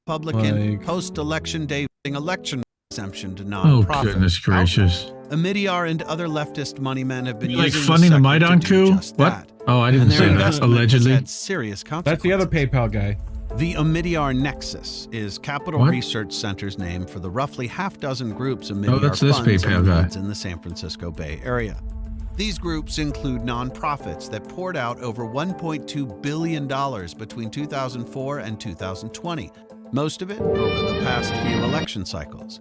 Republican Like- post-election day election exemption to Oh, nonprofits. goodness gracious. Omidyar and other leftist moneymen have been Like using funding the sector Maidan to do coup? just What? that. Oh, I And didn't their say that. investment has Allegedly. had serious consequences. That's the other PayPal guy. The Omidyar Nexus is Capital What? Research Center's name for the roughly half-dozen groups Omidyar that's this funds PayPal and guy. leads in the San Francisco Bay Area. These groups include nonprofits that poured out over $1.2 billion between 2004 and 2020, most of it over the past few election cycles.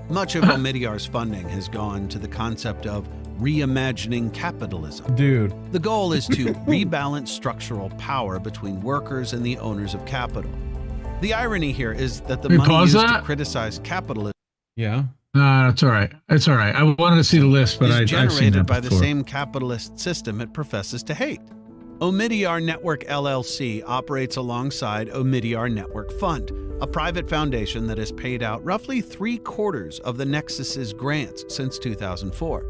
Much of Omidyar's funding has gone to the concept of reimagining capitalism. Dude. The goal is to rebalance structural power between workers and the owners of capital. The irony here is that the Can we money pause used to that? criticize capitalism Yeah. No, it's all right. It's all right. I wanted to see the list, but is I've seen generated that by the before. same capitalist system it professes to hate. Omidyar Network LLC operates alongside Omidyar Network Fund, a private foundation that has paid out roughly 3/4 of the Nexus's grants since 2004.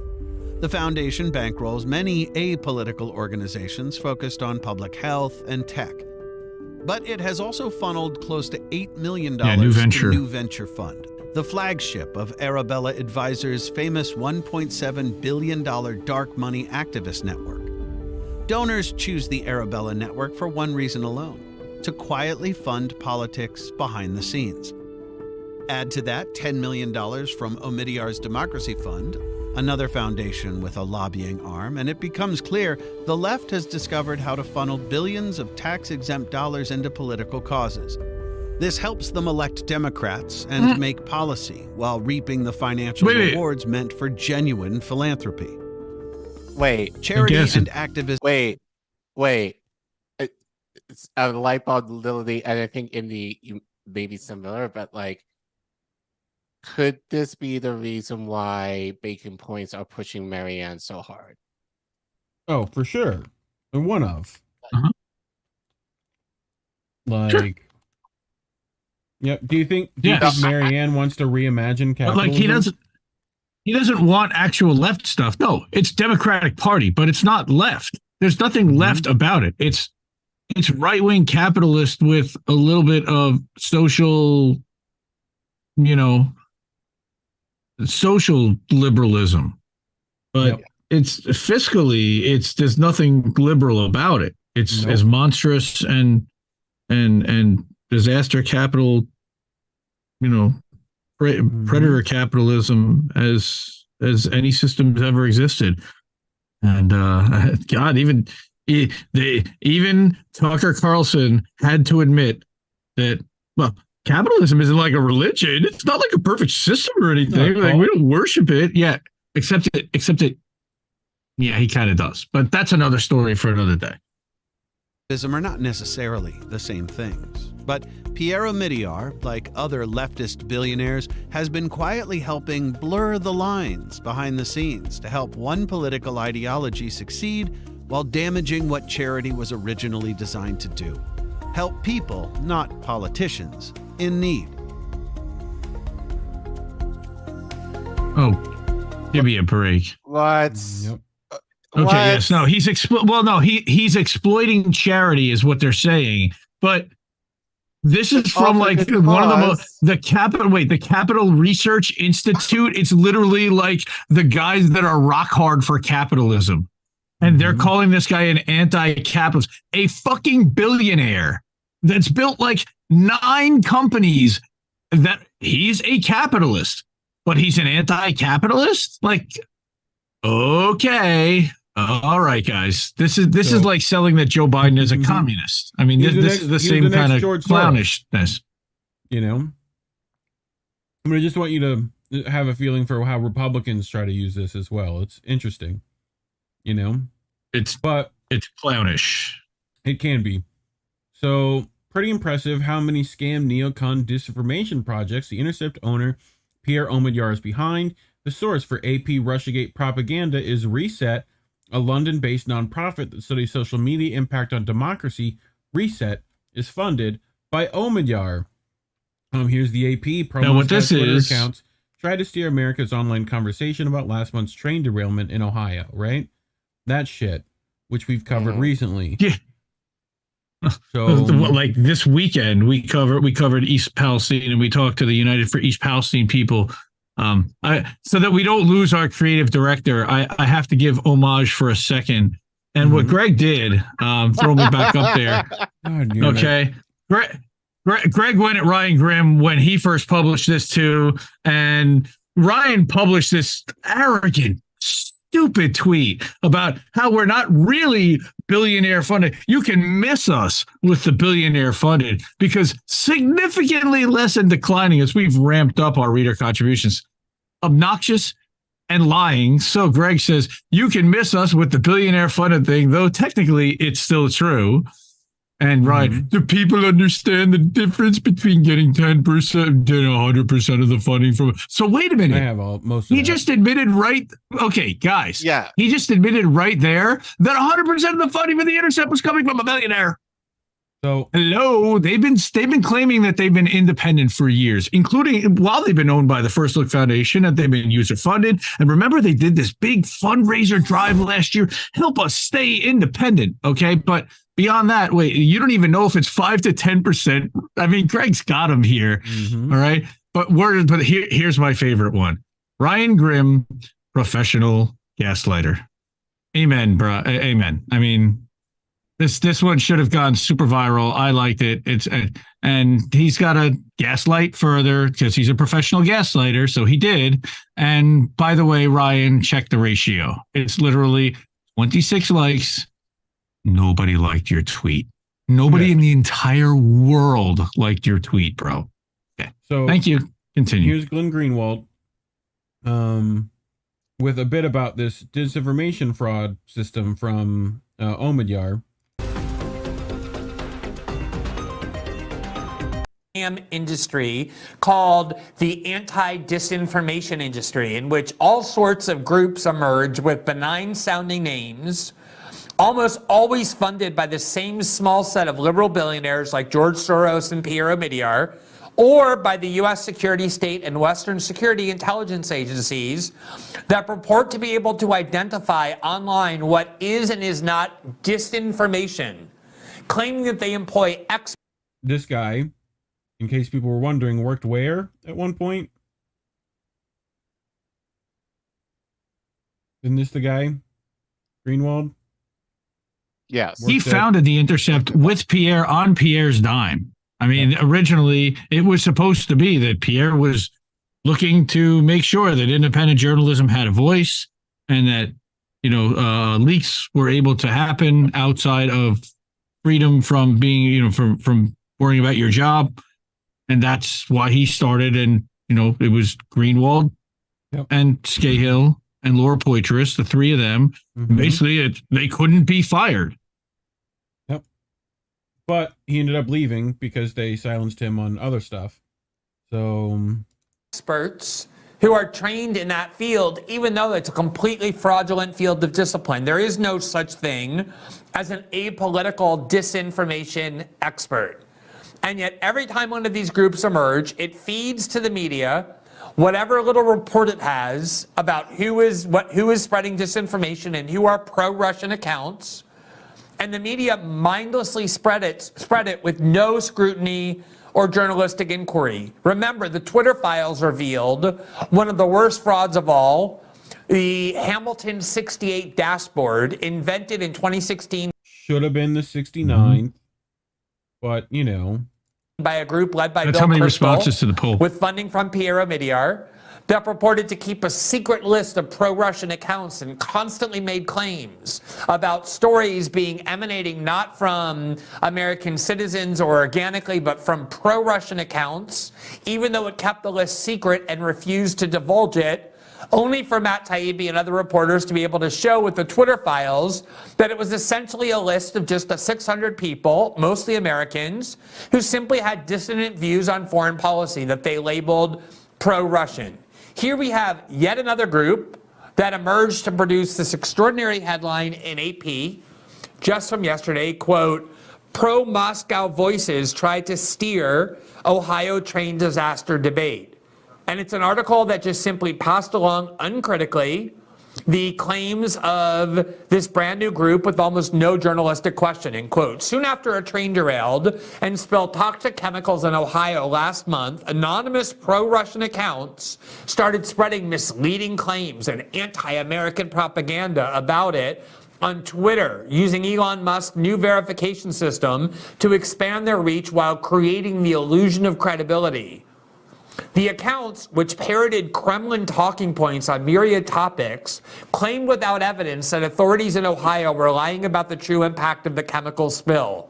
The foundation bankrolls many apolitical organizations focused on public health and tech. But it has also funneled close to $8 million New Venture. to New Venture Fund, the flagship of Arabella Advisors' famous $1.7 billion dark money activist network. Donors choose the Arabella network for one reason alone: to quietly fund politics behind the scenes. Add to that $10 million from Omidyar's Democracy Fund, another foundation with a lobbying arm, and it becomes clear the left has discovered how to funnel billions of tax-exempt dollars into political causes. This helps them elect Democrats and make policy while reaping the financial Wait. rewards meant for genuine philanthropy. Wait. Charity guess and it- activism. Wait. It's a light bulb literally, and I think in the maybe similar, but like, could this be the reason why Bacon Points are pushing Marianne so hard? Oh, for sure. And one of. Uh-huh. Like. Sure. Yep. Do you think Marianne wants to reimagine But capitalism? like he doesn't want actual left stuff. No, it's Democratic Party, but it's not left. There's nothing left about it. It's right-wing capitalist with a little bit of social, social liberalism. But it's fiscally, there's nothing liberal about it. It's as monstrous and disaster capital, predator capitalism as any system's ever existed. And God, even Tucker Carlson had to admit that, well, capitalism isn't like a religion. It's not like a perfect system or anything. Like, we don't worship it. Yeah, except it. Yeah, he kind of does. But that's another story for another day. Are not necessarily the same things. But Pierre Omidyar, like other leftist billionaires, has been quietly helping blur the lines behind the scenes to help one political ideology succeed while damaging what charity was originally designed to do. Help people, not politicians, in need. Oh, give me a break. What? Yep. Okay, yes, no, he's exploiting charity is what they're saying, but this is from like one of the Capital Research Institute. It's literally like the guys that are rock hard for capitalism, and they're calling this guy an anti-capitalist, a fucking billionaire that's built like 9 companies. That he's a capitalist, but he's an anti-capitalist. Like, okay. All right, guys. This is like selling that Joe Biden is a communist. I mean, this is the same kind of clownishness. You know, I mean, I just want you to have a feeling for how Republicans try to use this as well. It's interesting. You know, it's clownish. It can be. So pretty impressive how many scam neocon disinformation projects the Intercept owner Pierre Omidyar is behind. The source for AP Russiagate propaganda is Reset, a London-based nonprofit that studies social media impact on democracy. Reset is funded by Omidyar. Here's the AP. Now, what this is, accounts try to steer America's online conversation about last month's train derailment in Ohio, right? That shit, which we've covered recently. Yeah. So, like this weekend, we covered East Palestine, and we talked to the United for East Palestine people. So that we don't lose our creative director, I have to give homage for a second. And what Greg did, throw me back up there. Okay. Greg went at Ryan Grimm when he first published this too. And Ryan published this arrogant, stupid tweet about how we're not really billionaire funded. You can miss us with the billionaire funded because significantly less and declining as we've ramped up our reader contributions. Obnoxious and lying. So Greg says you can miss us with the billionaire funded thing, though technically it's still true. And right, do people understand the difference between getting 10% and 100% of the funding from? So wait a minute. I have most of he just admitted okay, guys. Yeah. He just admitted right there that 100% of the funding for the Intercept was coming from a billionaire. So hello, they've been claiming that they've been independent for years, including while they've been owned by the First Look Foundation, that they've been user funded. And remember, they did this big fundraiser drive last year, help us stay independent. Okay, but beyond that, wait, you don't even know if it's 5 to 10%. I mean, Greg's got him here. All right, but here's my favorite one: Ryan Grimm, professional gaslighter. Amen, bro. Amen. I mean, this one should have gone super viral. I liked it. And he's got to gaslight further because he's a professional gaslighter. So he did. And by the way, Ryan, check the ratio. It's literally 26 likes. Nobody liked your tweet. Nobody in the entire world liked your tweet, bro. Okay. So thank you. Continue. Here's Glenn Greenwald with a bit about this disinformation fraud system from Omidyar. Industry called the anti-disinformation industry, in which all sorts of groups emerge with benign sounding names, almost always funded by the same small set of liberal billionaires like George Soros and Pierre Omidyar, or by the U.S. security state and Western security intelligence agencies that purport to be able to identify online what is and is not disinformation, claiming that they employ This guy, in case people were wondering, worked where at one point? Isn't this the guy? Greenwald? Yes. He founded the Intercept with Pierre on Pierre's dime. I mean, originally it was supposed to be that Pierre was looking to make sure that independent journalism had a voice and that, leaks were able to happen outside of freedom from being, from worrying about your job. And that's why he started. And, it was Greenwald and Scahill and Laura Poitras, the three of them. Mm-hmm. Basically, they couldn't be fired. Yep. But he ended up leaving because they silenced him on other stuff. So experts who are trained in that field, even though it's a completely fraudulent field of discipline. There is no such thing as an apolitical disinformation expert. And yet every time one of these groups emerge, it feeds to the media whatever little report it has about who is spreading disinformation and who are pro-Russian accounts. And the media mindlessly spread it with no scrutiny or journalistic inquiry. Remember, the Twitter files revealed one of the worst frauds of all, the Hamilton 68 dashboard, invented in 2016. Should have been the 69th, but by a group led by That's Bill how many Kristol, responses to the poll. with funding from Pierre Omidyar, that purported to keep a secret list of pro-Russian accounts and constantly made claims about stories emanating not from American citizens or organically, but from pro-Russian accounts, even though it kept the list secret and refused to divulge it, only for Matt Taibbi and other reporters to be able to show with the Twitter files that it was essentially a list of just 600 people, mostly Americans, who simply had dissonant views on foreign policy that they labeled pro-Russian. Here we have yet another group that emerged to produce this extraordinary headline in AP just from yesterday, quote, pro-Moscow voices try to steer Ohio train disaster debate. And it's an article that just simply passed along uncritically the claims of this brand new group with almost no journalistic questioning. Quote, soon after a train derailed and spilled toxic chemicals in Ohio last month, anonymous pro-Russian accounts started spreading misleading claims and anti-American propaganda about it on Twitter, using Elon Musk's new verification system to expand their reach while creating the illusion of credibility. The accounts, which parroted Kremlin talking points on myriad topics, claimed without evidence that authorities in Ohio were lying about the true impact of the chemical spill.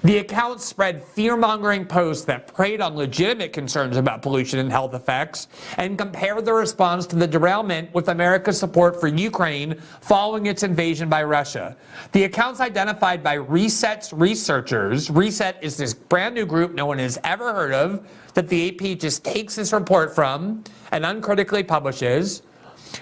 The accounts spread fear-mongering posts that preyed on legitimate concerns about pollution and health effects and compared the response to the derailment with America's support for Ukraine following its invasion by Russia. The accounts identified by Reset's researchers, Reset is this brand new group no one has ever heard of, that the AP just takes this report from and uncritically publishes,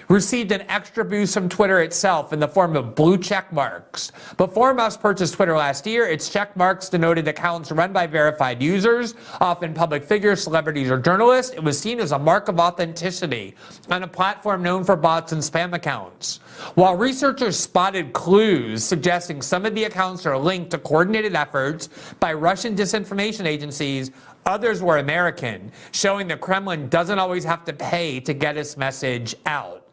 received an extra boost from Twitter itself in the form of blue check marks. Before Musk purchased Twitter last year, its check marks denoted accounts run by verified users, often public figures, celebrities, or journalists. It was seen as a mark of authenticity on a platform known for bots and spam accounts. While researchers spotted clues suggesting some of the accounts are linked to coordinated efforts by Russian disinformation agencies, others were American, showing the Kremlin doesn't always have to pay to get its message out.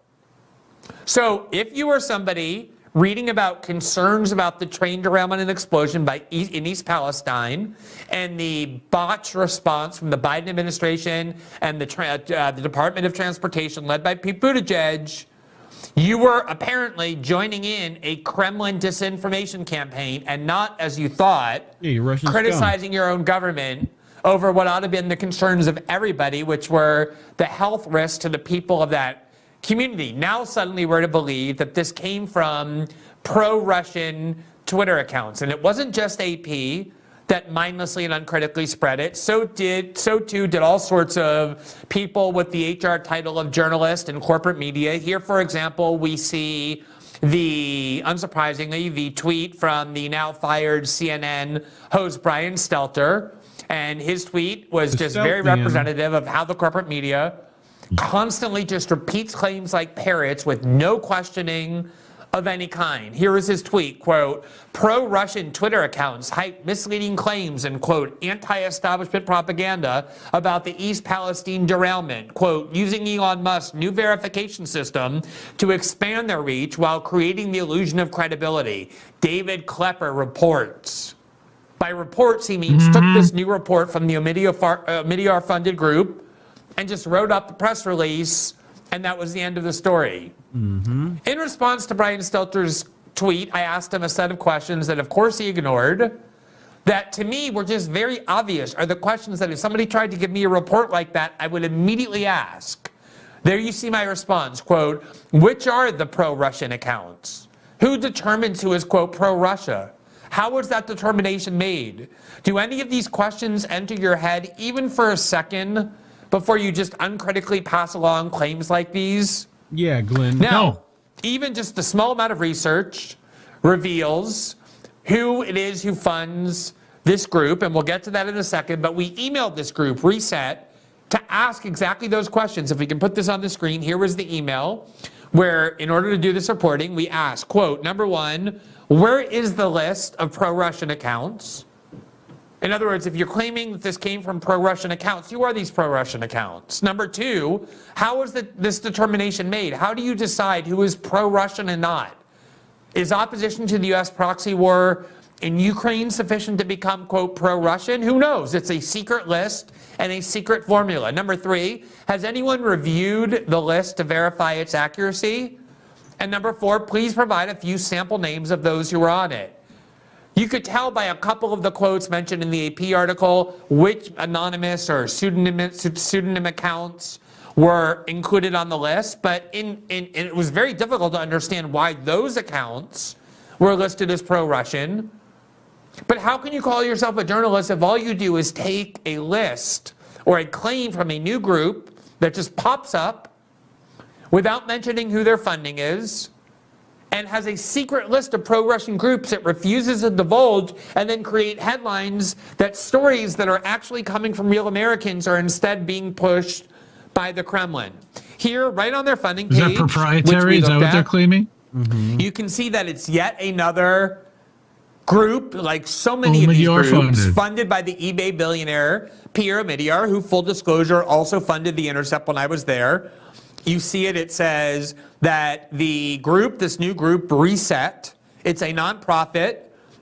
So if you are somebody reading about concerns about the train derailment and explosion in East Palestine and the botched response from the Biden administration and the Department of Transportation led by Pete Buttigieg, you were apparently joining in a Kremlin disinformation campaign and not, as you thought, criticizing your own government over what ought to have been the concerns of everybody, which were the health risks to the people of that community. Now suddenly we're to believe that this came from pro-Russian Twitter accounts. And it wasn't just AP that mindlessly and uncritically spread it. So too did all sorts of people with the HR title of journalist and corporate media. Here, for example, we see unsurprisingly, the tweet from the now fired CNN host Brian Stelter. And his tweet was just very representative of how the corporate media constantly just repeats claims like parrots with no questioning of any kind. Here is his tweet, quote, pro-Russian Twitter accounts hype misleading claims and, quote, anti-establishment propaganda about the East Palestine derailment, quote, using Elon Musk's new verification system to expand their reach while creating the illusion of credibility. David Klepper reports. By reports, he means took this new report from the Omidyar-funded group and just wrote up the press release, and that was the end of the story. In response to Brian Stelter's tweet, I asked him a set of questions that, of course, he ignored. that to me were just very obvious are the questions that if somebody tried to give me a report like that, I would immediately ask. There you see my response, quote, which are the pro-Russian accounts? Who determines who is, quote, pro-Russia? How was that determination made? Do any of these questions enter your head even for a second before you just uncritically pass along claims like these? Yeah, Glenn. Now, even just a small amount of research reveals who it is who funds this group, and we'll get to that in a second, but we emailed this group, Reset, to ask exactly those questions. If we can put this on the screen, here was the email where, in order to do this reporting, we asked, quote, number one, where is the list of pro-Russian accounts? In other words, if you're claiming that this came from pro-Russian accounts, who are these pro-Russian accounts? Number two, how is this determination made? How do you decide who is pro-Russian and not? Is opposition to the U.S. proxy war in Ukraine sufficient to become, quote, pro-Russian? Who knows? It's a secret list and a secret formula. Number three, has anyone reviewed the list to verify its accuracy? And number four, please provide a few sample names of those who are on it. You could tell by a couple of the quotes mentioned in the AP article which anonymous or pseudonym accounts were included on the list, but it was very difficult to understand why those accounts were listed as pro-Russian. But how can you call yourself a journalist if all you do is take a list or a claim from a new group that just pops up without mentioning who their funding is, and has a secret list of pro-Russian groups it refuses to divulge, and then create headlines that stories that are actually coming from real Americans are instead being pushed by the Kremlin? Here, right on their funding page. Is that proprietary? Is that what they're claiming? Mm-hmm. You can see that it's yet another group, like so many of these groups, funded by the eBay billionaire Pierre Omidyar, who, full disclosure, also funded the Intercept when I was there. You see it says that the group, this new group, Reset, it's a nonprofit,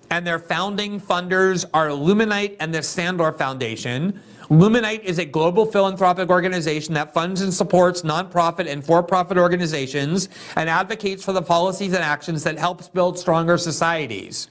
and their founding funders are Luminite and the Sandor Foundation. Luminite is a global philanthropic organization that funds and supports nonprofit and for-profit organizations and advocates for the policies and actions that helps build stronger societies.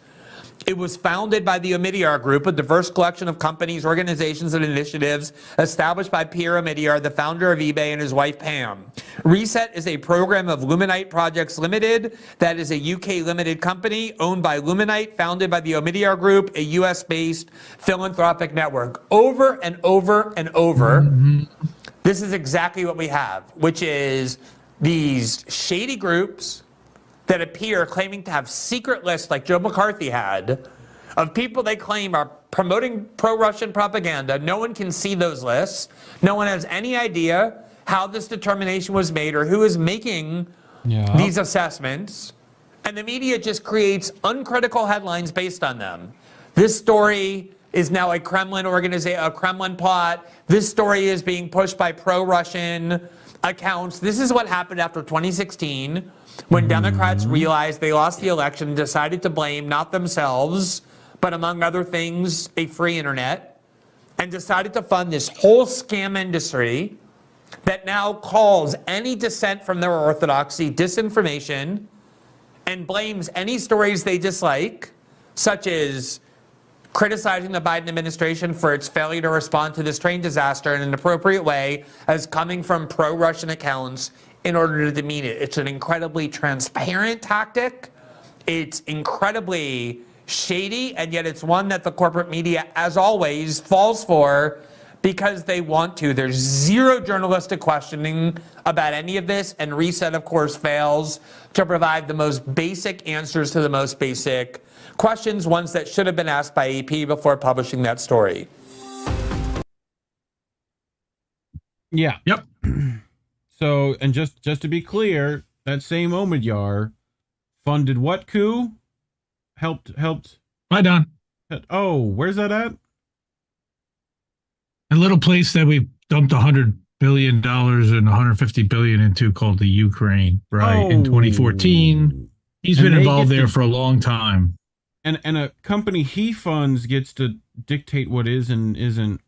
It was founded by the Omidyar Group, a diverse collection of companies, organizations, and initiatives established by Pierre Omidyar, the founder of eBay, and his wife Pam. Reset is a program of Luminite Projects Limited that is a UK limited company owned by Luminite, founded by the Omidyar Group, a US-based philanthropic network. Over and over and over, this is exactly what we have, which is these shady groups that appear claiming to have secret lists like Joe McCarthy had of people they claim are promoting pro-Russian propaganda. No one can see those lists. No one has any idea how this determination was made or who is making these assessments. And the media just creates uncritical headlines based on them. This story is now a Kremlin organization, a Kremlin plot. This story is being pushed by pro-Russian accounts. This is what happened after 2016. When Democrats realized they lost the election and decided to blame not themselves, but among other things, a free internet, and decided to fund this whole scam industry that now calls any dissent from their orthodoxy disinformation and blames any stories they dislike, such as criticizing the Biden administration for its failure to respond to this train disaster in an appropriate way, as coming from pro-Russian accounts in order to demean it. It's an incredibly transparent tactic. It's incredibly shady, and yet it's one that the corporate media, as always, falls for because they want to. There's zero journalistic questioning about any of this, and Reset, of course, fails to provide the most basic answers to the most basic questions, ones that should have been asked by AP before publishing that story. Yeah. Yep. So, and just to be clear, that same Omidyar funded what coup? Helped. Right on. Oh, where's that at? A little place that we dumped $100 billion and $150 billion into called the Ukraine, right? In 2014. He's been involved there for a long time. And a company he funds gets to dictate what is and isn't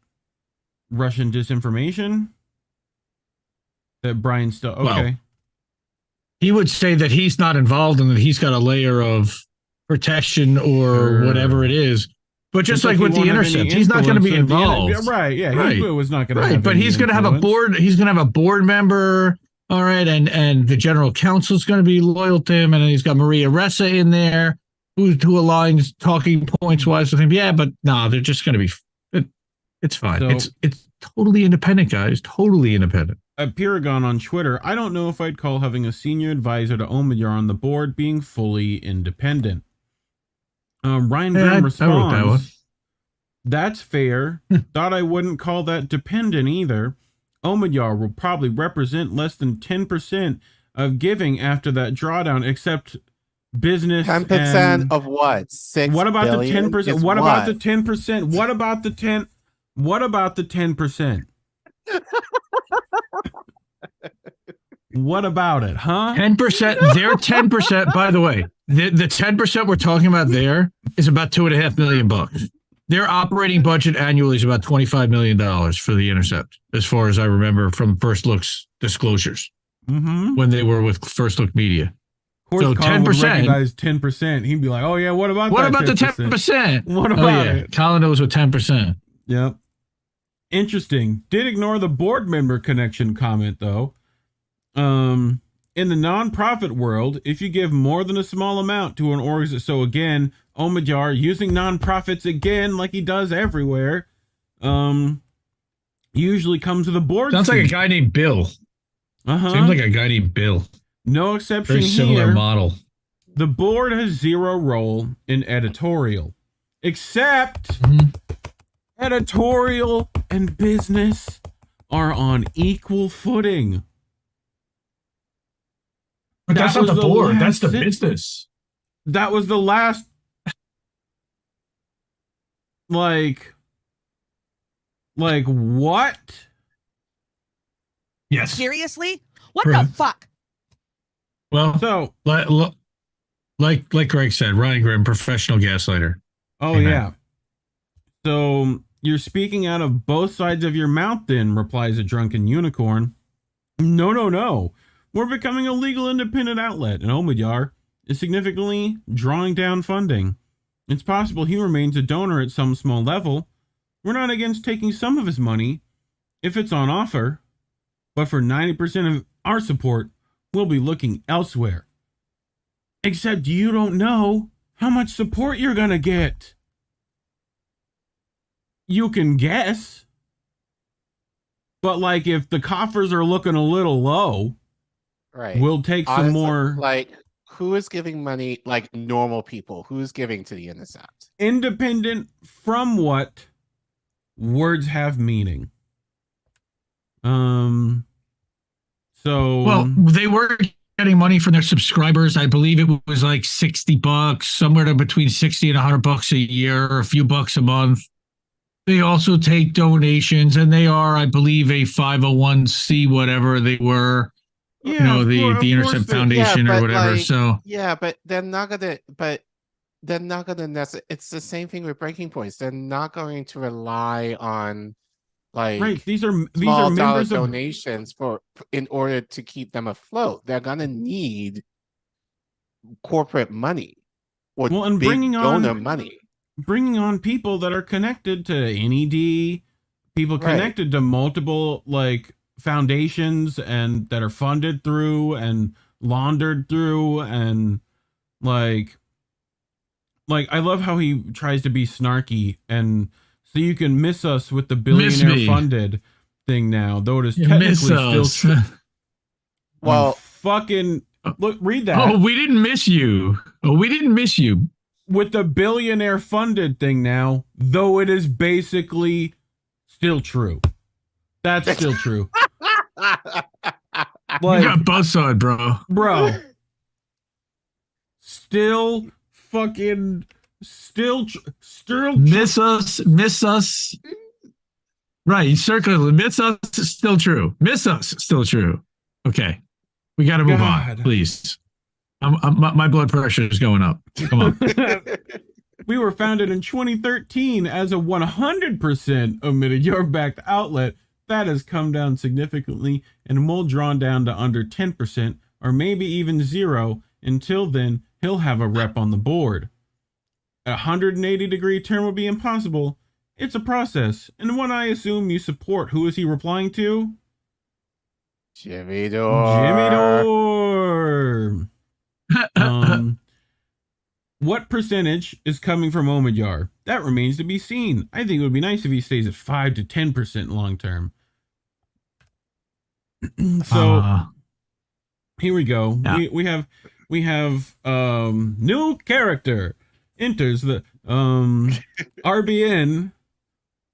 Russian disinformation? That Brian still okay. Well, he would say that he's not involved and that he's got a layer of protection or whatever it is. But just It's like with he the won't have any Intercept, he's not going to be influence at the involved. right? Yeah, Right. he was not going to. Right, but he's going to have a board. He's going to have a board member. All right, and the general counsel is going to be loyal to him, and he's got Maria Ressa in there, who aligns talking points wise with him. Yeah, but no, they're just going to be. It's fine. So- It's totally independent, guys. Totally independent. At Pyragon on Twitter, I don't know if I'd call having a senior advisor to Omidyar on the board being fully independent. Ryan Grimm I wrote responds, that one. that's fair. Thought I wouldn't call that dependent either. Omidyar will probably represent less than 10% of giving after that drawdown, except business 10% and... of what? 6 What about the billion? 10%? Is What about the 10%? What about the 10? What about the 10%? What about it, huh? 10%. Their 10%. By the way, the 10% we're talking about there is about $2.5 million. Their operating budget annually is about $25 million for the Intercept, as far as I remember from First Look's disclosures when they were with First Look Media. Of course, So Collin would 10%. recognize 10%. He'd be like, "Oh yeah, what about What that about the 10%? 10%? What Oh, about yeah. it?" Collin knows what 10%. Yep. Interesting. Did ignore the board member connection comment though. In the nonprofit world, if you give more than a small amount to an organization, so again, Omidyar using nonprofits again, like he does everywhere, usually comes with a board. Sounds like a seat. guy named Bill. Seems like a guy named Bill. No exception Very similar here. model. The board has zero role in editorial, except editorial and business are on equal footing. But that's That not was the board. That's last the sen- business. That was the last. Like what? Yes. Seriously? What Right. the fuck? Well, So like Greg said, Ryan Grimm, professional gaslighter. Oh Amen. yeah. So you're speaking out of both sides of your mouth then, replies a drunken unicorn. No. We're becoming a legal independent outlet, and Omidyar is significantly drawing down funding. It's possible he remains a donor at some small level. We're not against taking some of his money if it's on offer, but for 90% of our support, we'll be looking elsewhere. Except you don't know how much support you're gonna get. You can guess. But like if the coffers are looking a little low, Right. we'll take some Honestly, more Like, who is giving money? Like normal people. Who's giving to the Intercept? independent from what words have meaning. So Well, they were getting money from their subscribers. I believe it was like $60, somewhere to between $60 and $100 a year, or a few bucks a month. They also take donations, and they are, I believe, a 501c, whatever they were. yeah, You know, of the course Intercept they- Foundation or whatever. So yeah, but they're not gonna. But they're not gonna necessarily. It's the same thing with breaking points. They're not going to rely on like Right, these are small dollar members of donations in order to keep them afloat. They're gonna need corporate money or Well, and big bringing donor on- money. bringing on people that are connected to NED, people Right. connected to multiple like foundations and that are funded through and laundered through and like I love how he tries to be snarky and so you can miss us with the Miss billionaire me. funded thing now, though it is You technically miss still us. true. Well, Fucking look, read that. oh, we didn't miss you. Oh, we didn't miss you. With the billionaire funded thing now, though it is basically still true. That's still true. You Like, got buzzsaw, bro. bro, still fucking, still Miss us. Right, you circle it. Miss us, still true. Miss us, still true. Okay, we got to move on, God. please. My blood pressure is going up. Come on. We were founded in 2013 as a 100% omitted your-backed outlet. That has come down significantly and will draw down to under 10% or maybe even 0. Until then, he'll have a rep on the board. A 180-degree turn would be impossible. It's a process, and one I assume you support. Who is he replying to? Jimmy Dore. Jimmy Dore. What percentage is coming from Omidyar? That remains to be seen. I think it would be nice if he stays at 5 to 10% long term. So here we go. Yeah. We have new character enters the RBN.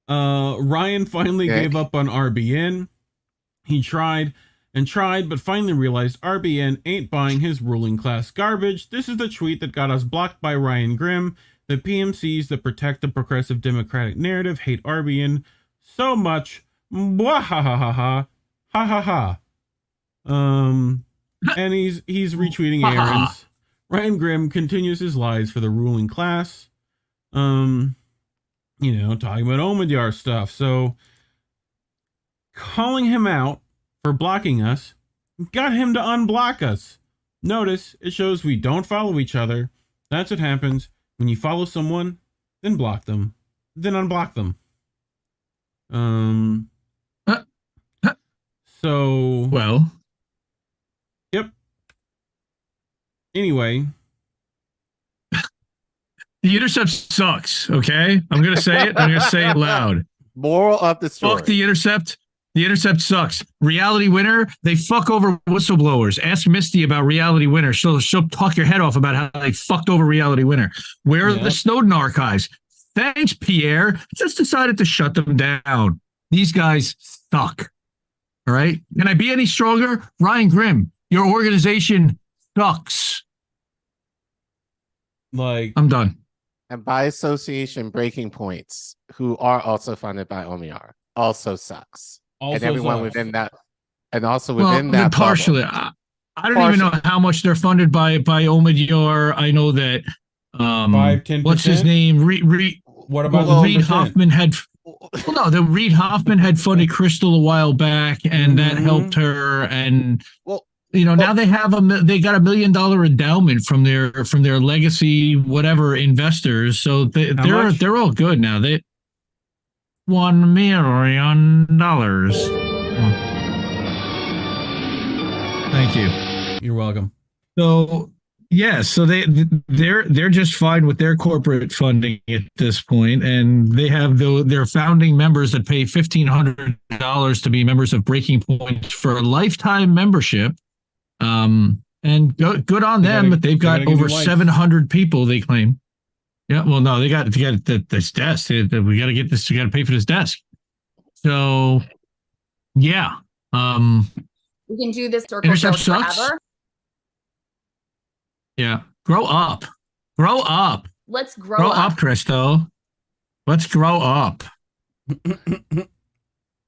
Ryan finally gave up on RBN. He tried and tried, but finally realized RBN ain't buying his ruling class garbage. This is the tweet that got us blocked by Ryan Grimm. The PMCs that protect the progressive democratic narrative hate RBN so much. Mwah, ha ha ha ha ha ha ha. And he's retweeting Aaron's. Ryan Grimm continues his lies for the ruling class. Talking about Omidyar stuff. So calling him out for blocking us got him to unblock us. Notice it shows we don't follow each other. That's what happens when you follow someone, then block them, then unblock them. So well, yep. Anyway, the Intercept sucks. Okay, I'm gonna say it. I'm gonna say it loud. Moral of the story. Fuck the Intercept. The Intercept sucks. Reality Winner, they fuck over whistleblowers. Ask Misty about Reality Winner. She'll talk your head off about how they fucked over Reality Winner. Where are the Snowden archives? Thanks, Pierre. Just decided to shut them down. These guys suck. All right? Can I be any stronger? Ryan Grimm, your organization sucks. I'm done. And by association, Breaking Points, who are also funded by Omidyar, also sucks. And everyone within that, and also within that partially. I don't even know how much they're funded by Omidyar. I know that 5-10%. What's his name? What about Reid Hoffman had? Well, no, the Reid Hoffman had funded Crystal a while back, and that helped her. And now they have they got $1 million endowment from their legacy whatever investors. So they're all good now. They $1 million. Thank you. You're welcome. So so they're just fine with their corporate funding at this point, and they have their founding members that pay $1,500 to be members of Breaking Point for a lifetime membership. And good on them, but they've got over 700 people. They claim. Yeah, well, no, they got this desk. We got to get this. We got to pay for this desk. So, yeah. We can do this circle forever. Yeah, grow up. Let's grow up, Christo. Let's grow up. Who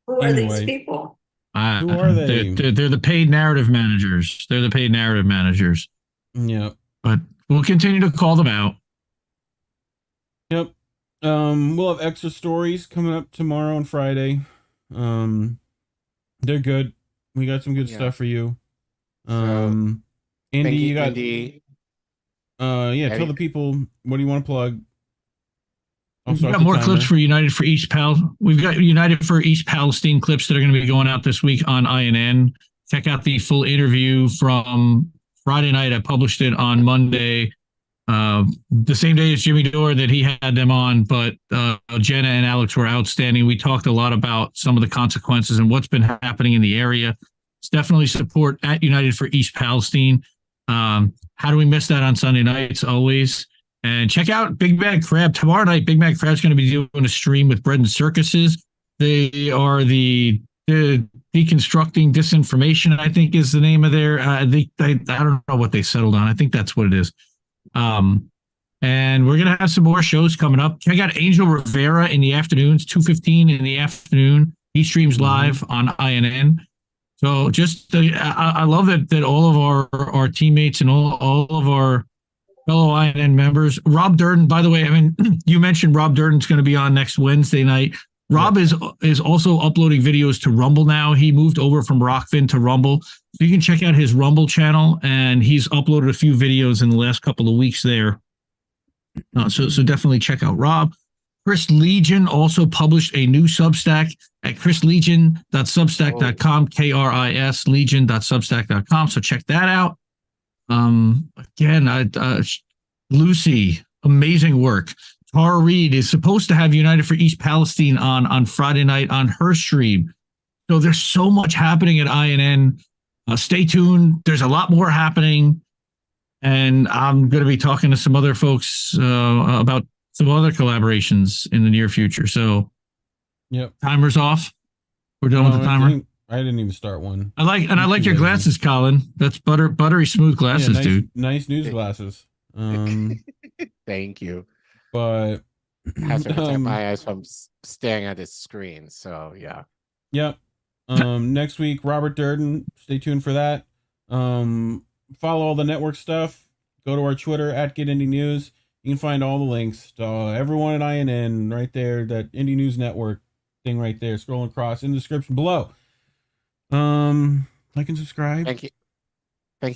are these people? Who are they? They're the paid narrative managers. Yeah, but we'll continue to call them out. Yep. We'll have extra stories coming up tomorrow and Friday. They're good. We got some good stuff for you. Andy, you got Andy. Tell the people what do you want to plug. We've got more clips for United for East Pal. We've got United for East Palestine clips that are going to be going out this week on INN. Check out the full interview from Friday night. I published it on Monday. The same day as Jimmy Dore that he had them on, but Jenna and Alex were outstanding. We talked a lot about some of the consequences and what's been happening in the area. It's definitely support at United for East Palestine. How do we miss that on Sunday nights? Always. And check out BigMadCrab. Tomorrow night, BigMadCrab's going to be doing a stream with Bread and Circuses. They are the deconstructing disinformation, I think is the name of their, I don't know what they settled on. I think that's what it is. And we're going to have some more shows coming up. Check out Angel Rivera in the afternoons, 2:15 in the afternoon. He streams live on INN. So just, I love that all of our teammates and all of our fellow INN members, Rob Durden, by the way, I mean, you mentioned Rob Durden's going to be on next Wednesday night. Rob is also uploading videos to Rumble now. He moved over from Rockfin to Rumble. So you can check out his Rumble channel, and he's uploaded a few videos in the last couple of weeks there. So definitely check out Rob. Chris Legion also published a new Substack at chrislegion.substack.com, KRIS legion.substack.com. So check that out. Again, Lucy, amazing work. Tara Reid is supposed to have United for East Palestine on Friday night on her stream. So there's so much happening at INN. Stay tuned. There's a lot more happening. And I'm going to be talking to some other folks about some other collaborations in the near future. So, yep. Timer's off. We're done with the timer. I didn't even start one. I like your glasses, Collin. That's buttery smooth glasses, dude. Nice news glasses. Thank you. But has to protect my eyes from staring at this screen. So yeah. Yep. Next week, Robert Durden. Stay tuned for that. Follow all the network stuff. Go to our Twitter at Get Indie News. You can find all the links to everyone at INN right there. That Indie News Network thing right there. Scrolling across in the description below. Like and subscribe. Thank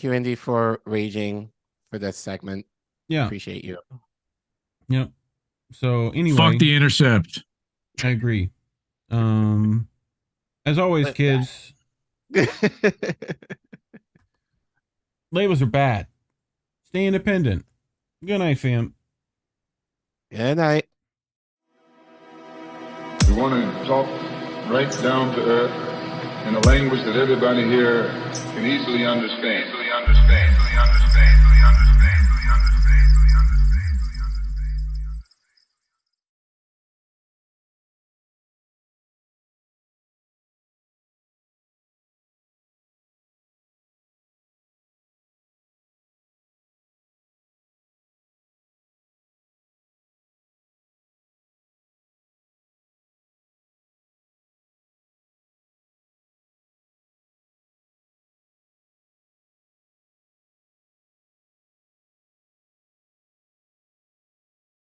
you, Indy, for raging for this segment. Yeah, appreciate you. Yep. So anyway, fuck the Intercept. I agree. As always, kids, labels are bad. Stay independent. Good night, fam. Good night. We want to talk right down to earth in a language that everybody here can easily understand.